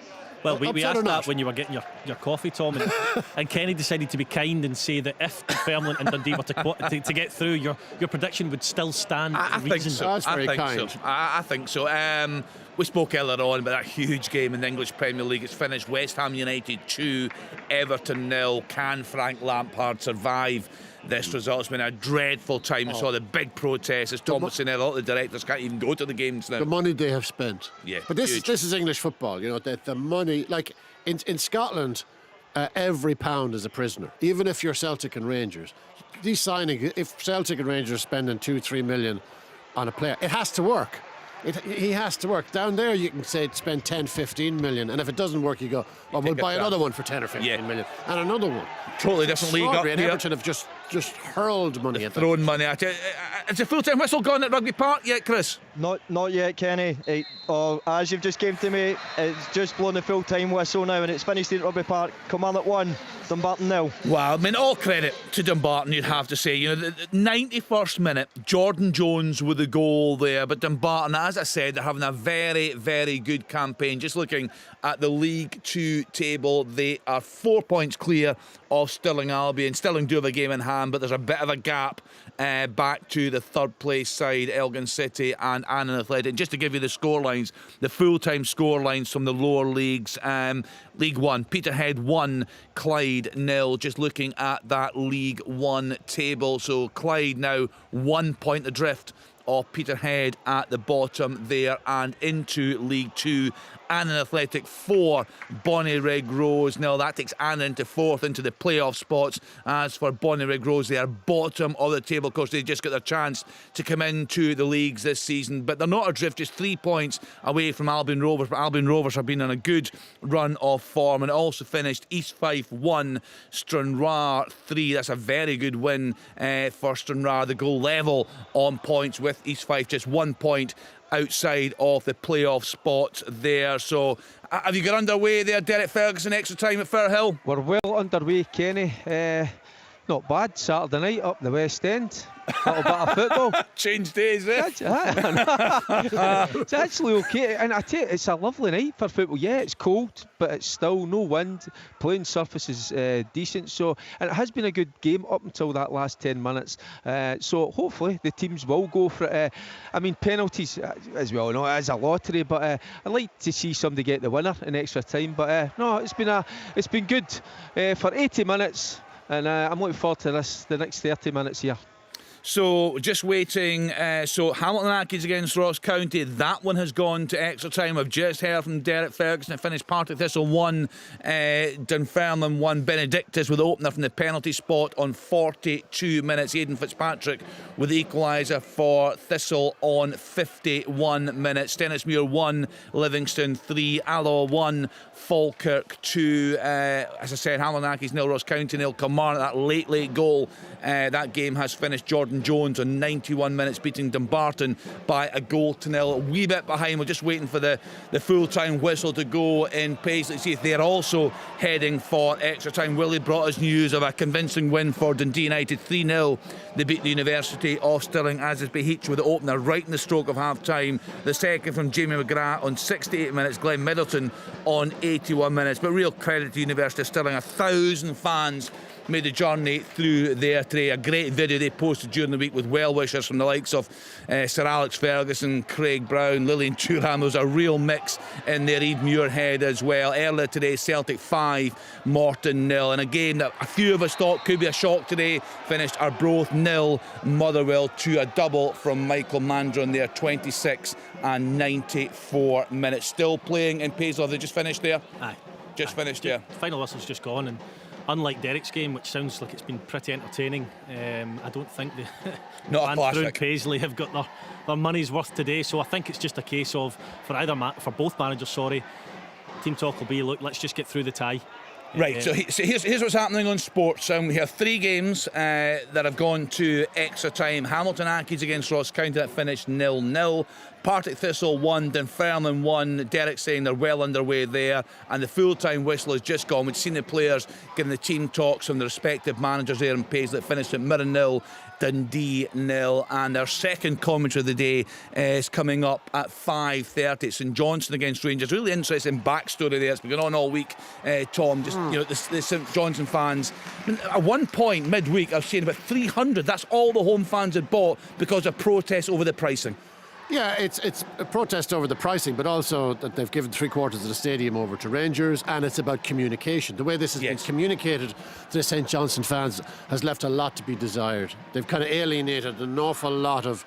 Well, we asked that when you were getting your coffee, Tom, and Kenny decided to be kind and say that if Dunfermline and Dundee were to get through, your prediction would still stand. I think so. That's very kind. I think so. We spoke earlier on about that huge game in the English Premier League. It's finished West Ham United 2, Everton 0. Can Frank Lampard survive this result? It's been a dreadful time. We saw the big protests. As Tom was saying, a lot of the directors can't even go to the games now. The money they have spent. Yeah, but this is English football. The money, like in Scotland, every pound is a prisoner. Even if you're Celtic and Rangers, these signings, if Celtic and Rangers are spending 2-3 million on a player, it has to work. He has to work. Down there you can say spend 10-15 million, and if it doesn't work you go, well, we'll buy another one for 10 or 15 million, and another one. Totally different league up and here. Everton have just hurled money at them. Thrown money at you. Is a full-time whistle gone at Rugby Park yet, Chris? Not yet, Kenny. As you've just came to me, it's just blown the full-time whistle now, and it's finished at Rugby Park. Kilmarnock 1, Dumbarton 0. Wow, I mean, all credit to Dumbarton, you'd have to say. The 91st minute, Jordan Jones with the goal there, but Dumbarton, as I said, they're having a very, very good campaign. Just looking at the League 2 table, they are 4 points clear of Stirling Albion. Stirling do have a game in hand, but there's a bit of a gap back to the third place side, Elgin City and Annan Athletic. Just to give you the scorelines, the full-time scorelines from the lower leagues. League 1, Peterhead 1, Clyde 0. Just looking at that League 1 table. So Clyde now 1 point adrift of Peterhead at the bottom there, and into League 2. Annan Athletic 4, Bonnyrigg Rose. Now that takes Annan into 4th into the playoff spots. As for Bonnyrigg Rose, they are bottom of the table. Of course, they just got their chance to come into the leagues this season, but they're not adrift, just 3 points away from Albion Rovers. But Albion Rovers have been on a good run of form, and it also finished East Fife 1, Stranraer 3. That's a very good win for Stranraer. The goal level on points with East Fife, just 1 point outside of the playoff spot there. So have you got underway there, Derek Ferguson, extra time at Firhill? We're well underway, Kenny. Not bad. Saturday night up the West End. A little bit of football. Change days, eh? It's actually okay. And I tell you, it's a lovely night for football. Yeah, it's cold, but it's still no wind. Playing surface is decent. So, and it has been a good game up until that last 10 minutes. So hopefully the teams will go for it. I mean, penalties, as we all know, it is a lottery. But I'd like to see somebody get the winner in extra time. But no, it's been good for 80 minutes. And I'm looking forward to the next 30 minutes here. So just waiting. So Hamilton Accies against Ross County. That one has gone to extra time. I've just heard from Derek Ferguson. It finished Partick Thistle 1, Dunfermline 1. Benedictus with the opener from the penalty spot on 42 minutes. Aidan Fitzpatrick with the equaliser for Thistle on 51 minutes. Stennismuir 1, Livingston 3, Alloa 1, Falkirk 2. As I said, Hamilton Accies 0, Ross County 0. Kilmarnock, that late goal. That game has finished. Jordan Jones on 91 minutes beating Dumbarton by a 1-0. A wee bit behind. We're just waiting for the full-time whistle to go in Paisley to see if they're also heading for extra time. Willie brought us news of a convincing win for Dundee United. 3-0. They beat the University of Stirling. Asisby Heach with the opener right in the stroke of half-time. The second from Jamie McGrath on 68 minutes. Glenn Middleton on 81 minutes. But real credit to University of Stirling. 1,000 fans made the journey through there today. A great video they posted during the week with well-wishers from the likes of Sir Alex Ferguson, Craig Brown, Lillian Thuram. There's a real mix in there. Ede Muirhead as well. Earlier today, Celtic 5, Morton 0. And a game that a few of us thought could be a shock today finished Arbroath 0, Motherwell 2. A double from Michael Mandron there, 26 and 94 minutes. Still playing in Paisley. Have they just finished there? Aye. Just finished, yeah. Final whistle's just gone, and unlike Derek's game, which sounds like it's been pretty entertaining, I don't think the fans around Paisley have got their money's worth today. So I think it's just a case of, for both managers, team talk will be, look, let's just get through the tie. Right, so here's what's happening on sports. We have 3 games that have gone to extra time. Hamilton Accies against Ross County, that finished 0-0. Partick Thistle 1, Dunfermline 1. Derek saying they're well underway there. And the full-time whistle has just gone. We've seen the players getting the team talks from the respective managers there in Paisley. It finished at Mirren 0, Dundee 0. And our second commentary of the day is coming up at 5:30. It's St Johnstone against Rangers. Really interesting backstory there. It's been going on all week, Tom. Just the St Johnstone fans. I mean, at one point midweek, I was saying about 300. That's all the home fans had bought because of protests over the pricing. Yeah, it's a protest over the pricing, but also that they've given 3/4 of the stadium over to Rangers, and it's about communication. The way this has been communicated to the St Johnstone fans has left a lot to be desired. They've kind of alienated an awful lot of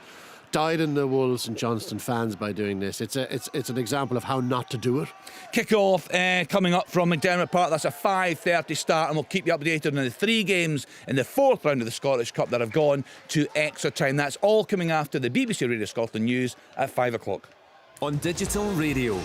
dyed-in-the-wool St Johnstone fans by doing this. It's an example of how not to do it. Kick-off coming up from McDermott Park. That's a 5:30 start, and we'll keep you updated on the 3 games in the 4th round of the Scottish Cup that have gone to extra time. That's all coming after the BBC Radio Scotland news at 5 o'clock. On digital radio,